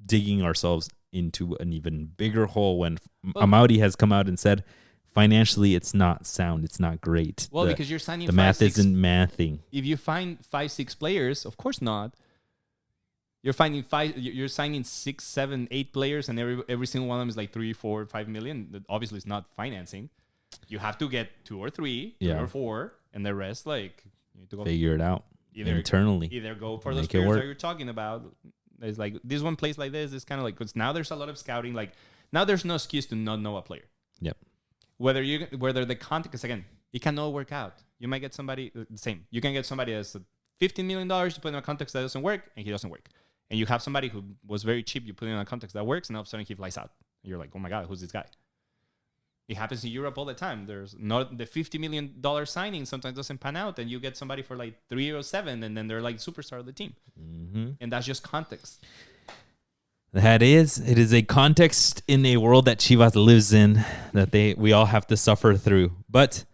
B: digging ourselves into an even bigger hole when Amaury has come out and said financially it's not sound, it's not great.
A: Well, because you're signing
B: the math isn't mathing.
A: If you find 5-6 players, of course not. You're finding you're signing 6, 7, 8 players, and every single one of them is like 3, 4, 5 million. That obviously is not financing. You have to get 2 or 3, 3 or 4, and the rest, like, you need to go
B: figure it out internally.
A: Either go for those players that you're talking about. It's like, this one plays like this. It's kind of like, because now there's a lot of scouting. Like, now there's no excuse to not know a player.
B: Yep.
A: Whether the content, because again, it can all work out. You might get somebody the same. You can get somebody that's $15 million to put in a context that doesn't work, and he doesn't work. And you have somebody who was very cheap. You put in a context that works, and all of a sudden he flies out. And you're like, oh my God, who's this guy? It happens in Europe all the time. There's not the $50 million signing sometimes doesn't pan out, and you get somebody for like 3 or 7, and then they're like superstar of the team.
B: Mm-hmm.
A: And that's just context.
B: It is a context in a world that Chivas lives in that we all have to suffer through. But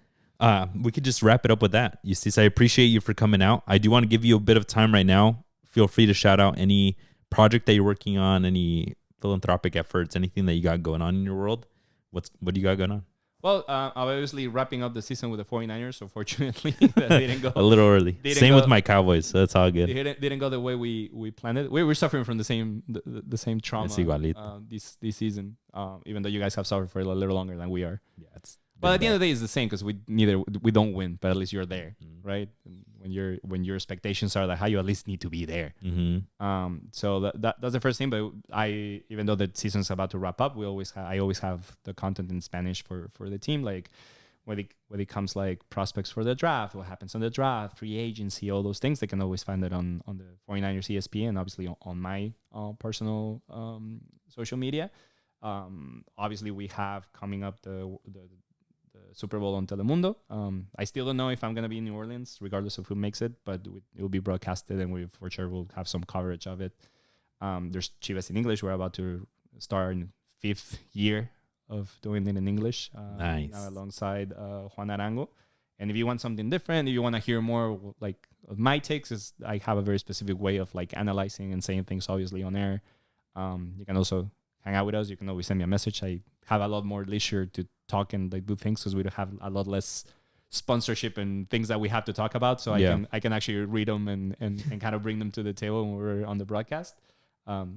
B: we could just wrap it up with that. Yustis, I appreciate you for coming out. I do want to give you a bit of time right now. Feel free to shout out any project that you're working on, any philanthropic efforts, anything that you got going on in your world. What do you got going on?
A: Well, I'm obviously wrapping up the season with the 49ers, so fortunately they didn't go
B: a little early. Same with my Cowboys, so that's all good.
A: They didn't go the way we planned it. We're suffering from the same trauma this season, even though you guys have suffered for a little longer than we are.
B: Yeah,
A: but at the end of the day, it's the same because we don't win, but at least you're there, right? When your expectations are that how you at least need to be there.
B: Mm-hmm.
A: So that's the first thing. But even though the season's about to wrap up, I always have the content in Spanish for the team, like when it comes like prospects for the draft, what happens on the draft, free agency, all those things. They can always find it on the 49ers ESPN, obviously on my personal social media. Obviously, we have coming up the Super Bowl on Telemundo. I still don't know if I'm going to be in New Orleans, regardless of who makes it, but it will be broadcasted, and we for sure will have some coverage of it. There's Chivas in English. We're about to start in 5th year of doing it in English.
B: Nice.
A: Now alongside Juan Arango. And if you want something different, if you want to hear more like of my takes, is I have a very specific way of like analyzing and saying things obviously on air. You can also hang out with us. You can always send me a message. I have a lot more leisure to talk and like do things because we have a lot less sponsorship and things that we have to talk about, so I can actually read them and kind of bring them to the table when we're on the broadcast. So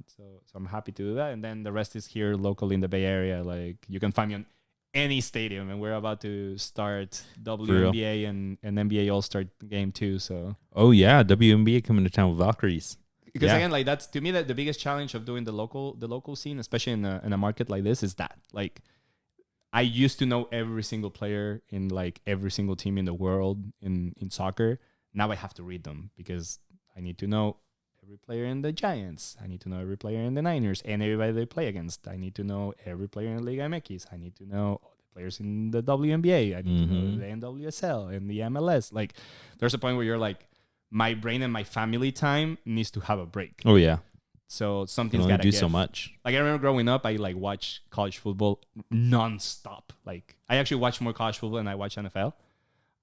A: I'm happy to do that, and then the rest is here locally in the Bay Area. Like you can find me on any stadium, and we're about to start WNBA and NBA All-Star game too. So
B: WNBA coming to town with Valkyries.
A: Because again, like that's to me that the biggest challenge of doing the local scene, especially in a market like this, is that like I used to know every single player in like every single team in the world in soccer. Now I have to read them because I need to know every player in the Giants. I need to know every player in the Niners and everybody they play against. I need to know every player in Liga MX. I need to know all the players in the WNBA. I need to know the NWSL and the MLS. Like there's a point where you're like, my brain and my family time needs to have a break.
B: Oh yeah.
A: So something's got to
B: do so much.
A: Like I remember growing up, I like watch college football nonstop. Like I actually watch more college football than I watch NFL.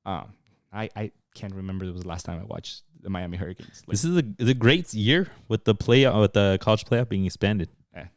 A: I can't remember the last time I watched the Miami Hurricanes. Like,
B: this is a great year with the college playoff being expanded.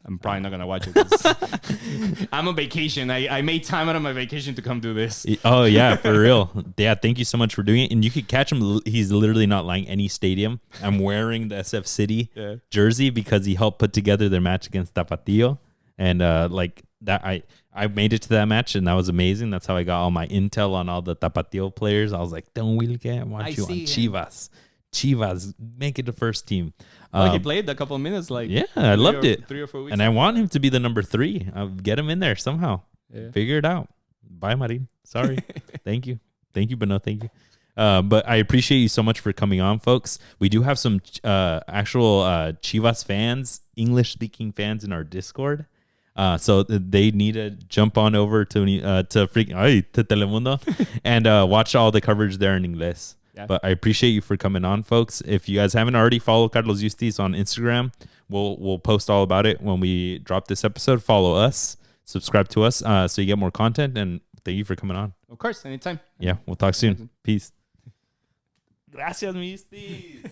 A: I'm probably not gonna watch it. 'Cause I'm on vacation. I made time out of my vacation to come do this.
B: Oh yeah, for real. Yeah, thank you so much for doing it. And you could catch him. He's literally not lying. Any stadium. I'm wearing the SF City jersey because he helped put together their match against Tapatio, and like that I made it to that match, and that was amazing. That's how I got all my intel on all the Tapatio players. I was like, "Don't we want you on Chivas? Chivas, make it the first team."
A: He played a couple of minutes. Like
B: I loved it.
A: 3 or 4 weeks.
B: And I want him to be the number 3. I'll get him in there somehow. Yeah. Figure it out. Bye, Marin. Sorry. Thank you, Beno. Thank you. But I appreciate you so much for coming on, folks. We do have some actual Chivas fans, English-speaking fans in our Discord. So they need to jump on over to Telemundo and watch all the coverage there in English. Yeah. But I appreciate you for coming on, folks. If you guys haven't already, follow Carlos Yustis on Instagram. We'll post all about it when we drop this episode. Follow us, subscribe to us, so you get more content. And thank you for coming on.
A: Of course, anytime.
B: Yeah, we'll talk soon. Peace. Gracias, Yustis.